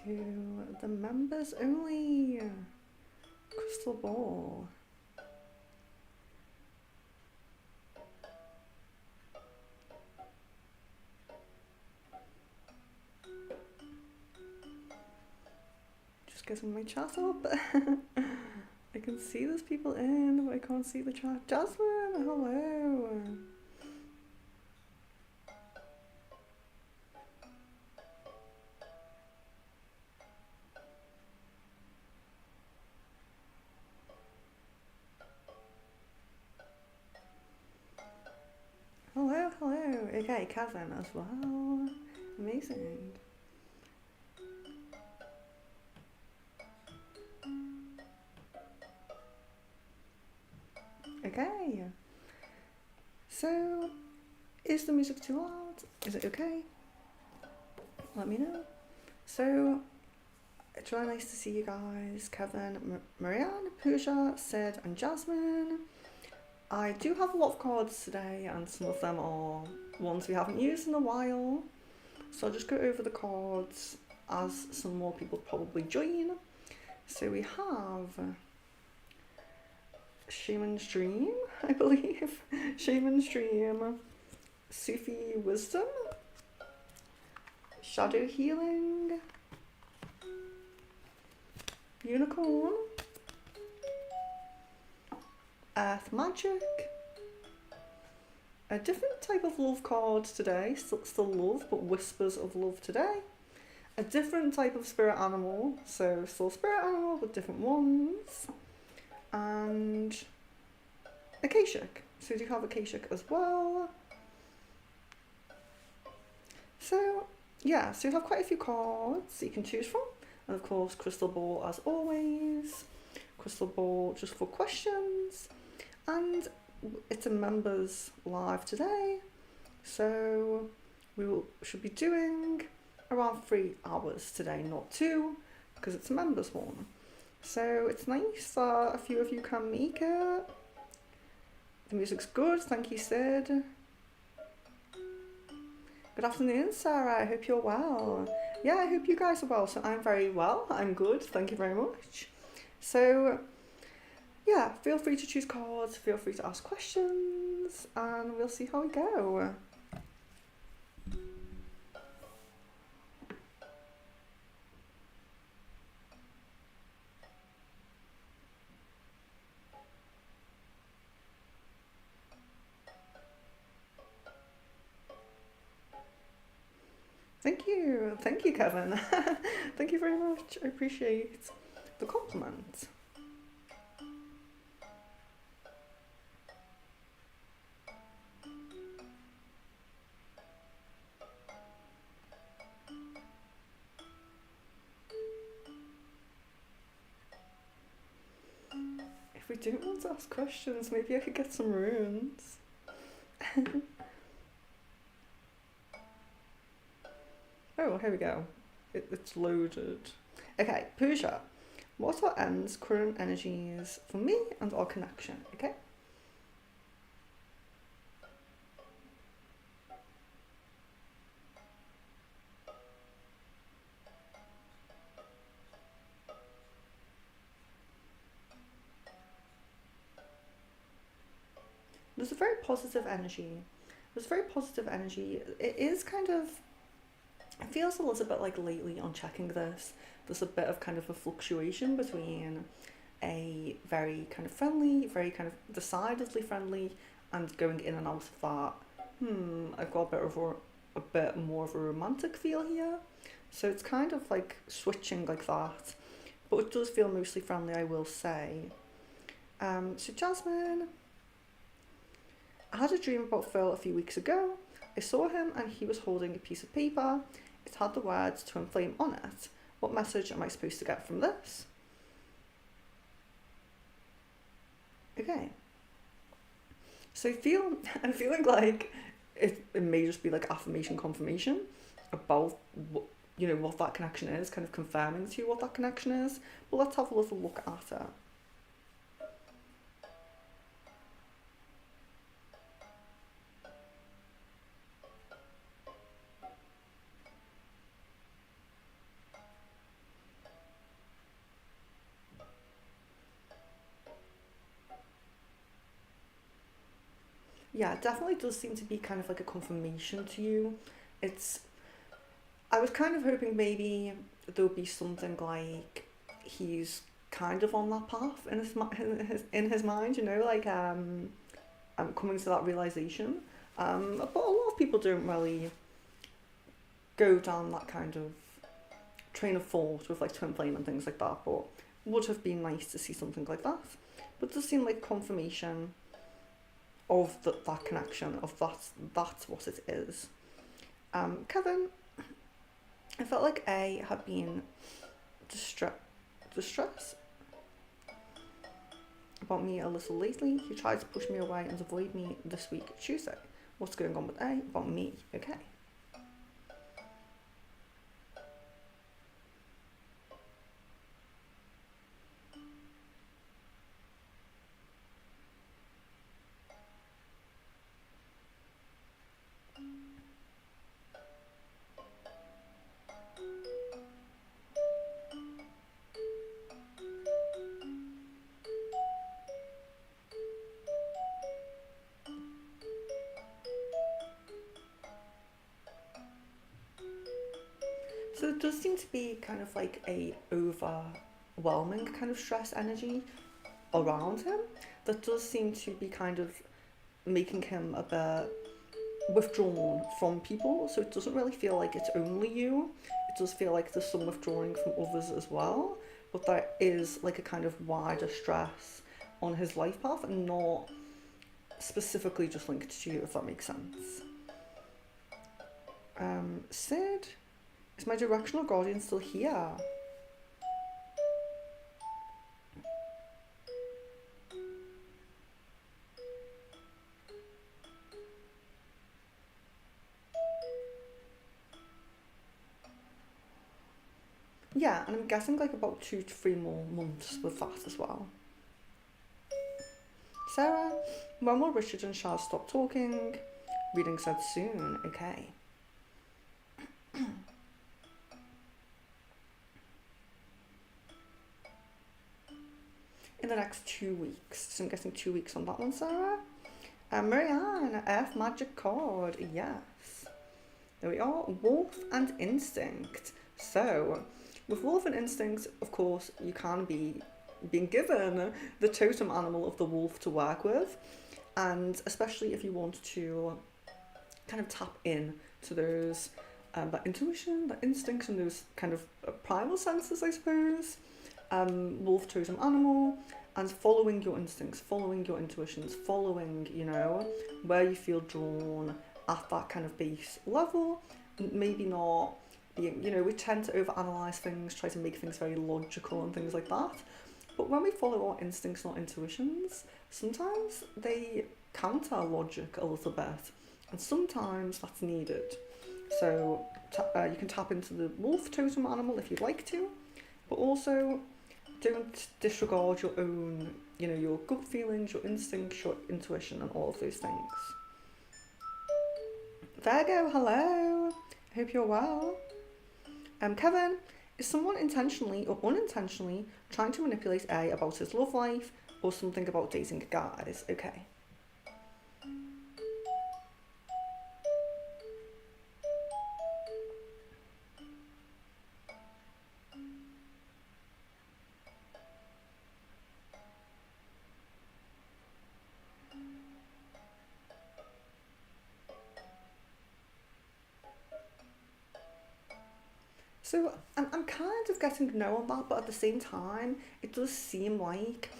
to the members only crystal ball. Just getting my chat up. I can see there's people in, but I can't see the chat. Jasmine, hello. Hello, hello. Okay, Kevin as well. Amazing. Okay. So, is the music too loud? Is it okay? Let me know. So, it's really nice to see you guys. Kevin, Marianne, Pooja, Sid, and Jasmine. I do have a lot of cards today, and some of them are ones we haven't used in a while. So I'll just go over the cards as some more people probably join. So we have Shaman's Dream, I believe. Shaman's Dream, Sufi Wisdom, Shadow Healing, Unicorn, Earth Magic, a different type of love card today, still love, but whispers of love today. A different type of spirit animal, so still spirit animal, but different ones. And Akashic, so we do have Akashic as well. So yeah, so you have quite a few cards that you can choose from. And of course, crystal ball as always. Crystal ball just for questions. And it's a members live today, so should be doing around 3 hours today, not 2, because it's a members one. So it's nice that a few of you can make it. The music's good, thank you, Sid. Good afternoon, Sarah, I hope you're well. Yeah, I hope you guys are well. So I'm very well, I'm good, thank you very much. So yeah, feel free to choose cards, feel free to ask questions, and we'll see how we go. Thank you, Kevin. Thank you very much, I appreciate the compliment. If we don't want to ask questions, maybe I could get some runes. Oh, here we go. It's loaded. Okay, Pooja. What are N's current energies for me and our connection? Okay. There's a very positive energy. There's very positive energy. It is kind of, it feels a little bit like lately on checking this, there's a bit of kind of a fluctuation between a very kind of friendly, very kind of decidedly friendly, and going in and out of that, I've got a bit more of a romantic feel here. So it's kind of like switching like that. But it does feel mostly friendly, I will say. So Jasmine, I had a dream about Phil a few weeks ago. I saw him and he was holding a piece of paper. It had the words "to inflame" on it. What message am I supposed to get from this? Okay. So I'm feeling like it may just be like affirmation confirmation about what that connection is, kind of confirming to you what that connection is. But let's have a little look at it. Yeah, it definitely does seem to be kind of like a confirmation to you. It's I was kind of hoping maybe there would be something like he's kind of on that path in in his mind, you know, like coming to that realization. But a lot of people don't really go down that kind of train of thought with like twin flame and things like that. But would have been nice to see something like that. But it does seem like confirmation of that connection of that's what it is. Kevin, I felt like I had been distressed about me a little lately. He tried to push me away and avoid me this week, Tuesday. What's going on with A? About me, okay. So it does seem to be kind of like a overwhelming kind of stress energy around him that does seem to be kind of making him a bit withdrawn from people. So it doesn't really feel like it's only you. It does feel like there's some withdrawing from others as well. But there is like a kind of wider stress on his life path and not specifically just linked to you, if that makes sense. Sid, is my directional guardian still here? Yeah, and I'm guessing like about 2 to 3 more months with that as well. Sarah, when will Richard and Shaz stop talking? Reading said soon, okay. In the next 2 weeks. So I'm guessing 2 weeks on that one, Sarah. Marianne, F magic card, yes. There we are, Wolf and Instinct. So, with Wolf and Instinct, of course, you can be being given the totem animal of the wolf to work with, and especially if you want to kind of tap in to those that intuition, that instincts, and those kind of primal senses, I suppose. Wolf totem animal, and following your instincts, following your intuitions, following, you know, where you feel drawn at that kind of base level. Maybe not being, you know, we tend to overanalyze things, try to make things very logical and things like that. But when we follow our instincts and our intuitions, sometimes they counter logic a little bit, and sometimes that's needed. So you can tap into the wolf totem animal if you'd like to, but also don't disregard your own, you know, your gut feelings, your instincts, your intuition, and all of those things. Virgo, hello. I hope you're well. Kevin, is someone intentionally or unintentionally trying to manipulate A about his love life or something about dating guys? Okay. So I'm kind of getting no on that, but at the same time, it does seem like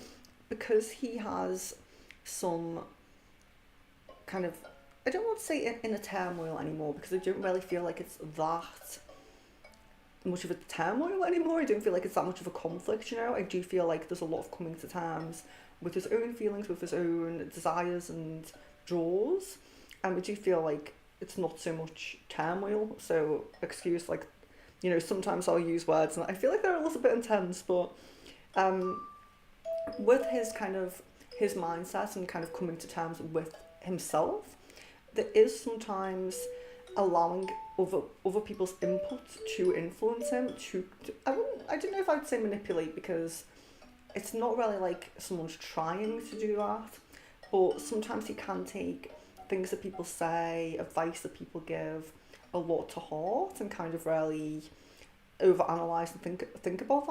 because he has some kind of, I don't want to say in a turmoil anymore, because I don't really feel like it's that much of a turmoil anymore. I don't feel like it's that much of a conflict, you know. I do feel like there's a lot of coming to terms with his own feelings, with his own desires and draws. And I do feel like it's not so much turmoil. So excuse like, you know, sometimes I'll use words and I feel like they're a little bit intense, but with his kind of his mindset and kind of coming to terms with himself, there is sometimes allowing other people's input to influence him to I don't know if I'd say manipulate, because it's not really like someone's trying to do that, but sometimes he can take things that people say, advice that people give, a lot to heart and kind of really overanalyze and think about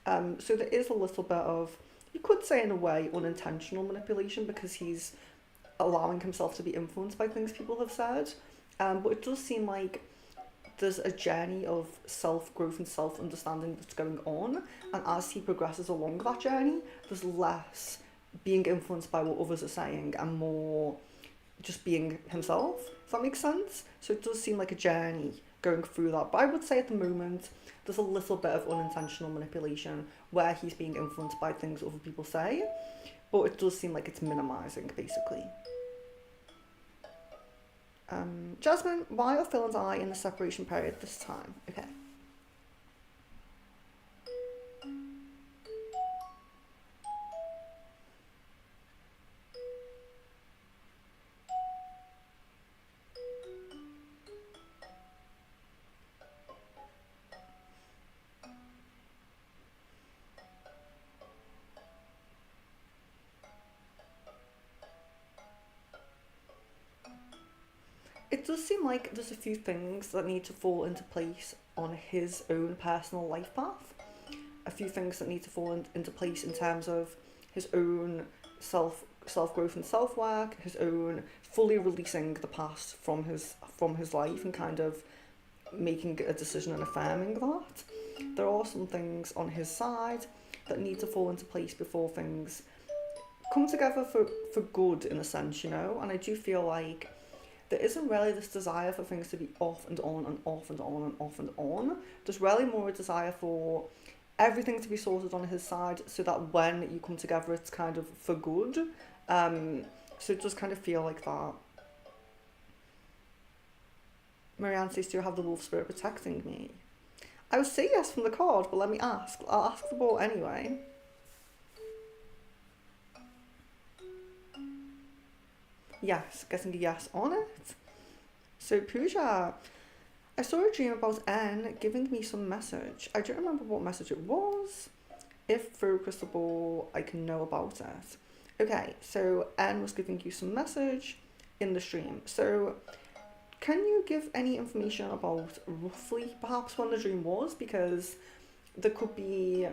that. So there is a little bit of, you could say in a way, unintentional manipulation, because he's allowing himself to be influenced by things people have said. But it does seem like there's a journey of self-growth and self-understanding that's going on, and as he progresses along that journey, there's less being influenced by what others are saying and more just being himself, if that makes sense. So it does seem like a journey going through that, but I would say at the moment there's a little bit of unintentional manipulation where he's being influenced by things other people say, but it does seem like it's minimizing basically. Jasmine, why are Phil and I in the separation period this time? Okay. It does seem like there's a few things that need to fall into place on his own personal life path. A few things that need to fall into place in terms of his own self growth and self work, his own fully releasing the past from his life and kind of making a decision and affirming that. There are some things on his side that need to fall into place before things come together for good, in a sense, you know. And I do feel like there isn't really this desire for things to be off and on and off and on and off and on. There's really more a desire for everything to be sorted on his side so that when you come together it's kind of for good. So it does kind of feel like that. Marianne says, do you have the wolf spirit protecting me? I would say yes from the card, but let me ask. I'll ask the ball anyway. Yes, getting a yes on it. So Pooja, I saw a dream about N giving me some message. I don't remember what message it was. If through crystal ball I can know about it. Okay, so N was giving you some message in the stream. So can you give any information about roughly perhaps when the dream was? Because there could be,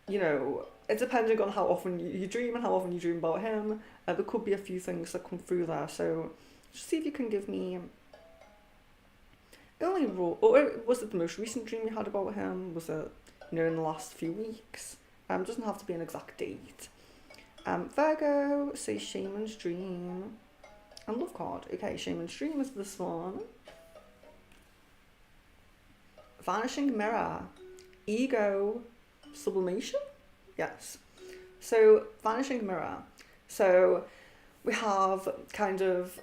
you know, it's depending on how often you dream and how often you dream about him. There could be a few things that come through there. So just see if you can give me only raw, or was it the most recent dream you had about him? Was it, you know, in the last few weeks? Doesn't have to be an exact date. Virgo says Shaman's Dream. And love card. Okay, Shaman's Dream is this one. Vanishing Mirror. Ego Sublimation? Yes. So, Vanishing Mirror. So, we have kind of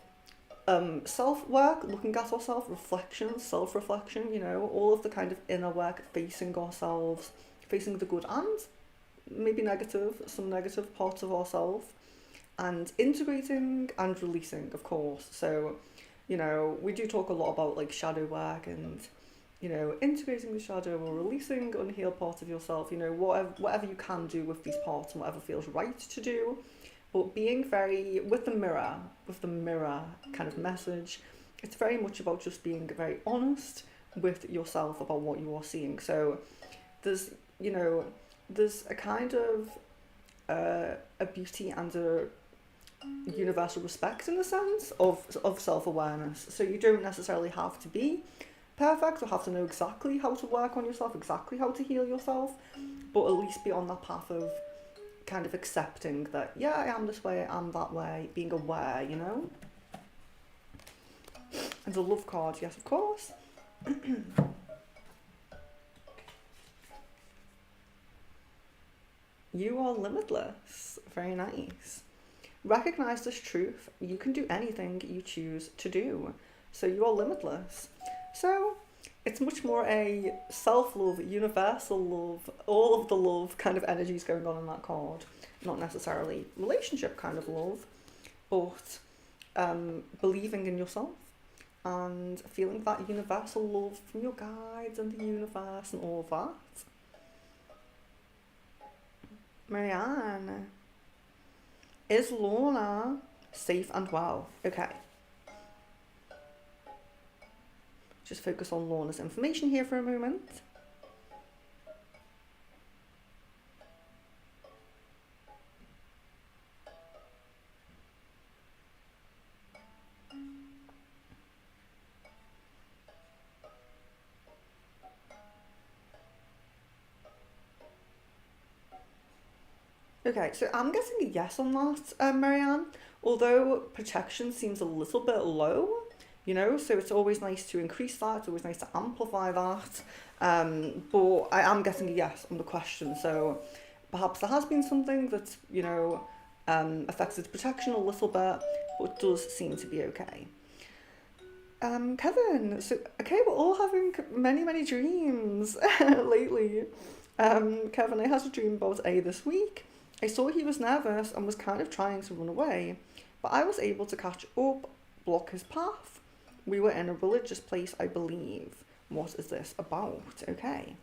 self-work, looking at ourselves, reflection, self-reflection, you know, all of the kind of inner work, facing ourselves, facing the good and maybe negative, some negative parts of ourselves, and integrating and releasing, of course. So, you know, we do talk a lot about like shadow work and, you know, integrating the shadow or releasing unhealed parts of yourself, you know, whatever you can do with these parts and whatever feels right to do. But being very, with the mirror kind of message, it's very much about just being very honest with yourself about what you are seeing. So there's, you know, there's a kind of a beauty and a universal respect in the sense of self-awareness. So you don't necessarily have to be perfect or have to know exactly how to work on yourself, exactly how to heal yourself, but at least be on that path of kind of accepting that, yeah, I am this way, I am that way, being aware, you know? And the love card, yes, of course. You are limitless. Very nice. Recognize this truth. You can do anything you choose to do. So you are limitless. So it's much more a self-love, universal love, all of the love kind of energies going on in that card. Not necessarily relationship kind of love, but believing in yourself and feeling that universal love from your guides and the universe and all of that. Marianne, is Lorna safe and well. Okay. Just focus on Lorna's information here for a moment. Okay, so I'm guessing a yes on that, Marianne. Although protection seems a little bit low, so it's always nice to increase that, it's always nice to amplify that. But I am getting a yes on the question, so perhaps there has been something that's, affected protection a little bit, but does seem to be okay. Kevin, so, okay, we're all having many, many dreams lately. Kevin, I had a dream about A this week. I saw he was nervous and was kind of trying to run away, but I was able to catch up, block his path. We were in a religious place, I believe. What is this about? Okay.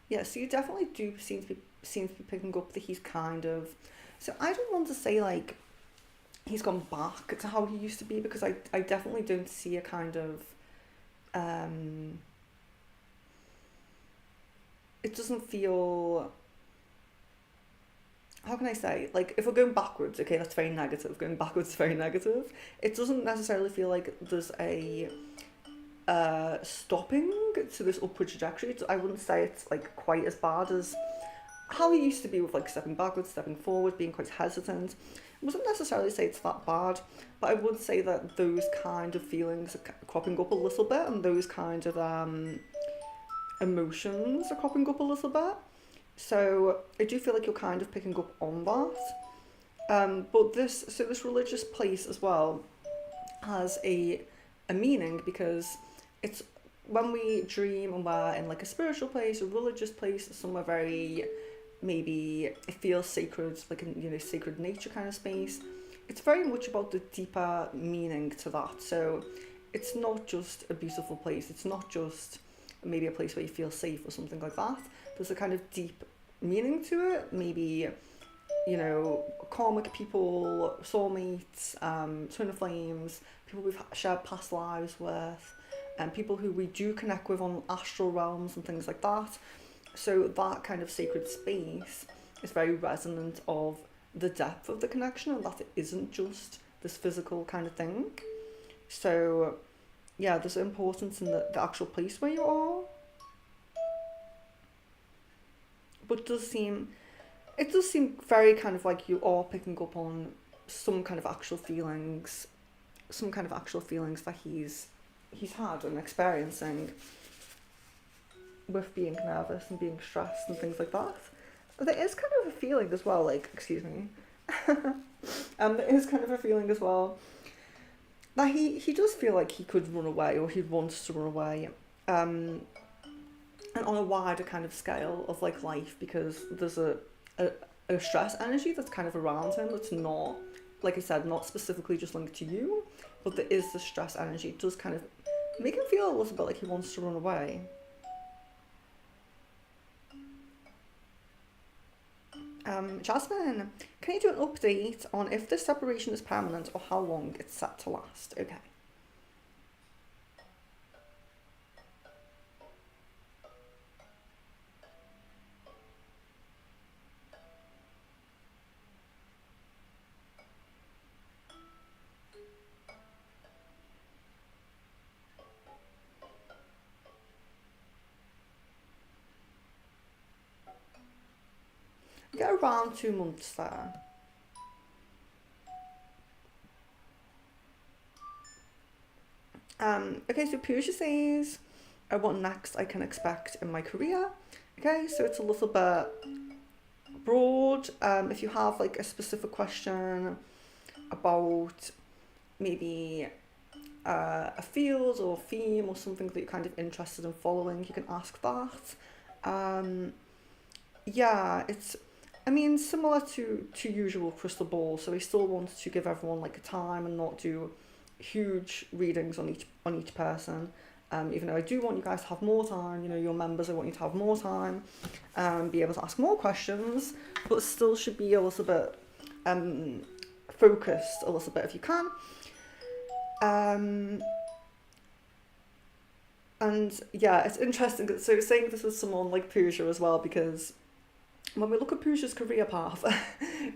Yeah, so you definitely do seem to be picking up that he's kind of. So I don't want to say like he's gone back to how he used to be, because I definitely don't see a kind of it doesn't feel, how can I say, like if we're going backwards, okay, that's very negative. Going backwards is very negative. It doesn't necessarily feel like there's a stopping to this upward trajectory. I wouldn't say it's like quite as bad as how he used to be with like stepping backwards, stepping forward, being quite hesitant. I wouldn't necessarily say it's that bad, but I would say that those kind of feelings are cropping up a little bit, and those kind of emotions are cropping up a little bit. So I do feel like you're kind of picking up on that. But this religious place as well has a meaning, because it's when we dream and we're in like a spiritual place, a religious place, somewhere very, maybe it feels sacred, like a sacred nature kind of space. It's very much about the deeper meaning to that. So it's not just a beautiful place. It's not just maybe a place where you feel safe or something like that. There's a kind of deep meaning to it. Maybe, karmic people, soulmates, twin flames, people we've shared past lives with, and people who we do connect with on astral realms and things like that. So that kind of sacred space is very resonant of the depth of the connection, and that it isn't just this physical kind of thing. So yeah, there's importance in the actual place where you are. But it does seem very kind of like you are picking up on some kind of actual feelings that he's had and experiencing with being nervous and being stressed and things like that. There is kind of a feeling as well, like, excuse me, there is kind of a feeling as well that he does feel like he could run away, or he wants to run away, and on a wider kind of scale of like life, because there's a stress energy that's kind of around him that's not, like I said, not specifically just linked to you, but there is the stress energy. It does kind of make him feel a little bit like he wants to run away. Jasmine, can you do an update on if this separation is permanent or how long it's set to last? Okay. Get around 2 months there. Okay, so Pooja says, what next I can expect in my career. Okay, so it's a little bit broad. If you have like a specific question about maybe a field or theme or something that you're kind of interested in following, you can ask that. Yeah, I mean, similar to usual crystal ball, so I still want to give everyone like a time and not do huge readings on each person. Even though I do want you guys to have more time, you know, your members, I want you to have more time, be able to ask more questions, but still should be a little bit focused a little bit if you can. And yeah, it's interesting. So saying this with someone like Pooja as well, because when we look at Pooja's career path,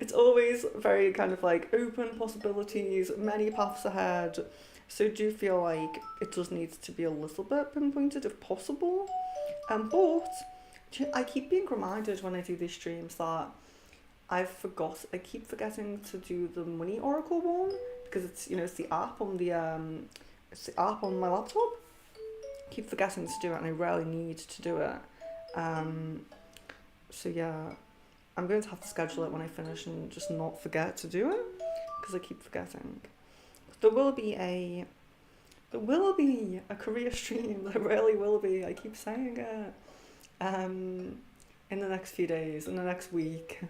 it's always very kind of like open possibilities, many paths ahead. So do feel like it does need to be a little bit pinpointed if possible. But I keep being reminded when I do these streams that I keep forgetting to do the money oracle one, because it's, you know, it's the app on my laptop. I keep forgetting to do it, and I really need to do it. So yeah, I'm going to have to schedule it when I finish and just not forget to do it, because I keep forgetting. There will be a career stream. There really will be. I keep saying it. In the next few days, in the next week.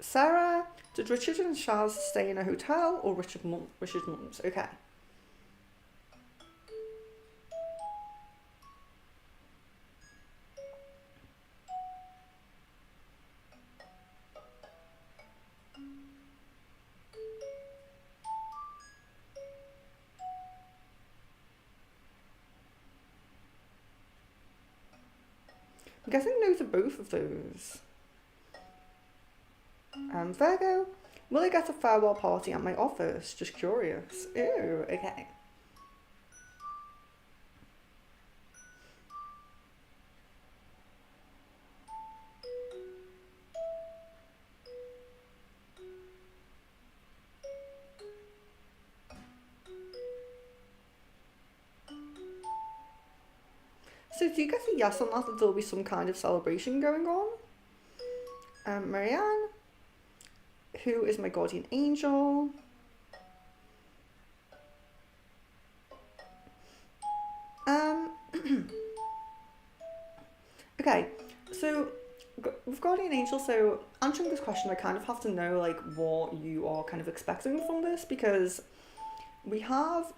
Sarah, did Richard and Shaz stay in a hotel or Richard's mum's? Okay. I'm guessing no to both of those. Virgo, will I get a farewell party at my office? Just curious. Ew, okay. So do you get a yes on that there'll be some kind of celebration going on? Marianne, who is my guardian angel? Okay, so with guardian angel, so answering this question, I kind of have to know like what you are kind of expecting from this, because we have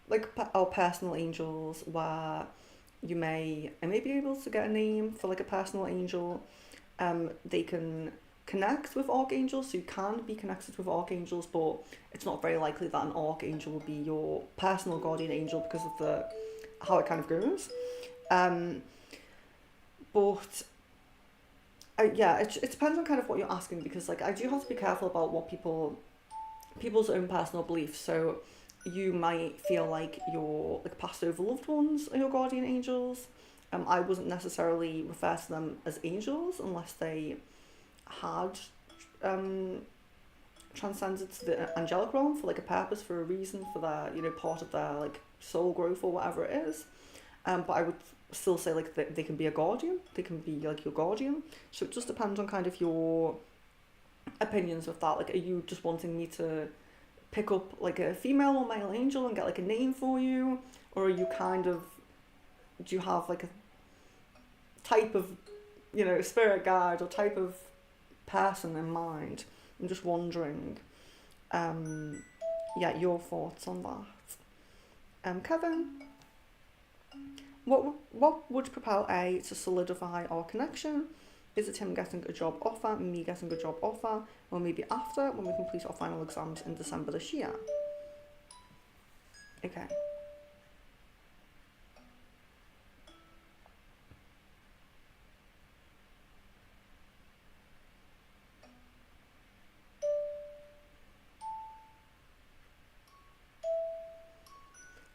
like our personal angels where I may be able to get a name for like a personal angel. They can connect with archangels, so you can be connected with archangels, but it's not very likely that an archangel will be your personal guardian angel because of how it kind of goes. But yeah, it depends on kind of what you're asking, because like I do have to be careful about what people's own personal beliefs. So you might feel like your like passed over loved ones are your guardian angels. I wouldn't necessarily refer to them as angels unless they had transcended to the angelic realm for like a purpose, for a reason, for their, you know, part of their like soul growth or whatever it is. But I would still say like they can be a guardian, they can be like your guardian. So it just depends on kind of your opinions with that. Like, are you just wanting me to pick up like a female or male angel and get like a name for you, or are you kind of, do you have like a type of, you know, spirit guide or type of person in mind? I'm just wondering, yeah, your thoughts on that. Kevin, what would propel A to solidify our connection? Is it him getting a job offer, me getting a job offer, or maybe after, when we complete our final exams in December this year? Okay.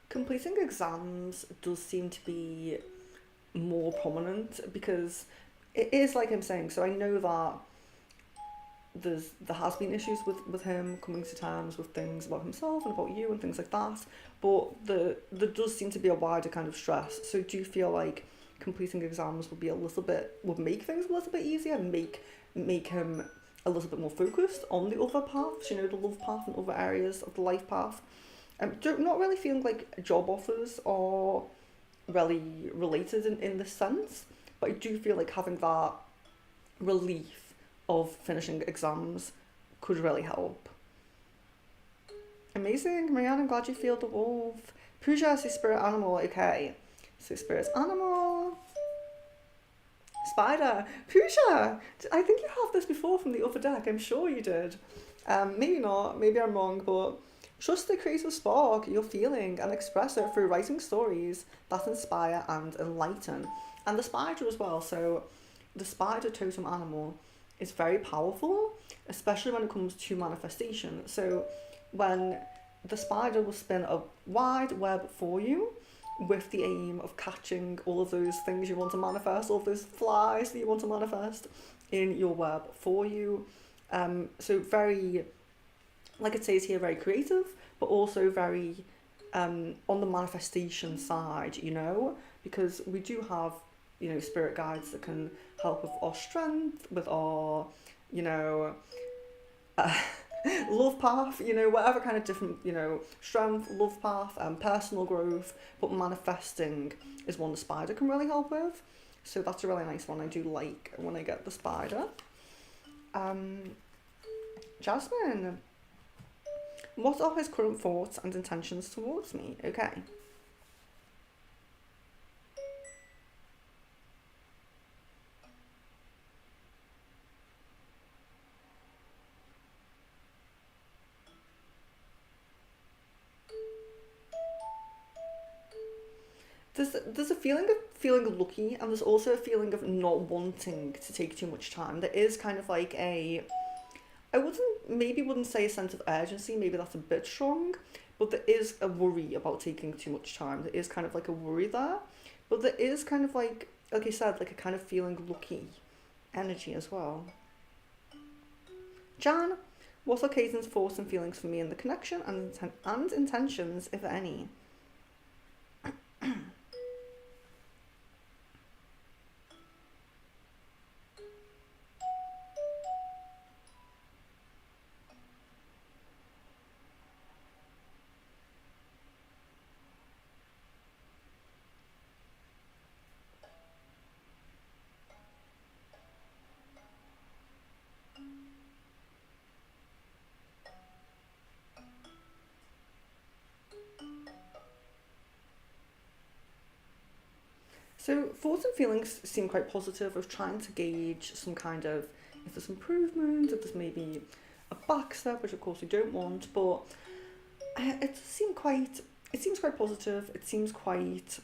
Completing exams does seem to be more prominent, because it is like I'm saying, so I know that there has been issues with him coming to terms with things about himself and about you and things like that, but there does seem to be a wider kind of stress. So do you feel like completing exams would make things a little bit easier, make him a little bit more focused on the other paths, you know, the love path and other areas of the life path? Not really feeling like job offers are really related in this sense, but I do feel like having that relief of finishing exams could really help. Amazing, Marianne, I'm glad you feel the wolf. Pooja says spirit animal, okay. So spirit's animal. Spider. Pooja, I think you have this before from the other deck, I'm sure you did. Maybe not, maybe I'm wrong, but trust the creative spark you're feeling and express it through writing stories that inspire and enlighten. And the spider as well, so the spider totem animal is very powerful, especially when it comes to manifestation. So when the spider will spin a wide web for you with the aim of catching all of those things you want to manifest, all of those flies that you want to manifest in your web for you. So very, like it says here, very creative, but also very on the manifestation side, you know, because we do have, you know, spirit guides that can help with our strength, with our, you know, love path, you know, whatever kind of different, you know, strength, love path, personal growth, but manifesting is one the spider can really help with. So that's a really nice one. I do like when I get the spider. Jasmine, what are his current thoughts and intentions towards me? Okay. There's a feeling of feeling lucky, and there's also a feeling of not wanting to take too much time. There is kind of like a, I wouldn't say a sense of urgency, maybe that's a bit strong, but there is a worry about taking too much time. There is kind of like a worry there, but there is kind of like I said, like a kind of feeling lucky energy as well. Jan, what are Kaizen's thoughts and feelings for me in the connection and intentions, if any? So thoughts and feelings seem quite positive of trying to gauge some kind of, if there's improvement, if there's maybe a backstep, which of course we don't want, but it seems quite positive, it seems quite,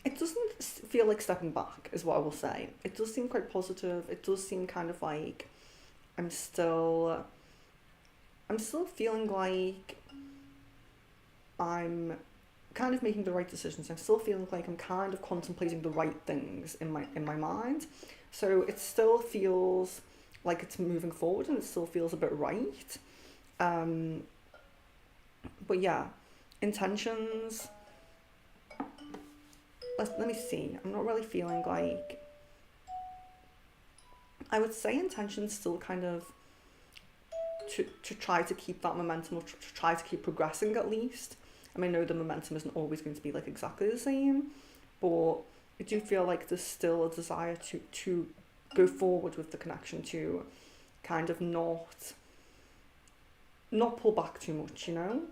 it doesn't feel like stepping back is what I will say. It does seem quite positive, it does seem kind of like I'm still feeling like I'm kind of making the right decisions. I'm still feeling like I'm kind of contemplating the right things in my mind. So it still feels like it's moving forward and it still feels a bit right. But yeah, intentions. Let me see. I'm not really feeling like. I would say intentions still kind of to try to keep that momentum, or to try to keep progressing at least. I mean, I know the momentum isn't always going to be like exactly the same, but I do feel like there's still a desire to go forward with the connection, to kind of not pull back too much, you know?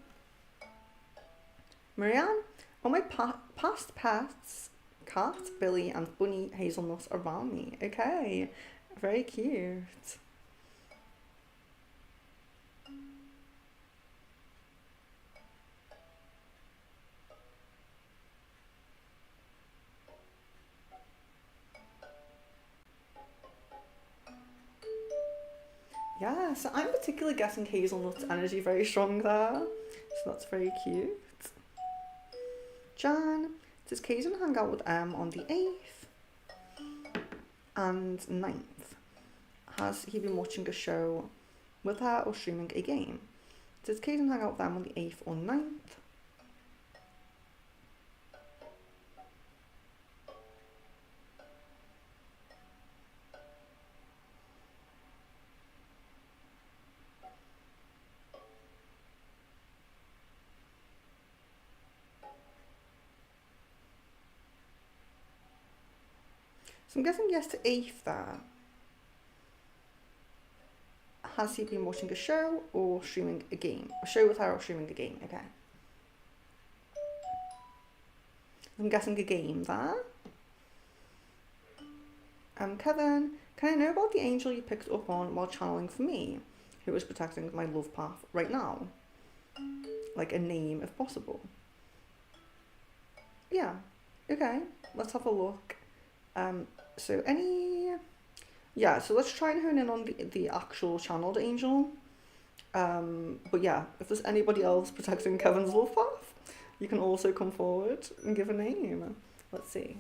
Marianne, are my past pets, cat, Billy and Bunny Hazelnut around me? Okay, very cute. Yeah, so I'm particularly getting Hazelnut's energy very strong there. So that's very cute. Jan, does Kaizen hang out with Em on the 8th and 9th? Has he been watching a show with her or streaming a game? Does Kaizen hang out with them on the 8th or 9th? So I'm guessing yes to either. Has he been watching a show or streaming a game? A show with her or streaming a game, okay. I'm guessing a game there. Kevin, can I know about the angel you picked up on while channeling for me, who is protecting my love path right now? Like a name if possible. Yeah, okay, let's have a look. So let's try and hone in on the actual channeled angel. But yeah, if there's anybody else protecting Kevin's love path, you can also come forward and give a name. Let's see.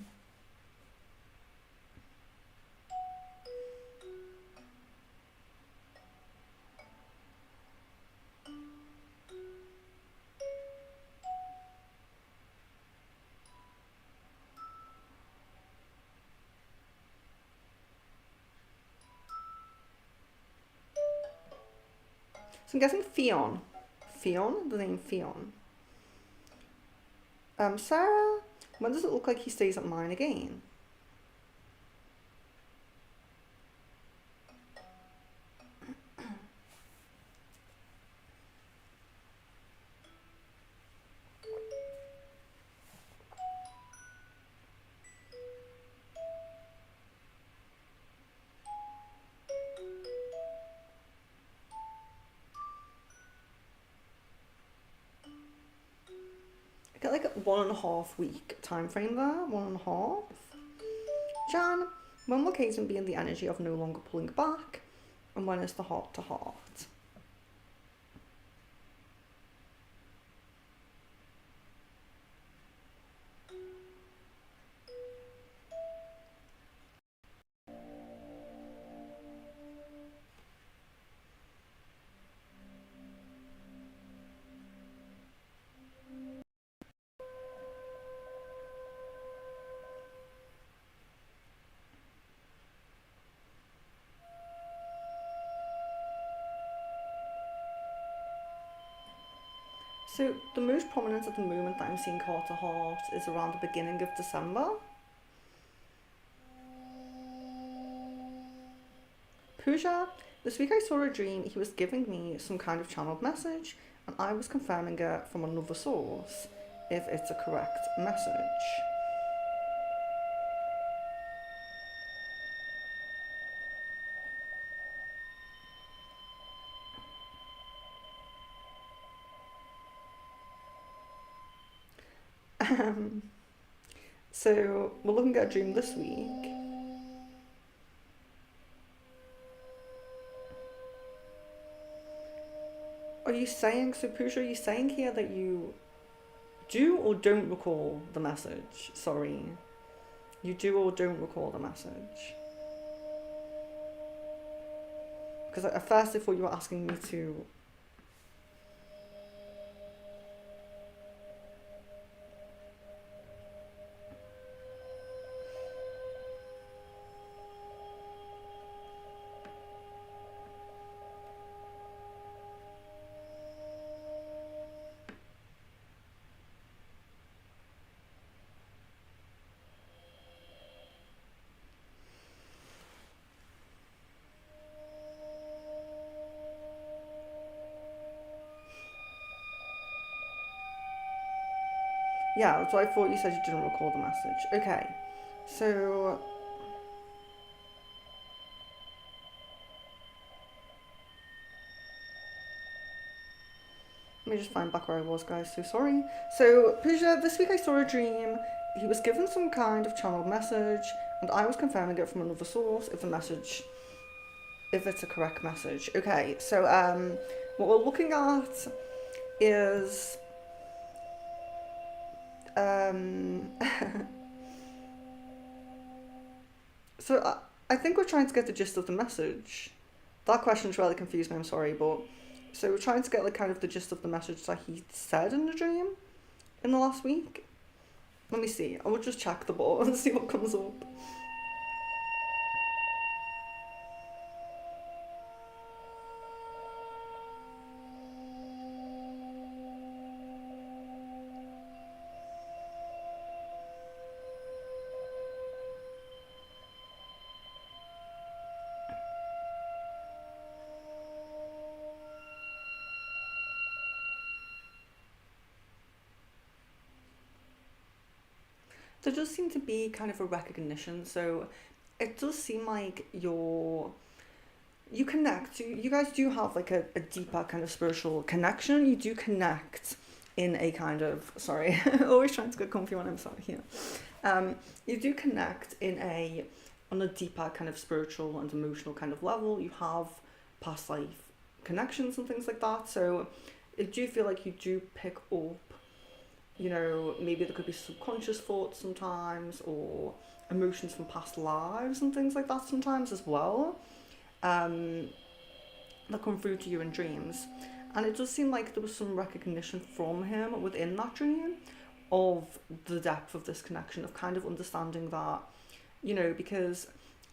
So I'm guessing Fion. Fion? The name Fion. Sarah, when does it look like he stays at mine again? I get like a 1.5 week time frame there, 1.5. Jan, when will Kaizen be in the energy of no longer pulling back? And when is the heart to heart? So the most prominent at the moment that I'm seeing heart to heart is around the beginning of December. Pooja, this week I saw a dream he was giving me some kind of channeled message and I was confirming it from another source, if it's a correct message. So we're looking at a dream this week. Are you saying, so Pooja, are you saying here that you do or don't recall the message? Sorry. You do or don't recall the message? Because at first I thought you were asking me to... Yeah, that's what I thought you said you didn't recall the message. Okay, so... Let me just find back where I was, guys, so sorry. So, Pooja, this week I saw a dream. He was given some kind of channeled message, and I was confirming it from another source if it's a correct message. Okay, so what we're looking at is so I think we're trying to get the gist of the message. That question's really confused me, I'm sorry, but so we're trying to get like kind of the gist of the message that he said in the dream in the last week. Let me see. I will just check the board and see what comes up. there does seem to be kind of a recognition. So it does seem like you connect. You guys do have like a deeper kind of spiritual connection. You do connect in a kind of, sorry, always trying to get comfy when I'm sat here. You do connect on a deeper kind of spiritual and emotional kind of level. You have past life connections and things like that. So I do feel like you do pick up, you know, maybe there could be subconscious thoughts sometimes, or emotions from past lives and things like that sometimes as well, that come through to you in dreams. And it does seem like there was some recognition from him within that dream of the depth of this connection, of kind of understanding that, you know, because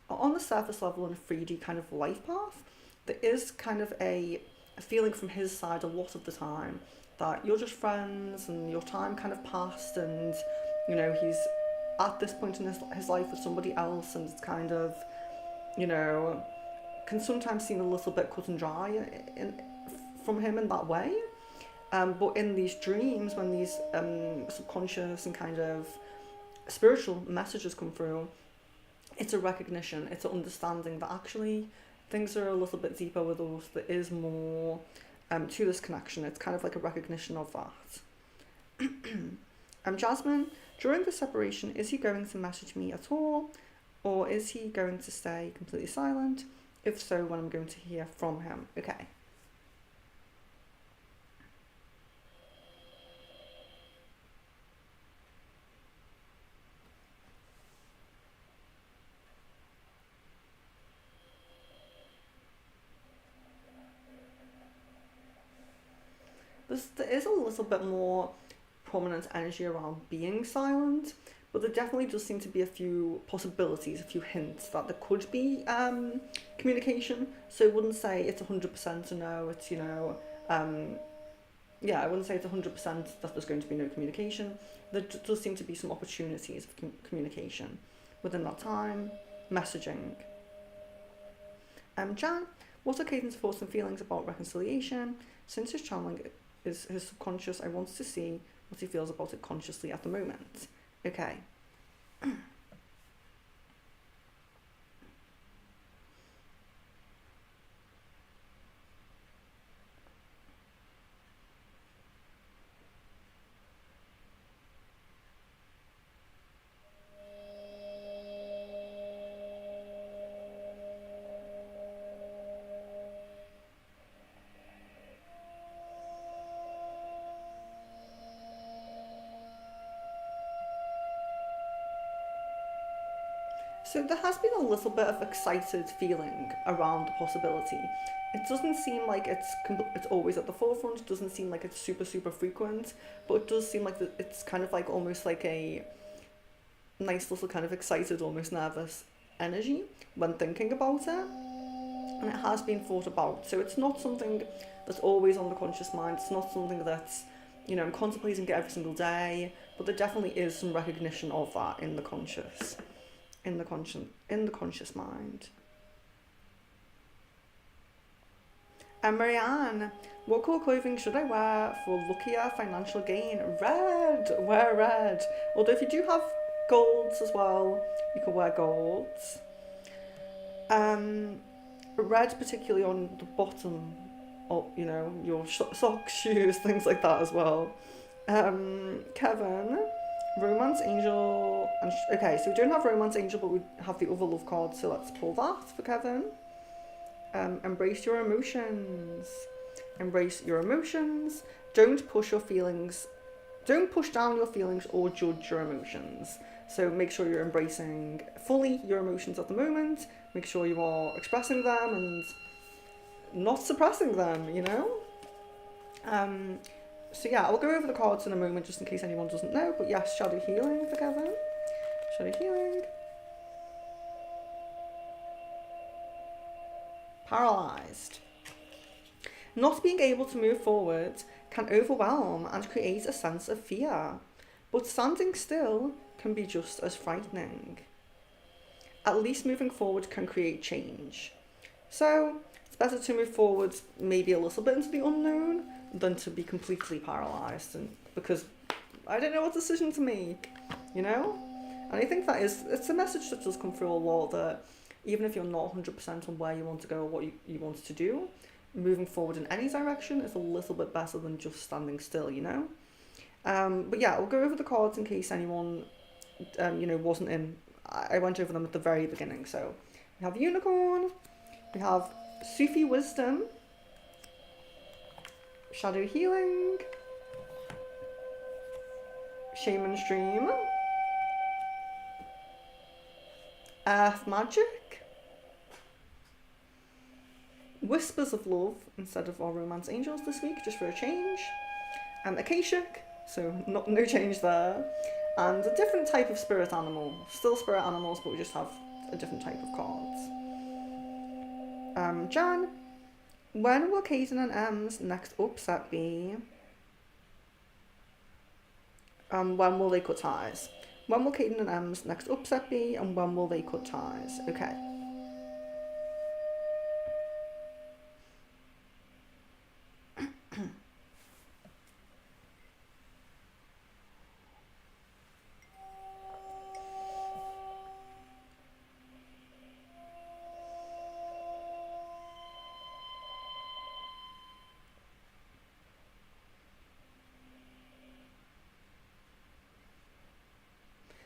on the surface level in a 3D kind of life path, there is kind of a feeling from his side a lot of the time that you're just friends and your time kind of passed, and, you know, he's at this point in his life with somebody else, and it's kind of, you know, can sometimes seem a little bit cut and dry from him in that way. But in these dreams, when these subconscious and kind of spiritual messages come through, it's a recognition, it's an understanding that actually things are a little bit deeper with us. There is more to this connection. It's kind of like a recognition of that. Jasmine, during the separation, is he going to message me at all? Or is he going to stay completely silent? If so, when I'm going to hear from him? Okay. There is a little bit more prominent energy around being silent, but there definitely does seem to be a few possibilities, a few hints that there could be communication. So I wouldn't say it's 100% a no. It's, you know, I wouldn't say it's 100% that there's going to be no communication. There does seem to be some opportunities of communication within that time. Messaging. Jan, what are Caden's thoughts and feelings about reconciliation? Since his channeling is his subconscious, I want to see what he feels about it consciously at the moment. Okay. So there has been a little bit of excited feeling around the possibility. It doesn't seem like it's always at the forefront. It doesn't seem like it's super frequent, but it does seem like it's kind of like almost like a nice little kind of excited, almost nervous energy when thinking about it. And it has been thought about. So it's not something that's always on the conscious mind. It's not something that's, you know, I'm contemplating it every single day, but there definitely is some recognition of that in the conscious. In the conscious mind. And Marianne, what colour clothing should I wear for luckier financial gain? Red! Wear red. Although if you do have golds as well, you can wear golds. Red particularly on the bottom of, you know, your socks, shoes, things like that as well. Kevin, Romance Angel, and okay, so we don't have Romance Angel, but we have the other love card, so let's pull that for Kevin. Embrace your emotions. Embrace your emotions. Don't push your feelings. Don't push down your feelings or judge your emotions. So make sure you're embracing fully your emotions at the moment. Make sure you are expressing them and not suppressing them, you know? So yeah, I'll go over the cards in a moment just in case anyone doesn't know. But yes, Shadow Healing for Kevin. Shadow Healing. Paralysed. Not being able to move forward can overwhelm and create a sense of fear. But standing still can be just as frightening. At least moving forward can create change. So it's better to move forward maybe a little bit into the unknown than to be completely paralysed, and because I don't know what decision to make, you know? And I think that it's a message that does come through a lot, that even if you're not 100% on where you want to go or what you want to do, moving forward in any direction is a little bit better than just standing still, you know? But yeah, I'll go over the cards in case anyone, wasn't in. I went over them at the very beginning. So we have Unicorn, we have Sufi Wisdom, Shadow Healing, Shaman's Dream, Earth Magic, Whispers of Love instead of our Romance Angels this week, just for a change, Akashic, so no change there, and a different type of spirit animal. Still spirit animals, but we just have a different type of cards. Jan, when will Kaden and M's next upset be? When will they cut ties? When will Kaden and M's next upset be, and when will they cut ties? Okay.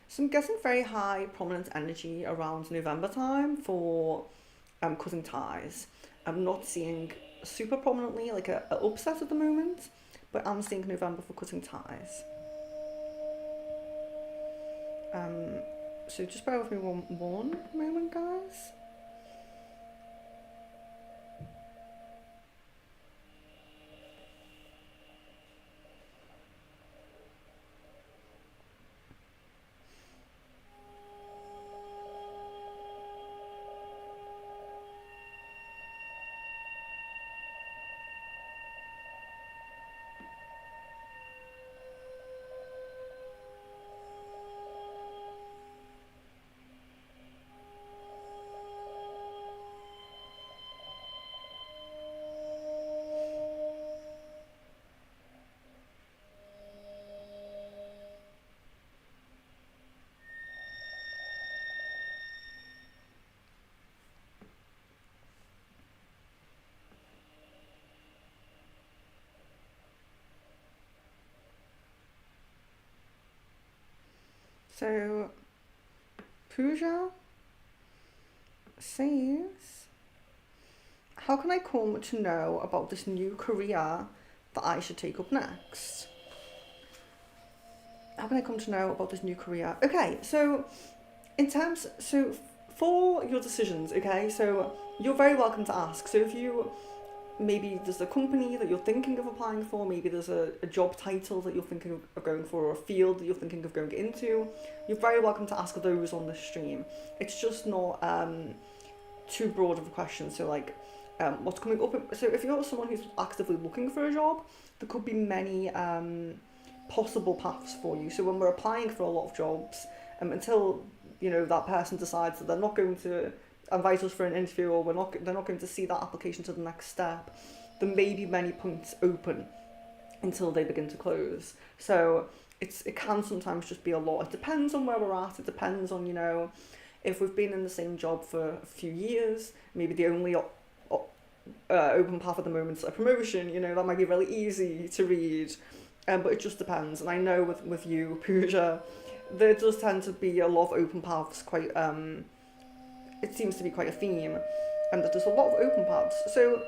So I'm getting very high prominent energy around November time for cutting ties. I'm not seeing super prominently like a upset at the moment, but I'm seeing November for cutting ties. So just bear with me one moment, guys. So, Pooja says, how can I come to know about this new career that I should take up next? How can I come to know about this new career? Okay, so for your decisions, okay, so you're very welcome to ask. So if you, maybe there's a company that you're thinking of applying for, maybe there's a job title that you're thinking of going for, or a field that you're thinking of going into, you're very welcome to ask those on the stream. It's just not too broad of a question. So like, what's coming up? So if you're someone who's actively looking for a job, there could be many possible paths for you. So when we're applying for a lot of jobs, until that person decides that they're not going to invite us for an interview, or they're not going to see that application to the next step, there may be many points open until they begin to close. So it can sometimes just be a lot. It depends on where we're at. It depends on if we've been in the same job for a few years, maybe the only open path at the moment is a promotion. That might be really easy to read, but it just depends. And I know with you, Pooja, there does tend to be a lot of open paths. Quite it seems to be quite a theme, and that there's a lot of open paths. So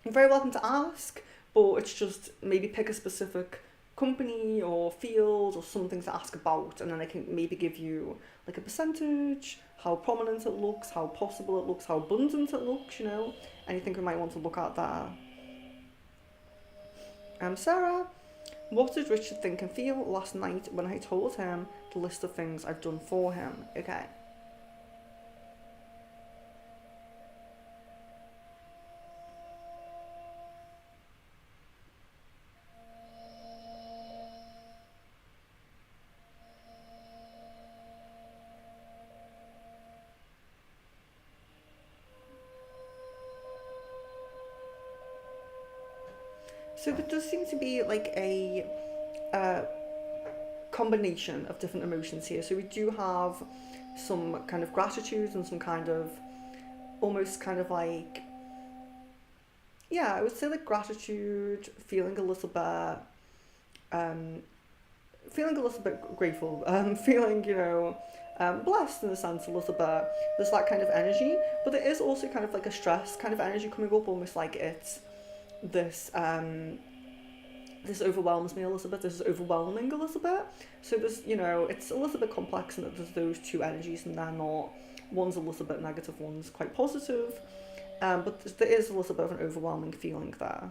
you're very welcome to ask, but it's just maybe pick a specific company or field or something to ask about, and then I can maybe give you like a percentage, how prominent it looks, how possible it looks, how abundant it looks, anything we might want to look at there. Sarah, what did Richard think and feel last night when I told him the list of things I've done for him? Okay. So there does seem to be like a combination of different emotions here. So we do have some kind of gratitude and some kind of almost kind of like, yeah, I would say like gratitude, feeling a little bit, grateful, feeling, blessed in a sense a little bit. There's that kind of energy, but there is also kind of like a stress kind of energy coming up, almost like it's this, this overwhelms me a little bit, this is overwhelming a little bit. So there's, it's a little bit complex in that there's those two energies and they're not, one's a little bit negative, one's quite positive. But there is a little bit of an overwhelming feeling there.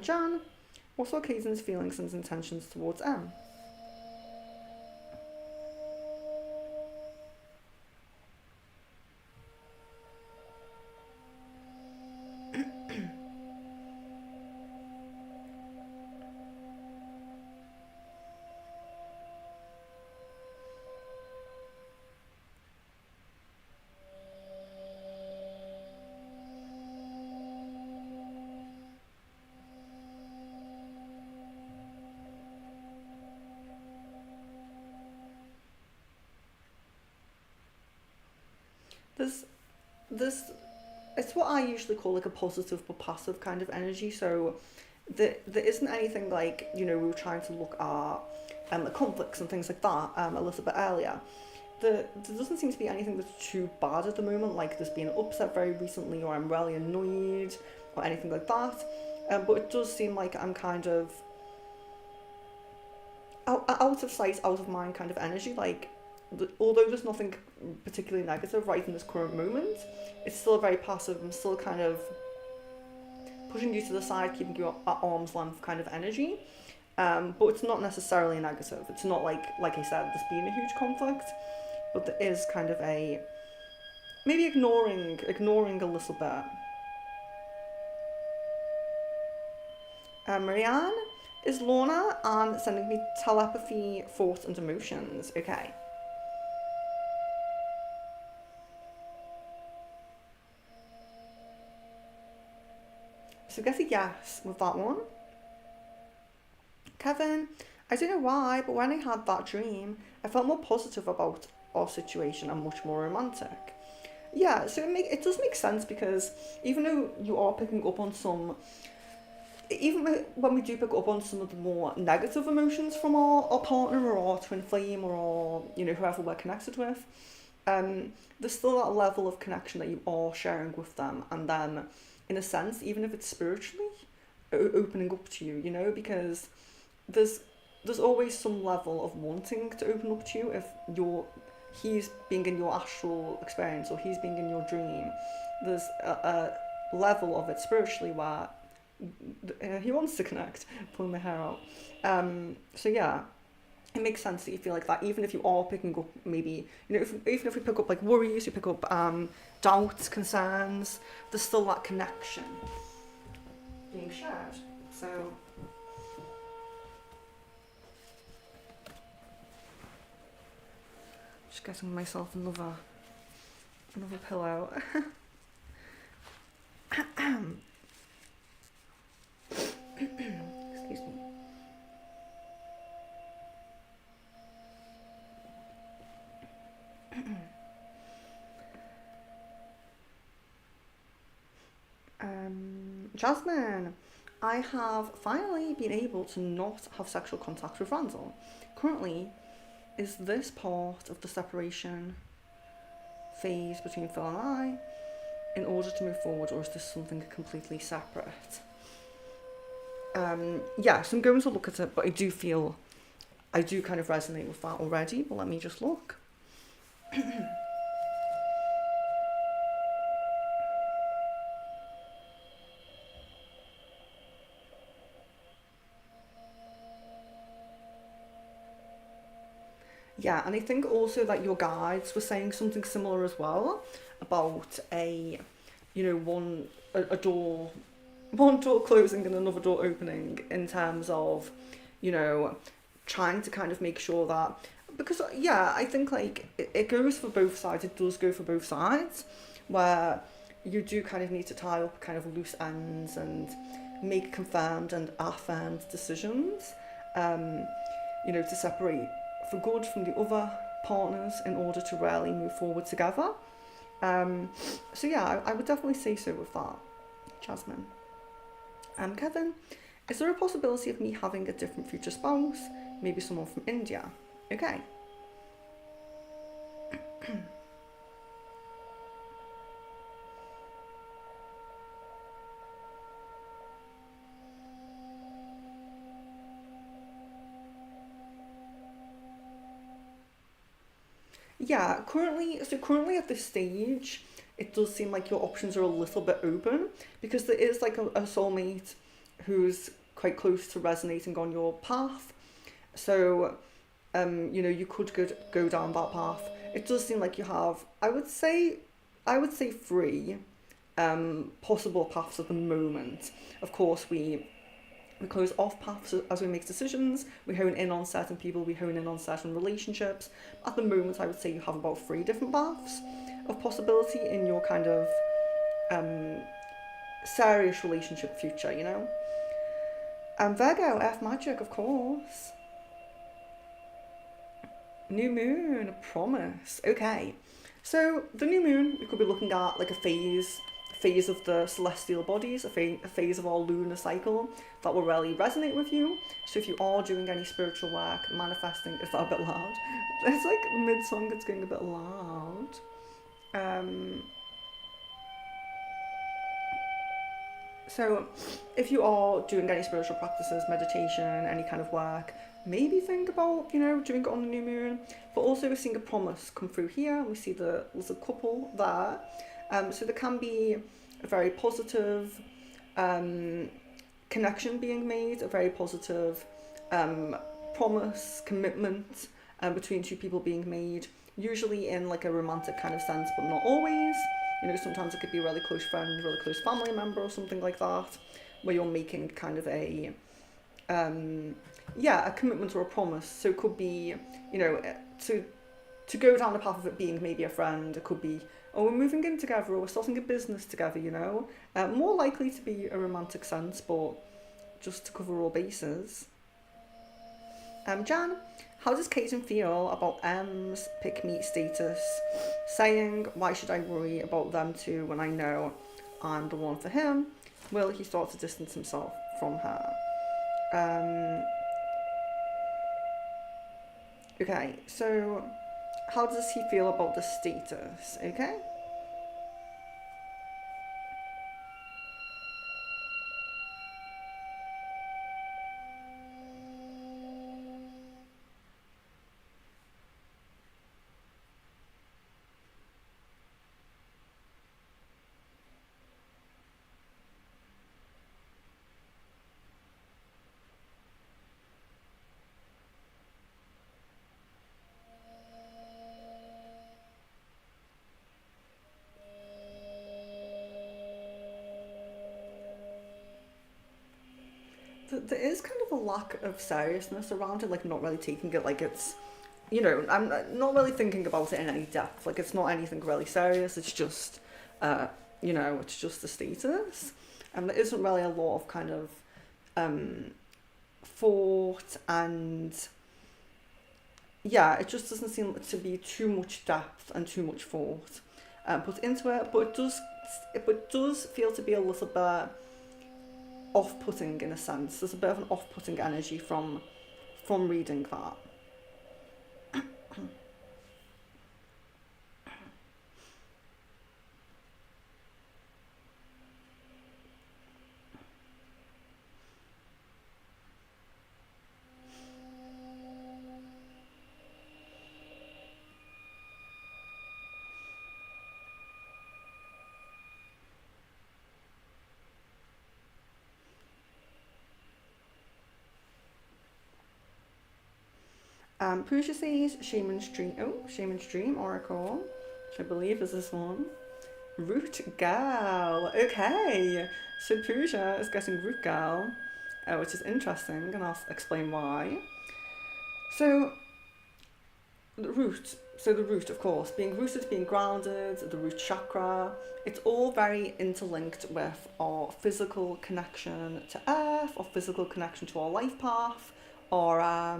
Jan, what are Kaizen's feelings and intentions towards M? There's it's what I usually call like a positive but passive kind of energy. So there isn't anything like, we were trying to look at the conflicts and things like that a little bit earlier. There doesn't seem to be anything that's too bad at the moment, like there's been upset very recently or I'm really annoyed or anything like that. But it does seem like I'm kind of out of sight, out of mind kind of energy. Like, although there's nothing particularly negative right in this current moment, it's still very passive. I'm still kind of pushing you to the side, keeping you at arm's length kind of energy. But it's not necessarily negative. It's not like I said, there's been a huge conflict, but there is kind of a maybe ignoring a little bit. Marianne is Lorna and sending me telepathy, thoughts, and emotions. Okay. So get a yes with that one. Kevin, I don't know why, but when I had that dream, I felt more positive about our situation and much more romantic. Yeah, so it does make sense, because even though you are picking up on some, even when we do pick up on some of the more negative emotions from our partner or our twin flame or whoever we're connected with, there's still that level of connection that you are sharing with them, and then in a sense, even if it's spiritually opening up to you, because there's always some level of wanting to open up to you if he's being in your astral experience or he's being in your dream. There's a level of it spiritually where he wants to connect, pulling my hair out. So yeah, it makes sense that you feel like that, even if you are picking up maybe, even if we pick up like worries, we pick up doubts, concerns, there's still that connection being shared. So just getting myself another pillow. Excuse me. Jasmine, I have finally been able to not have sexual contact with Randall. Currently, is this part of the separation phase between Phil and I in order to move forward, or is this something completely separate? Yes, I'm going to look at it, but I do kind of resonate with that already, but let me just look. Yeah, and I think also that your guides were saying something similar as well about a door, one door closing and another door opening, in terms of, trying to kind of make sure that, because yeah, I think like it goes for both sides. It does go for both sides, where you do kind of need to tie up kind of loose ends and make confirmed and affirmed decisions. to separate for good from the other partners in order to really move forward together. So yeah, I would definitely say so with that, Jasmine. Kevin, is there a possibility of me having a different future spouse? Maybe someone from India. Okay. Yeah, currently at this stage, it does seem like your options are a little bit open because there is like a soulmate who's quite close to resonating on your path. So, you could go down that path. It does seem like you have, I would say three possible paths at the moment. Of course, we close off paths as we make decisions. We hone in on certain people. We hone in on certain relationships. At the moment, I would say you have about three different paths of possibility in your kind of serious relationship future. And Virgo, Earth magic, of course. New moon, promise. Okay, so the new moon, we could be looking at like a phase of the celestial bodies, a phase of our lunar cycle that will really resonate with you. So if you are doing any spiritual work, manifesting, is that a bit loud? It's like mid-song, it's getting a bit loud. So if you are doing any spiritual practices, meditation, any kind of work, maybe think about, doing it on the new moon. But also we're seeing a promise come through here. We see there's a couple there. So there can be a very positive connection being made, a very positive promise, commitment between two people being made, usually in like a romantic kind of sense, but not always. Sometimes it could be a really close friend, really close family member or something like that, where you're making kind of a commitment or a promise. So it could be, to go down the path of it being maybe a friend. It could be, oh, we're moving in together, or we're starting a business together, more likely to be a romantic sense, but just to cover all bases. Jan, how does Kaden feel about M's pick-me status, saying, why should I worry about them two when I know I'm the one for him? Will he start to distance himself from her? Okay, so how does he feel about the status? Okay. There is kind of a lack of seriousness around it, like not really taking it like it's, I'm not really thinking about it in any depth. Like it's not anything really serious. It's just, it's just a status. And there isn't really a lot of kind of thought and, yeah, it just doesn't seem to be too much depth and too much thought put into it. But it does feel to be a little bit off-putting in a sense. There's a bit of an off-putting energy from reading that. Pooja says Shaman's Dream Oracle, which I believe is this one. Root Gal. Okay, so Pooja is getting Root Gal, which is interesting, and I'll explain why. So the root, of course, being rooted, being grounded, the root chakra, it's all very interlinked with our physical connection to earth, our physical connection to our life path, Our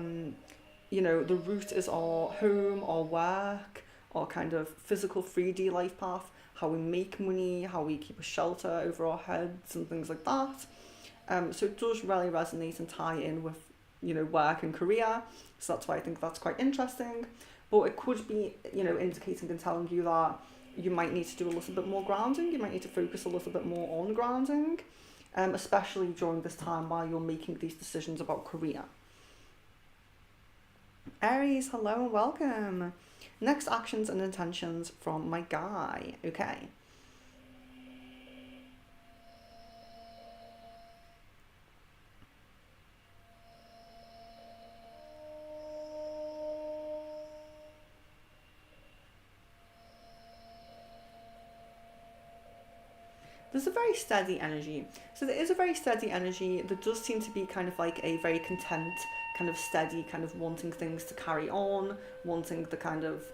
the root is our home, our work, our kind of physical 3D life path, how we make money, how we keep a shelter over our heads and things like that. So it does really resonate and tie in with, work and career. So that's why I think that's quite interesting. But it could be, indicating and telling you that you might need to do a little bit more grounding. You might need to focus a little bit more on grounding, especially during this time while you're making these decisions about career. Aries, hello and welcome. Next actions and intentions from my guy. Okay. There's a very steady energy. So there is a very steady energy. There does seem to be kind of like a very content, kind of steady, kind of wanting things to carry on, wanting the kind of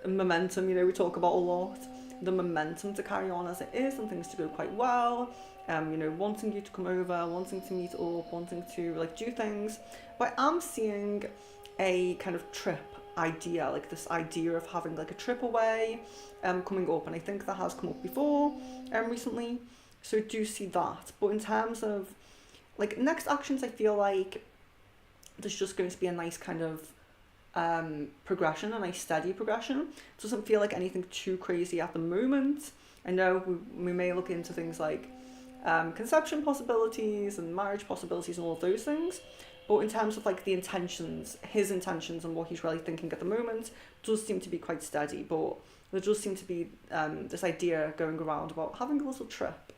momentum, we talk about a lot, the momentum to carry on as it is and things to go quite well. Wanting you to come over, wanting to meet up, wanting to like do things. But I'm seeing a kind of trip idea, like this idea of having like a trip away coming up, and I think that has come up before recently, so I do see that. But in terms of like next actions, I feel like there's just going to be a nice kind of progression, a nice steady progression. It doesn't feel like anything too crazy at the moment. I know we may look into things like conception possibilities and marriage possibilities and all of those things. But in terms of like the intentions, his intentions and what he's really thinking at the moment does seem to be quite steady. But there does seem to be this idea going around about having a little trip.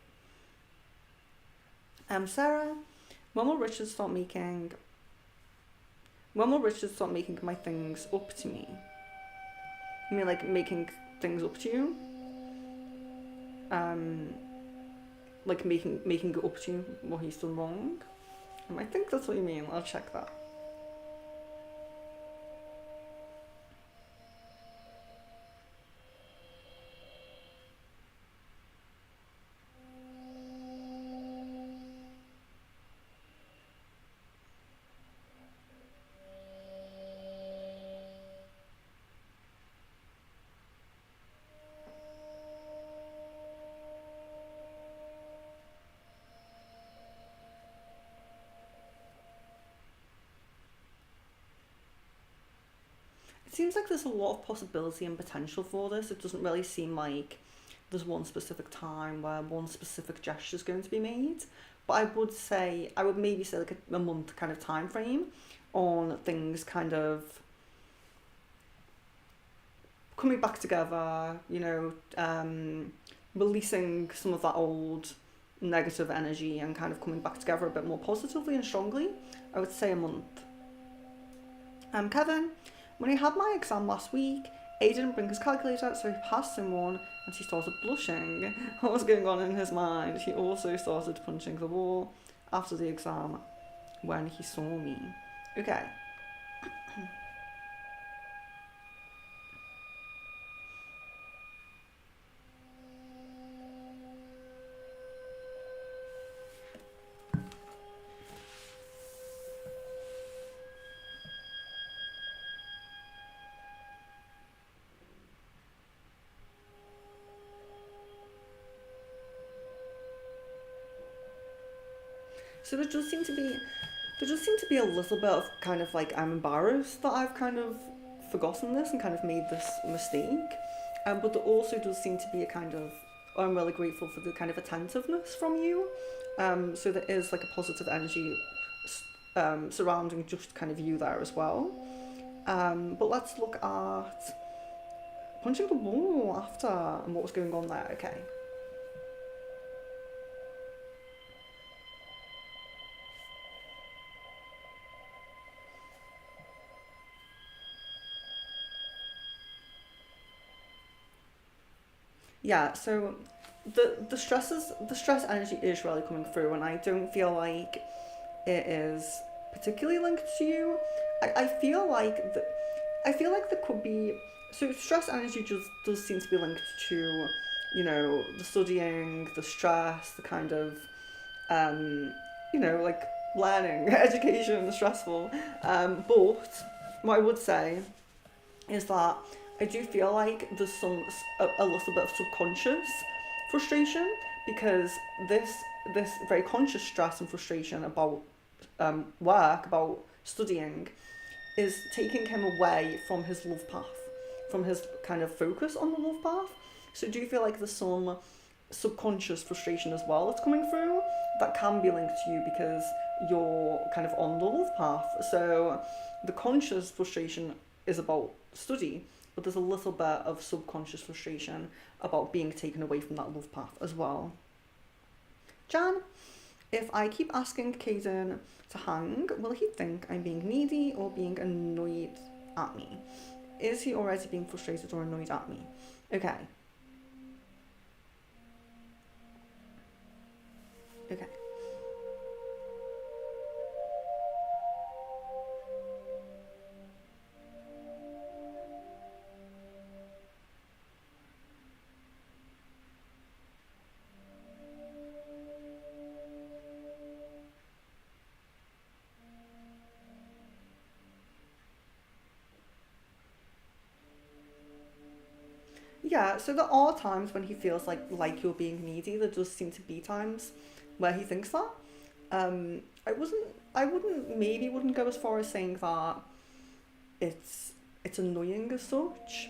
Sarah, when will Richard start making my things up to me? I mean, like making things up to you? Like making it up to you what he's done wrong? I think that's what you mean. I'll check that. It seems like there's a lot of possibility and potential for this. It doesn't really seem like there's one specific time where one specific gesture is going to be made. But I would maybe say like a month kind of time frame on things kind of coming back together, releasing some of that old negative energy and kind of coming back together a bit more positively and strongly. I would say a month. Kevin, when he had my exam last week, A didn't bring his calculator, so he passed him one and he started blushing. What was going on in his mind? He also started punching the wall after the exam when he saw me. Okay. So there does seem to be a little bit of kind of like, I'm embarrassed that I've kind of forgotten this and kind of made this mistake. But there also does seem to be a kind of, I'm really grateful for the kind of attentiveness from you. So there is like a positive energy surrounding just kind of you there as well. But let's look at punching the wall after and what was going on there. Okay. Yeah, so the stress energy is really coming through, and I don't feel like it is particularly linked to you. I feel like there could be, so stress energy just does seem to be linked to, the studying, the stress, the kind of like learning, education is stressful. But what I would say is that I do feel like there's a little bit of subconscious frustration, because this very conscious stress and frustration about work, about studying, is taking him away from his love path, from his kind of focus on the love path. So do you feel like there's some subconscious frustration as well that's coming through that can be linked to you because you're kind of on the love path? So the conscious frustration is about study, but there's a little bit of subconscious frustration about being taken away from that love path as well. Jan, if I keep asking Caden to hang, will he think I'm being needy or being annoyed at me? Is he already being frustrated or annoyed at me? Okay. Okay. Yeah, so there are times when he feels like you're being needy. There does seem to be times where he thinks that. I wouldn't go as far as saying that it's annoying as such.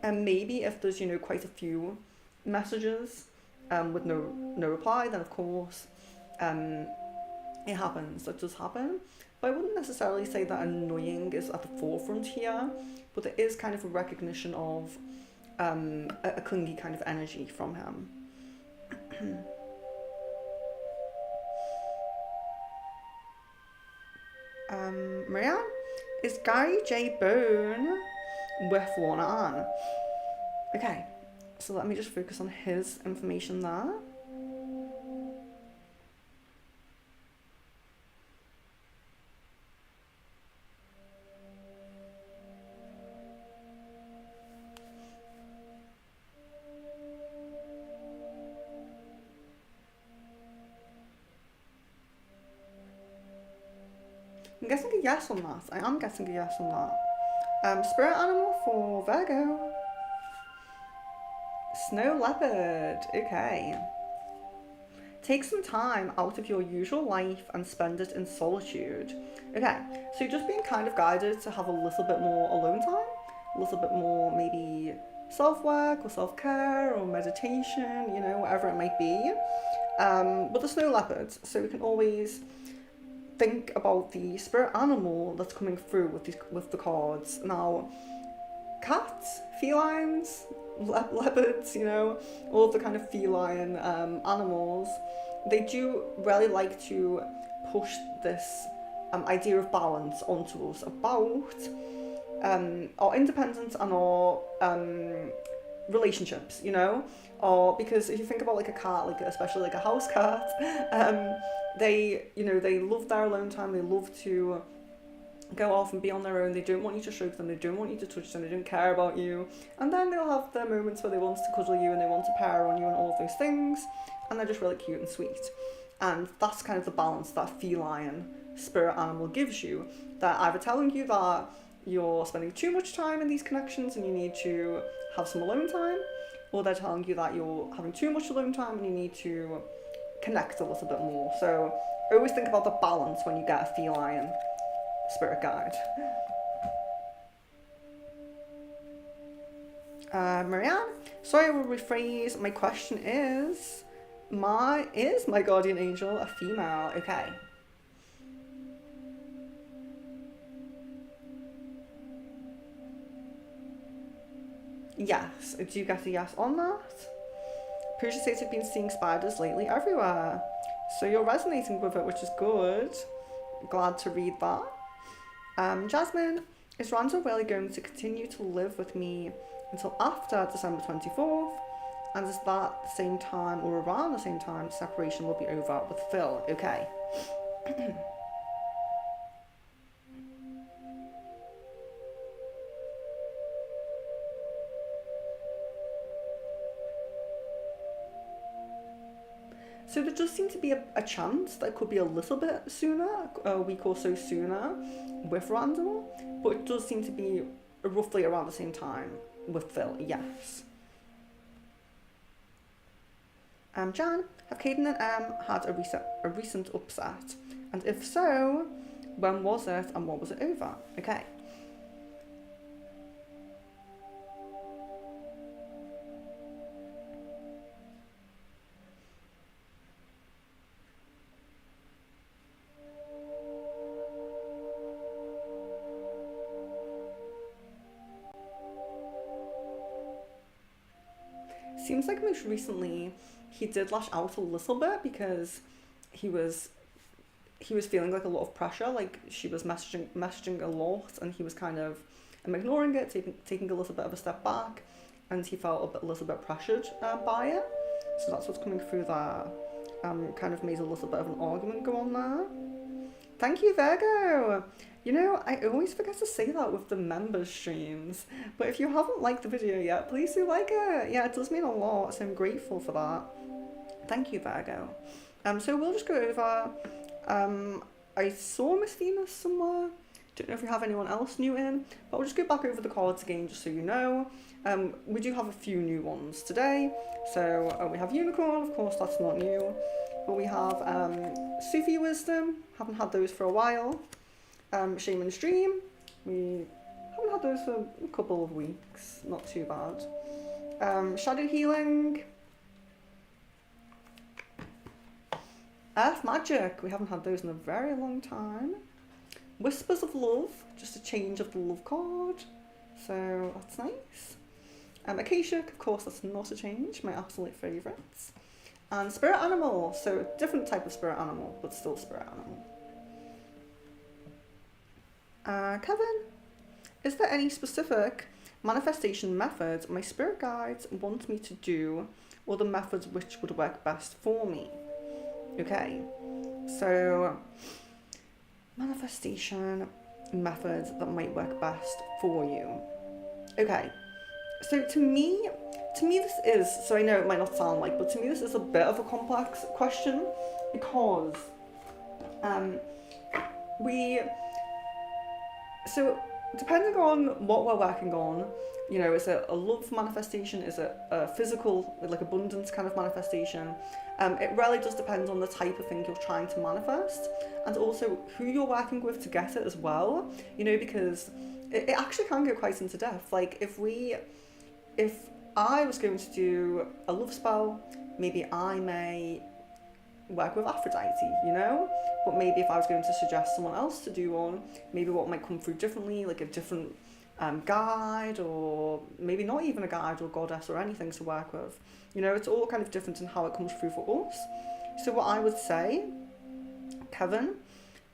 And maybe if there's, quite a few messages with no reply, then of course it happens. That does happen. But I wouldn't necessarily say that annoying is at the forefront here, but there is kind of a recognition of a clingy kind of energy from him. Marianne, is Gary J. Bone with one on? Okay, so let me just focus on his information there. I'm guessing a yes on that. I am guessing a yes on that. Spirit animal for Virgo. Snow leopard. Okay. Take some time out of your usual life and spend it in solitude. Okay, so you're just being kind of guided to have a little bit more alone time, a little bit more maybe self-work or self-care or meditation, whatever it might be. But the snow leopard, so we can always think about the spirit animal that's coming through with the cards. Now, cats, felines, leopards, all of the kind of feline animals, they do really like to push this idea of balance onto us about our independence and our relationships, or because if you think about like a cat, like especially like a house cat, they love their alone time. They love to go off and be on their own. They don't want you to stroke them, they don't want you to touch them, they don't care about you. And then they'll have their moments where they want to cuddle you and they want to purr on you and all of those things, and they're just really cute and sweet. And that's kind of the balance that feline spirit animal gives you. They're either telling you that you're spending too much time in these connections and you need to have some alone time, or they're telling you that you're having too much alone time and you need to connect a little bit more. So always think about the balance when you get a feline spirit guide. Marianne, sorry, I will rephrase. My question is my guardian angel a female? Okay. Yes, I do get a yes on that. Pooja says you've been seeing spiders lately everywhere. So you're resonating with it, which is good. Glad to read that. Jasmine, is Randall really going to continue to live with me until after December 24th? And is that the same time or around the same time separation will be over with Phil? Okay. So there does seem to be a chance that it could be a little bit sooner, a week or so sooner with Randall, but it does seem to be roughly around the same time with Phil, yes. Jan, have Caden and Em had a recent upset? And if so, when was it and what was it over? Okay. Seems like most recently he did lash out a little bit because he was feeling like a lot of pressure, like she was messaging a lot, and he was kind of ignoring it, taking a little bit of a step back, and he felt a little bit pressured by it. So that's what's coming through there. Kind of made a little bit of an argument go on there. Thank you, Virgo. You know, I always forget to say that with the members streams, but if you haven't liked the video yet, please do like it. Yeah, it does mean a lot, so I'm grateful for that. Thank you, Virgo. So we'll just go over. I saw Miss Venus somewhere. Don't know if we have anyone else new in, but I'll just go back over the cards again just so you know. We do have a few new ones today. So we have Unicorn, of course, that's not new. But we have Sufi Wisdom, haven't had those for a while. Shaman's Dream, we haven't had those for a couple of weeks, not too bad. Shadow Healing. Earth Magic, we haven't had those in a very long time. Whispers of Love, just a change of the love card, so that's nice. Akashic, of course, that's not a change, my absolute favourites. And Spirit Animal, so a different type of Spirit Animal, but still Spirit Animal. Kevin, is there any specific manifestation methods my spirit guides want me to do, or the methods which would work best for me? Okay, so manifestation methods that might work best for you. Okay, so to me this is, so I know it might not sound like, but to me this is a bit of a complex question, because so depending on what we're working on, you know, is it a love manifestation, is it a physical, like abundance kind of manifestation? It really does depend on the type of thing you're trying to manifest, and also who you're working with to get it as well, you know, because it actually can go quite into depth. Like if I was going to do a love spell, maybe I may work with Aphrodite, you know, but maybe if I was going to suggest someone else to do one, maybe what might come through differently, like a different guide, or maybe not even a guide or goddess or anything to work with, you know, it's all kind of different in how it comes through for us. So what I would say, Kevin,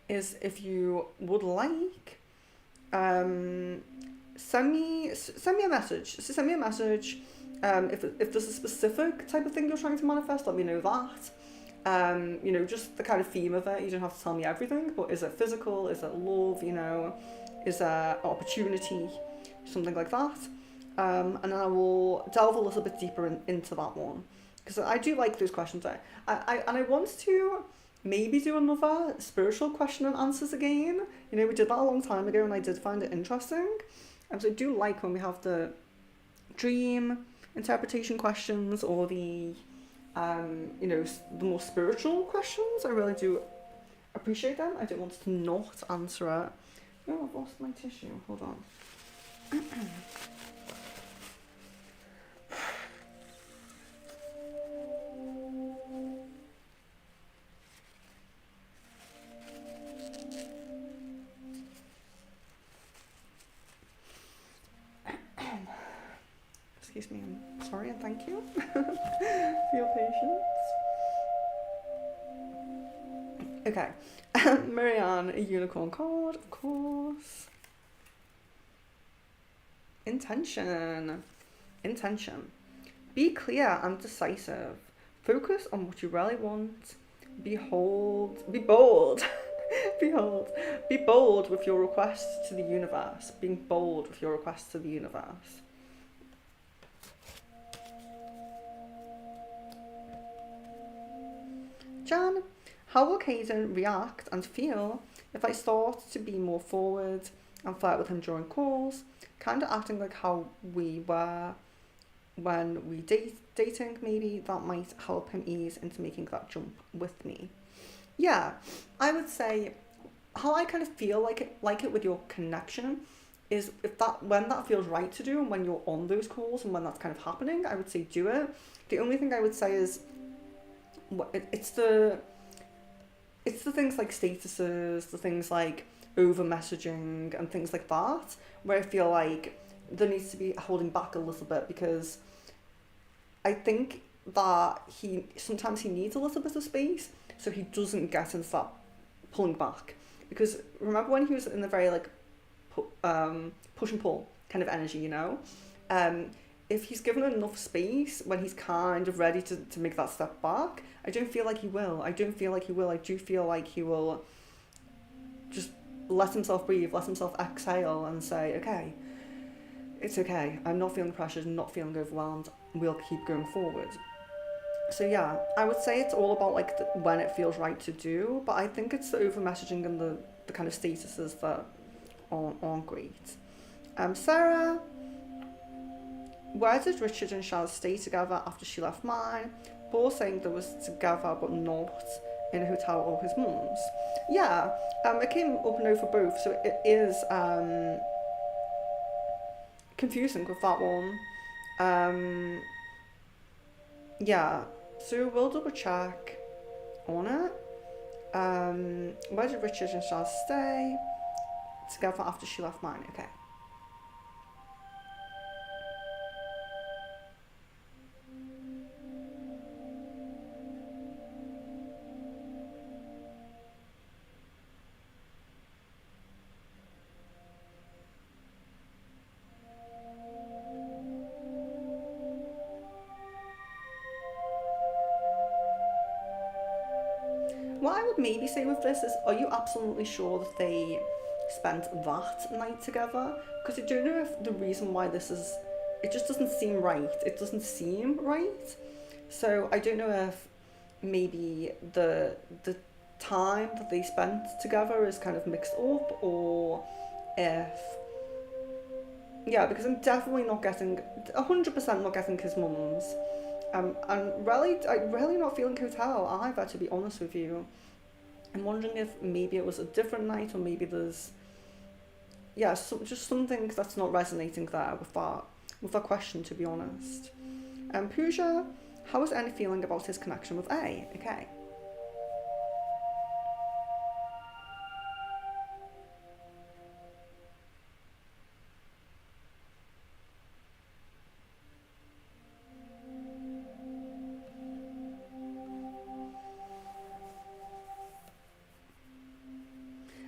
is if you would like, send me a message. So send me a message. If there's a specific type of thing you're trying to manifest, let me know that. You know, just the kind of theme of it. You don't have to tell me everything, but is it physical? Is it love? You know, is there opportunity? Something like that. And then I will delve a little bit deeper into that one, because I do like those questions. I want to maybe do another spiritual question and answers again. You know, we did that a long time ago and I did find it interesting. So I do like when we have the dream interpretation questions, or the you know, the more spiritual questions. I really do appreciate them. I don't want to not answer it. Oh, I've lost my tissue. Hold on. Excuse me, I'm sorry and thank you for your patience. Okay, Marianne, a unicorn card, of course. Intention. Be clear and decisive. Focus on what you really want. Be bold. Behold. Be bold with your requests to the universe. Being bold with your requests to the universe. Jan, how will Caden react and feel if I start to be more forward and flirt with him during calls, kind of acting like how we were when we dating? Maybe that might help him ease into making that jump with me. Yeah, I would say how I kind of feel like it with your connection is if that when that feels right to do and when you're on those calls and when that's kind of happening, I would say do it. The only thing I would say is it's the things like statuses, the things like over messaging and things like that, where I feel like there needs to be holding back a little bit, because I think that he needs a little bit of space so he doesn't get into that pulling back. Because remember when he was in the very like push and pull kind of energy, you know? If he's given enough space when he's kind of ready to make that step back, I don't feel like he will. I do feel like he will just let himself breathe, let himself exhale and say, okay, it's okay. I'm not feeling pressured, not feeling overwhelmed. We'll keep going forward. So yeah, I would say it's all about like when it feels right to do, but I think it's the over messaging and the kind of statuses that aren't great. Sarah, where did Richard and Shaz stay together after she left mine? Paul saying they was together but not in a hotel or his mum's. Yeah, it came up and over both, so it is confusing with that one. Yeah, so we'll double check on it. Where did Richard and Shaz stay together after she left mine? Okay. What I would maybe say with this is, are you absolutely sure that they spent that night together? Because I don't know if the reason why this is, it just doesn't seem right. It doesn't seem right. So I don't know if maybe the time that they spent together is kind of mixed up, or if yeah, because I'm definitely not getting 100% not getting his mum's. And really, I'm really not feeling hotel either, to be honest with you. I'm wondering if maybe it was a different night, or maybe there's, yeah, just something that's not resonating there with that question, to be honest. Pooja, how is Annie feeling about his connection with A? Okay.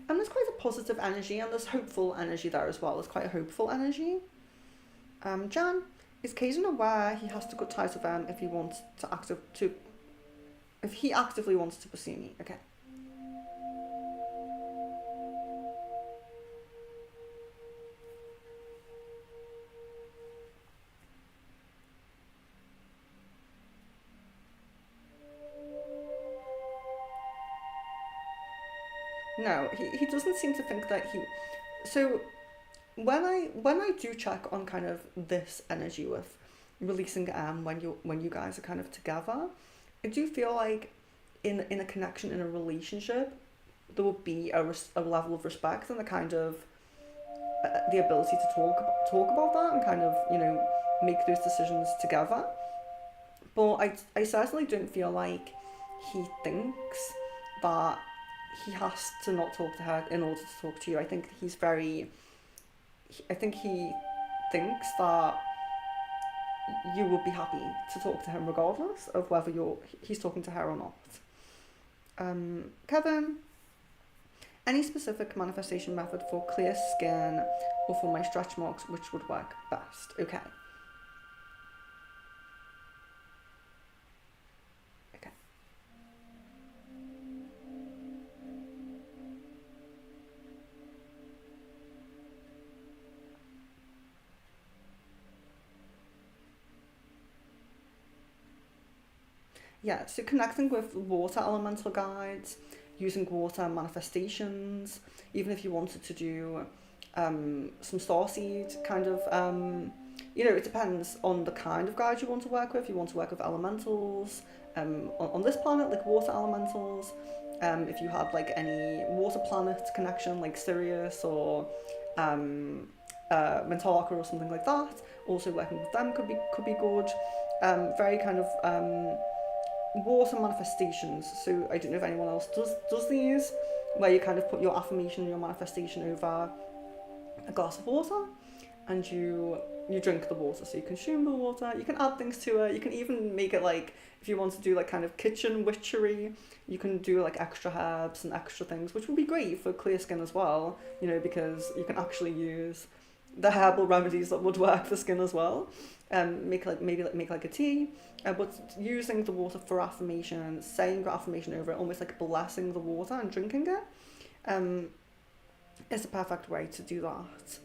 And there's quite a positive energy, and there's hopeful energy there as well. There's quite a hopeful energy. Jan, is Kaden aware he has to cut ties with them if he wants if he actively wants to pursue me? Okay. No, he doesn't seem to think that he. So when I do check on kind of this energy with releasing when you guys are kind of together, I do feel like in a connection, in a relationship, there would be a level of respect and a kind of the ability to talk about that and kind of, you know, make those decisions together. But I certainly don't feel like he thinks that he has to not talk to her in order to talk to you. I think he thinks that you would be happy to talk to him regardless of whether he's talking to her or not. Kevin, any specific manifestation method for clear skin or for my stretch marks which would work best? Okay. Okay. Yeah, so connecting with water elemental guides, using water manifestations, even if you wanted to do some starseed kind of, it depends on the kind of guide you want to work with. You want to work with elementals on this planet, like water elementals. If you had like any water planet connection, like Sirius or Mentarka or something like that, also working with them could be good. Very kind of water manifestations. So I don't know if anyone else does these, where you kind of put your affirmation and your manifestation over a glass of water, and you drink the water. So you consume the water. You can add things to it. You can even make it like, if you want to do like kind of kitchen witchery, you can do like extra herbs and extra things, which would be great for clear skin as well. Because you can actually use the herbal remedies that would work for skin as well. Make like a tea, but using the water for affirmation, saying your affirmation over it, almost like blessing the water and drinking it, is the perfect way to do that.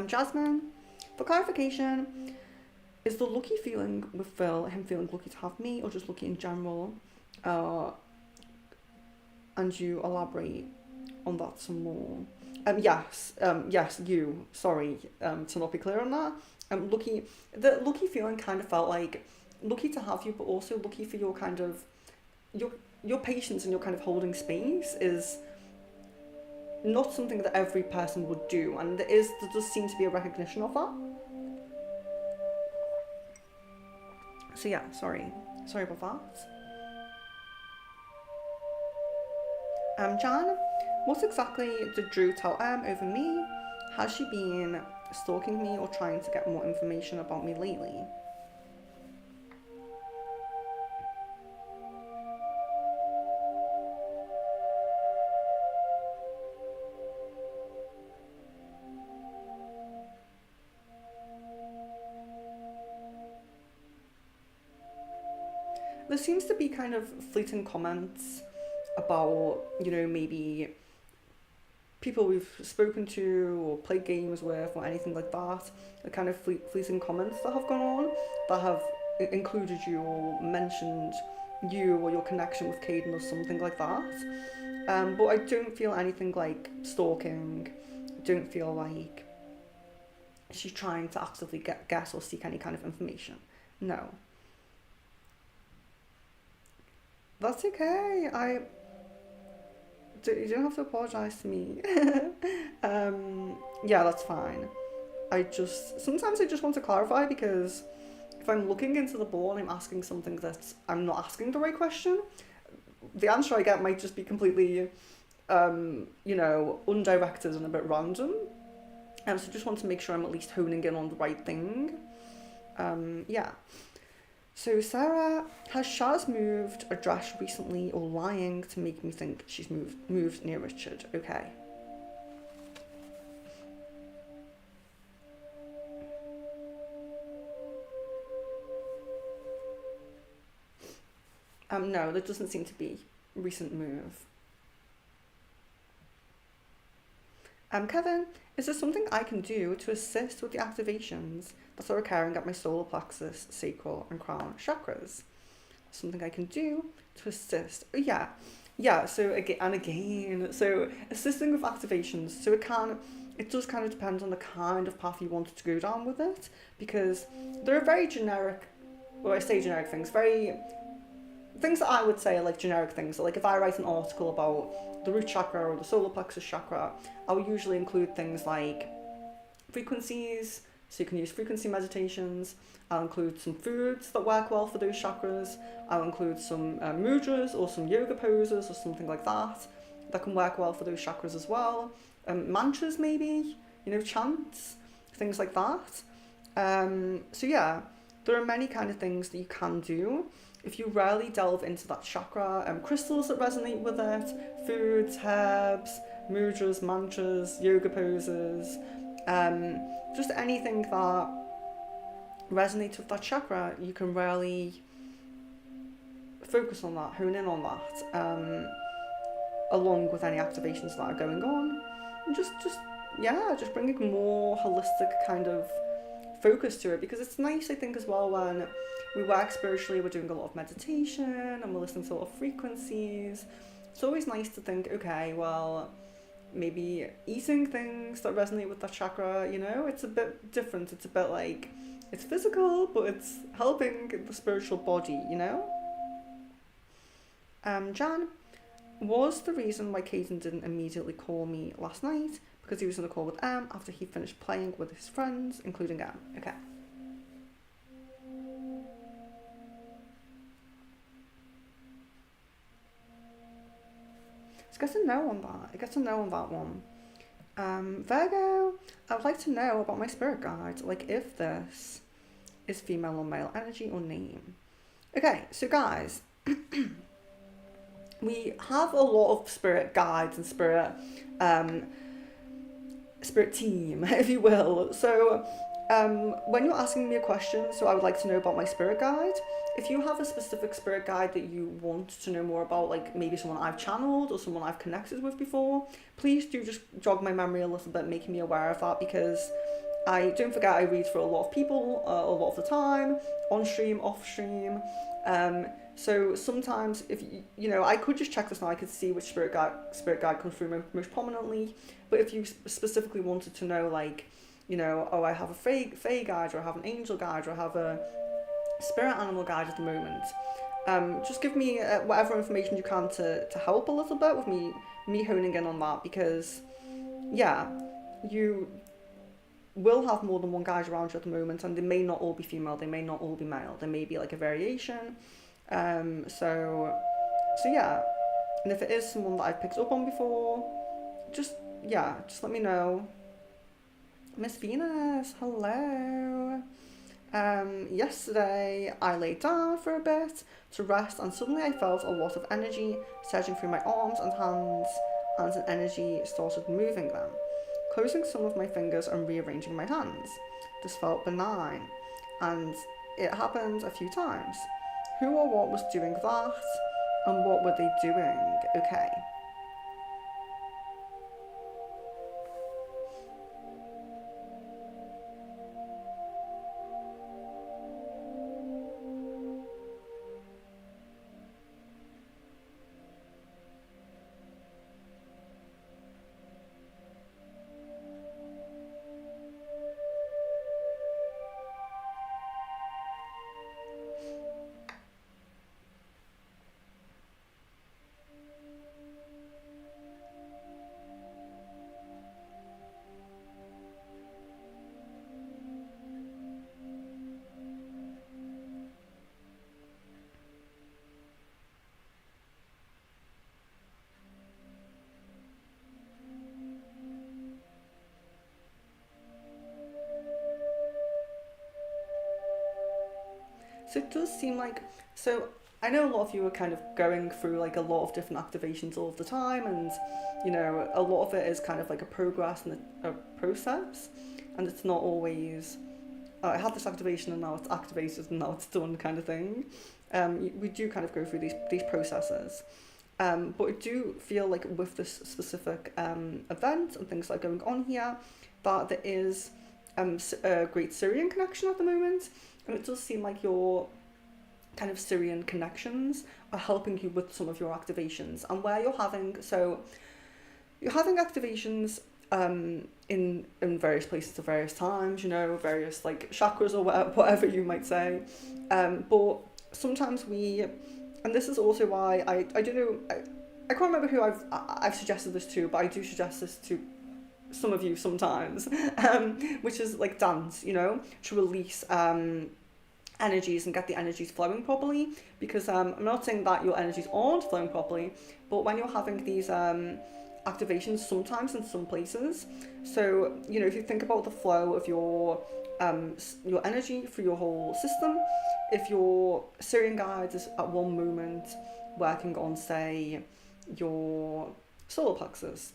Jasmine, for clarification, is the lucky feeling with Phil him feeling lucky to have me, or just lucky in general? And you elaborate on that some more. Yes, you. Sorry, to not be clear on that. The lucky feeling kind of felt like lucky to have you, but also lucky for your kind of your patience and your kind of holding space is not something that every person would do, and there does seem to be a recognition of that. So yeah, sorry about that. Jan, what exactly did Drew tell over me? Has she been stalking me or trying to get more information about me lately? There seems to be kind of fleeting comments about, maybe people we've spoken to or played games with or anything like that. The kind of fleeting comments that have gone on that have included you or mentioned you or your connection with Caden or something like that. But I don't feel anything like stalking. I don't feel like she's trying to actively guess or seek any kind of information. No. That's okay. You don't have to apologise to me. Yeah, that's fine. Sometimes I just want to clarify, because if I'm looking into the ball and I'm asking something that I'm not asking the right question, the answer I get might just be completely, undirected and a bit random. So just want to make sure I'm at least honing in on the right thing. Yeah. So Sarah, has Shaz moved address recently or lying to make me think she's moved near Richard? Okay. No, there doesn't seem to be recent move. Kevin, is there something I can do to assist with the activations that are occurring at my solar plexus, sacral, and crown chakras? Something I can do to assist. Oh, yeah. So again, so assisting with activations. So it does kind of depend on the kind of path you wanted to go down with it, because there are very generic, or I say generic things, things that I would say are like generic things. So like if I write an article about the root chakra or the solar plexus chakra, I'll usually include things like frequencies, so you can use frequency meditations. I'll include some foods that work well for those chakras. I'll include some mudras or some yoga poses or something like that can work well for those chakras as well. Mantras maybe, chants, things like that. So yeah, there are many kind of things that you can do. If you really delve into that chakra, crystals that resonate with it, foods, herbs, mudras, mantras, yoga poses, just anything that resonates with that chakra, you can really focus on that, hone in on that, along with any activations that are going on, and just bringing more holistic kind of focus to it, because it's nice, I think, as well, when we work spiritually, we're doing a lot of meditation and we're listening to a lot of frequencies. It's always nice to think, okay, well, maybe eating things that resonate with that chakra, you know, it's a bit different. It's a bit like, it's physical, but it's helping the spiritual body, you know? Jan, was the reason why Caden didn't immediately call me last night because he was on a call with Em after he finished playing with his friends, including Em? Okay. So get a no on that. I get a no on that one. Virgo, I would like to know about my spirit guide, like if this is female or male energy or name. Okay, so guys, we have a lot of spirit guides and spirit team, if you will. So when you're asking me a question, so I would like to know about my spirit guide. If you have a specific spirit guide that you want to know more about, like maybe someone I've channeled or someone I've connected with before, please do just jog my memory a little bit, making me aware of that, because don't forget, I read for a lot of people a lot of the time, on stream, off stream. So sometimes, if you know, I could just check this now. I could see which spirit guide comes through most prominently. But if you specifically wanted to know, like, you know, oh, I have a fae guide, or I have an angel guide, or I have a spirit animal guide at the moment, just give me whatever information you can to help a little bit with me honing in on that, because yeah, you will have more than one guide around you at the moment, and they may not all be female, they may not all be male, there may be like a variation. So yeah, and if it is someone that I've picked up on before, just let me know. Miss Venus, hello. Yesterday I laid down for a bit to rest, and suddenly I felt a lot of energy surging through my arms and hands, and an energy started moving them, closing some of my fingers and rearranging my hands. This felt benign, and it happened a few times. Who or what was doing that, and what were they doing? Okay. So it does seem like, so I know a lot of you are kind of going through like a lot of different activations all of the time, and you know, a lot of it is kind of like a progress and a process, and it's not always, I had this activation and now it's activated and now it's done kind of thing. We do kind of go through these processes. But I do feel like with this specific event and things that are going on here, that there is a great Syrian connection at the moment. And it does seem like your kind of Syrian connections are helping you with some of your activations, and where you're having activations in various places at various times, you know, various like chakras or whatever you might say. But sometimes and this is also why I don't know, I can't remember who I've suggested this to, but I do suggest this to some of you sometimes, which is like dance, you know, to release energies and get the energies flowing properly, because I'm not saying that your energies aren't flowing properly, but when you're having these activations sometimes in some places, so you know, if you think about the flow of your energy through your whole system, if your Syrian guide is at one moment working on, say, your solar plexus,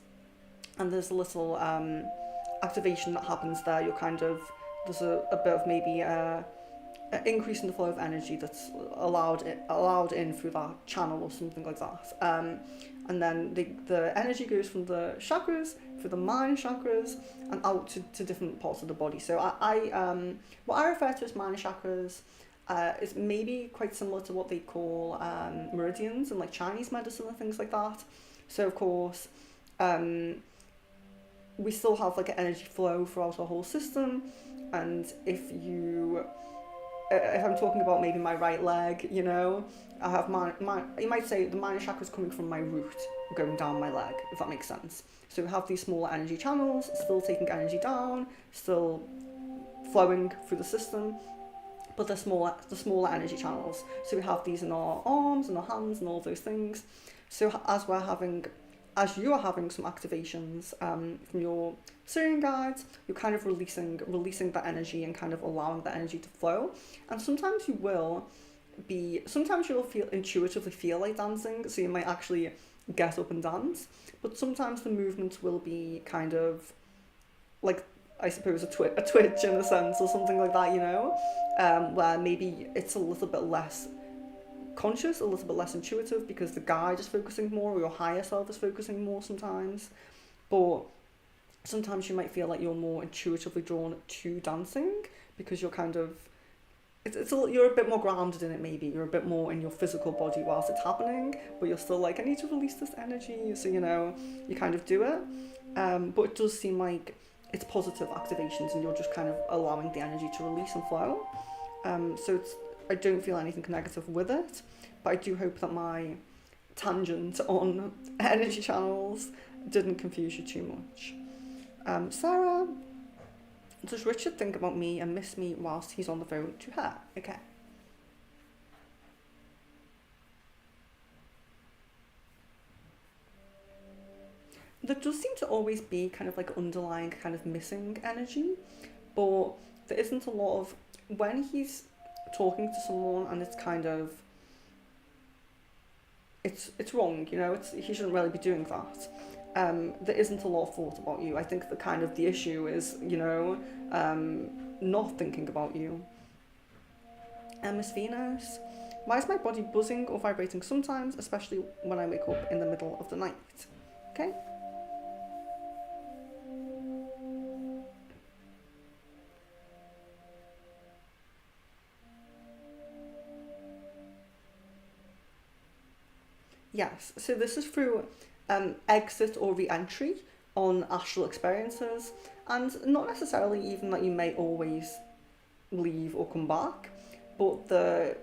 and there's a little activation that happens there, you're kind of, there's a bit of maybe an increase in the flow of energy that's allowed in through that channel or something like that. And then the energy goes from the chakras through the minor chakras and out to different parts of the body. So what I refer to as minor chakras is maybe quite similar to what they call meridians in like Chinese medicine and things like that. So of course, we still have like an energy flow throughout our whole system, and if I'm talking about maybe my right leg, you know, I have you might say the minor chakra is coming from my root going down my leg, if that makes sense. So we have these smaller energy channels still taking energy down, still flowing through the system, but the smaller energy channels. So we have these in our arms and our hands and all those things. So as you are having some activations from your Sirian guides, you're kind of releasing that energy and kind of allowing that energy to flow. And sometimes you'll intuitively feel like dancing, so you might actually get up and dance. But sometimes the movements will be kind of like, I suppose, a twitch in a sense, or something like that, you know, where maybe it's a little bit less conscious, a little bit less intuitive, because the guide is focusing more, or your higher self is focusing more sometimes. But sometimes you might feel like you're more intuitively drawn to dancing, because you're kind of, you're a bit more grounded in it. Maybe you're a bit more in your physical body whilst it's happening, but you're still like, I need to release this energy, so you know, you kind of do it. But it does seem like it's positive activations, and you're just kind of allowing the energy to release and flow. So I don't feel anything negative with it, but I do hope that my tangent on energy channels didn't confuse you too much. Sarah, does Richard think about me and miss me whilst he's on the phone to her? Okay. There does seem to always be kind of like underlying kind of missing energy, but there isn't a lot of, when he's talking to someone and it's kind of, it's wrong, you know, he shouldn't really be doing that. There isn't a lot of thought about you. I think the issue is, you know, not thinking about you. Miss Venus, why is my body buzzing or vibrating sometimes, especially when I wake up in the middle of the night? Okay. Yes, so this is through exit or re-entry on astral experiences, and not necessarily even that you may always leave or come back, but the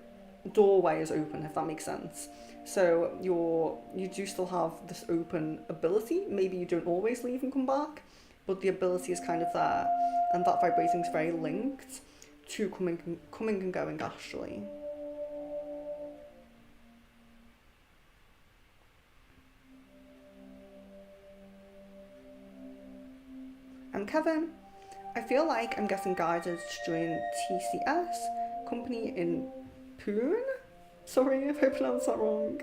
doorway is open, if that makes sense. So you do still have this open ability. Maybe you don't always leave and come back, but the ability is kind of there, and that vibrating is very linked to coming and going astrally. Kevin, I feel like I'm getting guided to join TCS company in Poon. Sorry if I pronounced that wrong.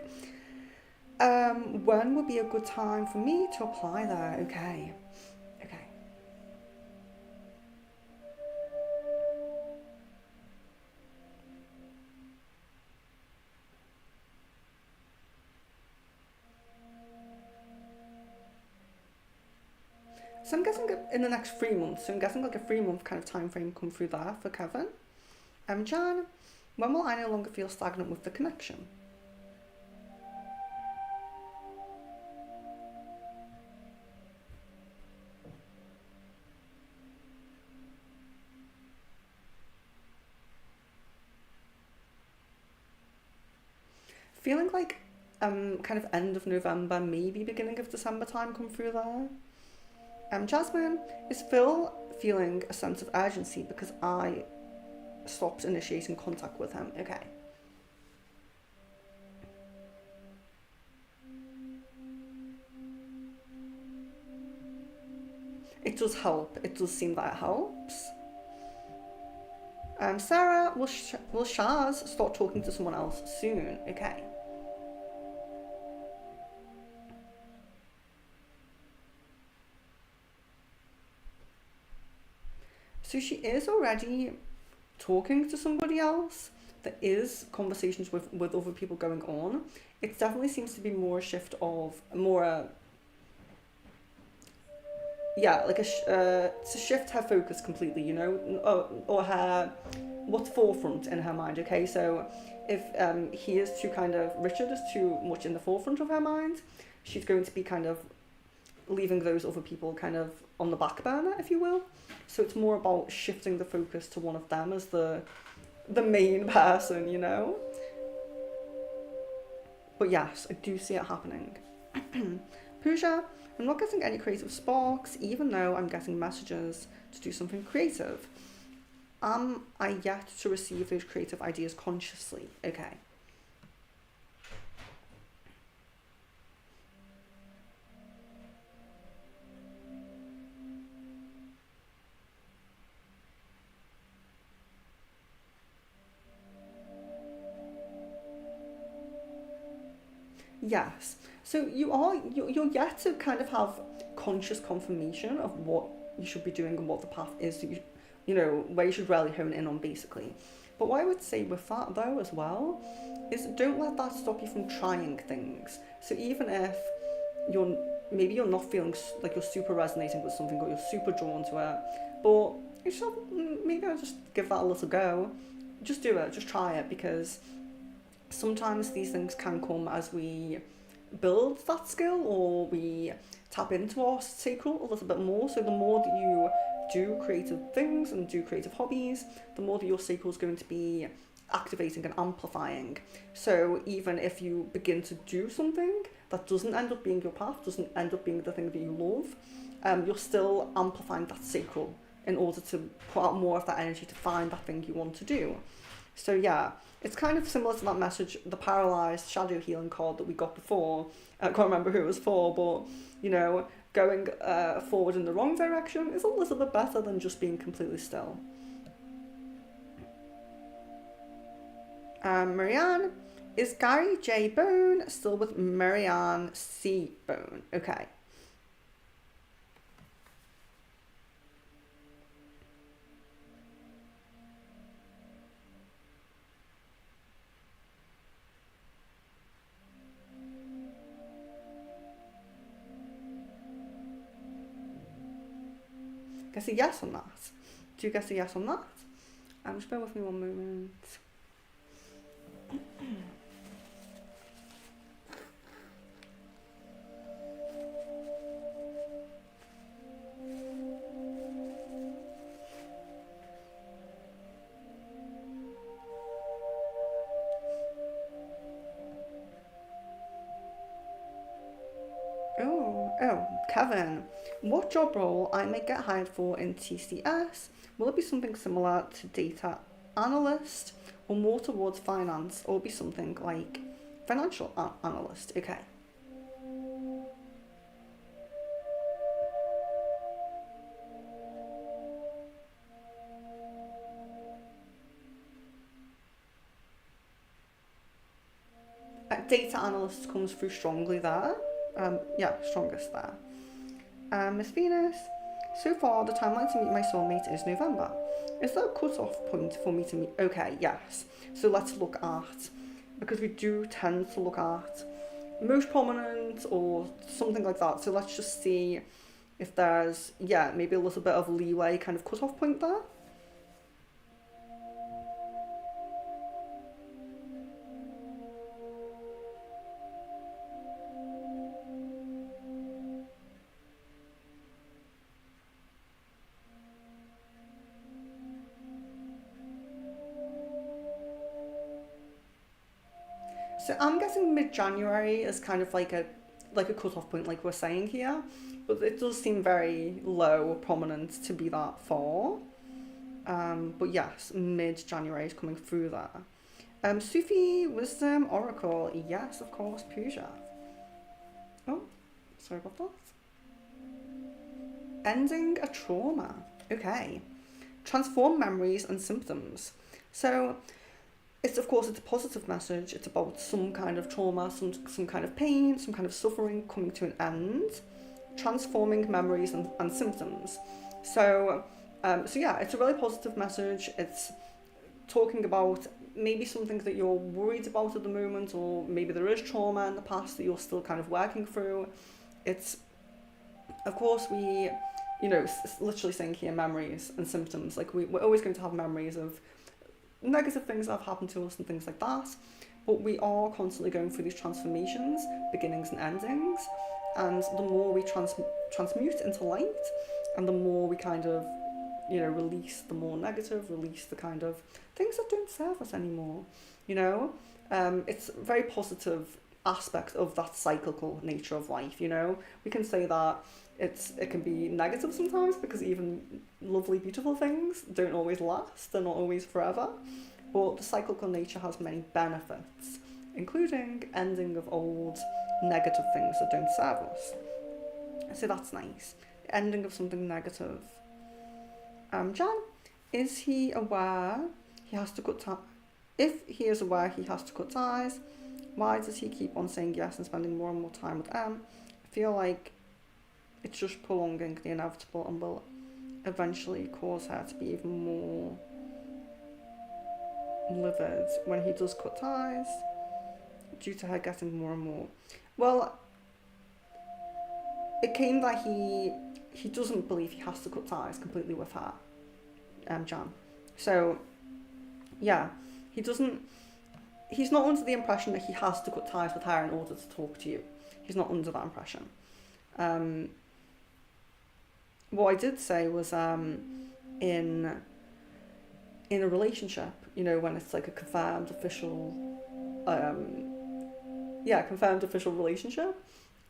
When would be a good time for me to apply there? Okay. So I'm guessing in the next 3 months. So I'm guessing like a 3-month kind of time frame come through there for Kevin. Jan, when will I no longer feel stagnant with the connection? Feeling like kind of end of November, maybe beginning of December time come through there. Jasmine, is Phil feeling a sense of urgency because I stopped initiating contact with him? Okay. It does help. It does seem that it helps. Sarah, will Shaz start talking to someone else soon? Okay. So she is already talking to somebody else. There is conversations with other people going on. It definitely seems to be more a shift of more yeah, like to shift her focus completely, you know, or her what's forefront in her mind. Okay, so if he is too kind of Richard is too much in the forefront of her mind, she's going to be kind of leaving those other people kind of on the back burner, if you will. So it's more about shifting the focus to one of them as the main person, you know. But yes, I do see it happening. Pooja, I'm not getting any creative sparks, even though I'm getting messages to do something creative. Am I yet to receive those creative ideas consciously? Okay. Yes. So you're yet to kind of have conscious confirmation of what you should be doing and what the path is that you know, where you should really hone in on basically. But what I would say with that though as well is don't let that stop you from trying things. So even if you're maybe you're not feeling like you're super resonating with something or you're super drawn to it, but you should maybe I'll just give that a little go. Just do it, just try it, because sometimes these things can come as we build that skill or we tap into our sacral a little bit more. So the more that you do creative things and do creative hobbies, the more that your sacral is going to be activating and amplifying. So even if you begin to do something that doesn't end up being your path, doesn't end up being the thing that you love, you're still amplifying that sacral in order to put out more of that energy to find that thing you want to do. So yeah, it's kind of similar to that message, the paralyzed shadow healing card that we got before. I can't remember who it was for, but you know, going forward in the wrong direction is a little bit better than just being completely still. Marianne, is Gary J. Bone still with Marianne C. Bone? Okay. Guess a yes on that. Do you guess a yes on that? Just bear with me one moment. Oh, Kevin. What job role I may get hired for in TCS? Will it be something similar to data analyst or more towards finance, or be something like financial analyst? Okay. Data analyst comes through strongly there. Yeah, strongest there. Miss Venus, so far the timeline to meet my soulmate is November. Is there a cut-off point for me to meet? Okay, yes. So let's look at, because we do tend to look at most prominent or something like that. So let's just see if there's, yeah, maybe a little bit of leeway kind of cut-off point there. So I'm guessing mid-January is kind of like a cut-off point, like we're saying here, but it does seem very low prominent to be that far. But yes, mid-January is coming through there. Sufi, Wisdom, Oracle, yes, of course, Pooja. Oh, sorry about that. Ending a trauma. Okay. Transform memories and symptoms. So it's, of course, it's a positive message. It's about some kind of trauma, some kind of pain, some kind of suffering coming to an end, transforming memories and symptoms. So yeah, it's a really positive message. It's talking about maybe something that you're worried about at the moment, or maybe there is trauma in the past that you're still kind of working through. It's, of course, we you know, literally saying here memories and symptoms. Like we're always going to have memories of negative things that have happened to us and things like that. But we are constantly going through these transformations, beginnings and endings. And the more we transmute into light, and the more we kind of, you know, release the more negative, release the kind of things that don't serve us anymore, you know? It's a very positive aspect of that cyclical nature of life, you know? We can say that it can be negative sometimes because even lovely, beautiful things don't always last, they're not always forever. But the cyclical nature has many benefits, including ending of old negative things that don't serve us. So that's nice. Ending of something negative. Jan, is he aware he has to cut ties? If he is aware he has to cut ties, why does he keep on saying yes and spending more and more time with Em? I feel like it's just prolonging the inevitable and will eventually cause her to be even more livid when he does cut ties due to her getting more and more. Well, it came that he doesn't believe he has to cut ties completely with her, Jan. So, yeah, he's not under the impression that he has to cut ties with her in order to talk to you. He's not under that impression. What I did say was in a relationship, you know, when it's like a confirmed official relationship,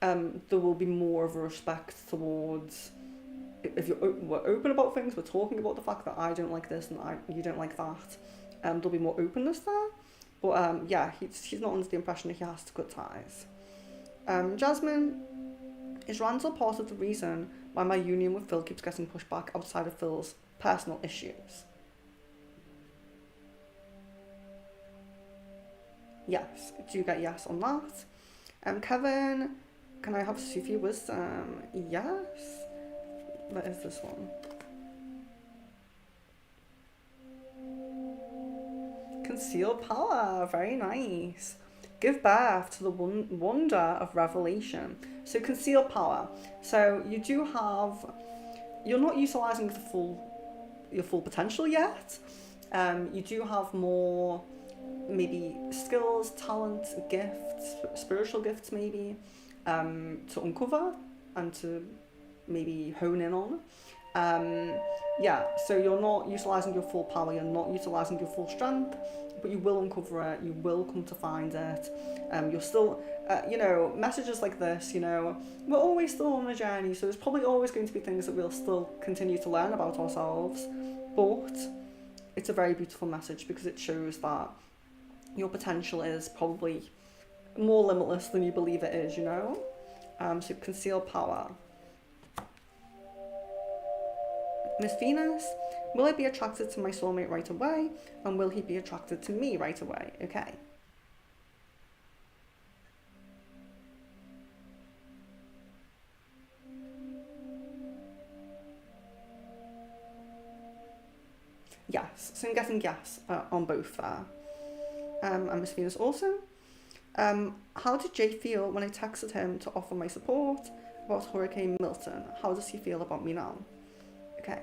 there will be more of a respect towards, if we're open about things, we're talking about the fact that I don't like this and you don't like that, there'll be more openness there. But yeah, he's not under the impression that he has to cut ties. Jasmine, is Randall part of the reason why my union with Phil keeps getting pushed back outside of Phil's personal issues? Yes, do you get yes on that? Kevin, can I have Sufi wisdom? Yes. What is this one? Concealed power, very nice. Give birth to the wonder of revelation. So concealed power. So you're not utilising your full potential yet. You do have more maybe skills, talents, gifts, spiritual gifts maybe, to uncover and to maybe hone in on. Yeah, so you're not utilising your full power, you're not utilising your full strength, but you will uncover it, you will come to find it. You're still, you know, messages like this, you know, we're always still on a journey, so there's probably always going to be things that we'll still continue to learn about ourselves, but it's a very beautiful message because it shows that your potential is probably more limitless than you believe it is, you know? So conceal power. Miss Venus, will I be attracted to my soulmate right away? And will he be attracted to me right away? Okay. Yes, so I'm getting yes on both there. And Miss Venus also. How did Jay feel when I texted him to offer my support about Hurricane Milton? How does he feel about me now? Okay.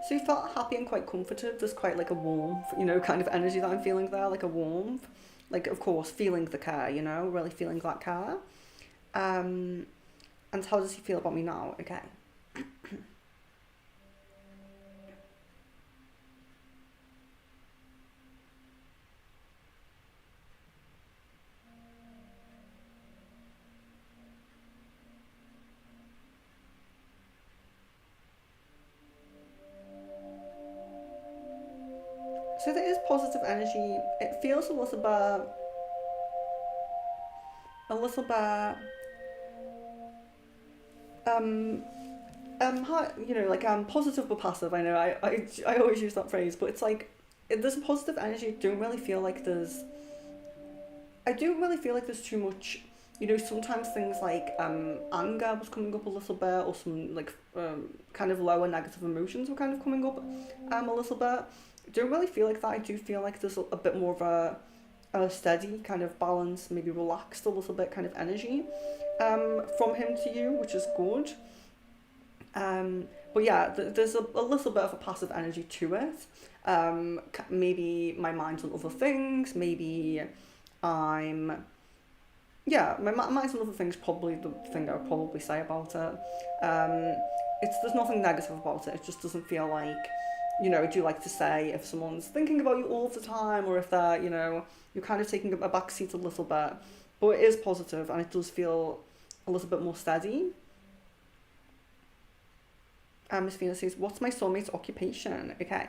So you felt happy and quite comforted. There's quite like a warmth, you know, kind of energy that I'm feeling there, like a warmth. Like, of course, feeling the care, you know, really feeling that care. And how does he feel about me now? Okay. So there is positive energy. It feels a little bit, how, you know, like positive but passive. I know I always use that phrase, but it's like there's a positive energy. Don't really feel like there's. I don't really feel like there's too much. You know, sometimes things like anger was coming up a little bit, or some like kind of lower negative emotions were kind of coming up a little bit. I don't really feel like that. I do feel like there's a bit more of a steady kind of balance, maybe relaxed a little bit kind of energy from him to you, which is good. But yeah, there's a little bit of a passive energy to it. Maybe my mind's on other things. Maybe I'm yeah, my mind's on other things. Probably the thing I would probably say about it. There's nothing negative about it. It just doesn't feel like, you know, I do like to say if someone's thinking about you all the time, or if they're, you know, you're kind of taking a back seat a little bit. But it is positive, and it does feel a little bit more steady. Miss Venus says, "What's my soulmate's occupation?" Okay.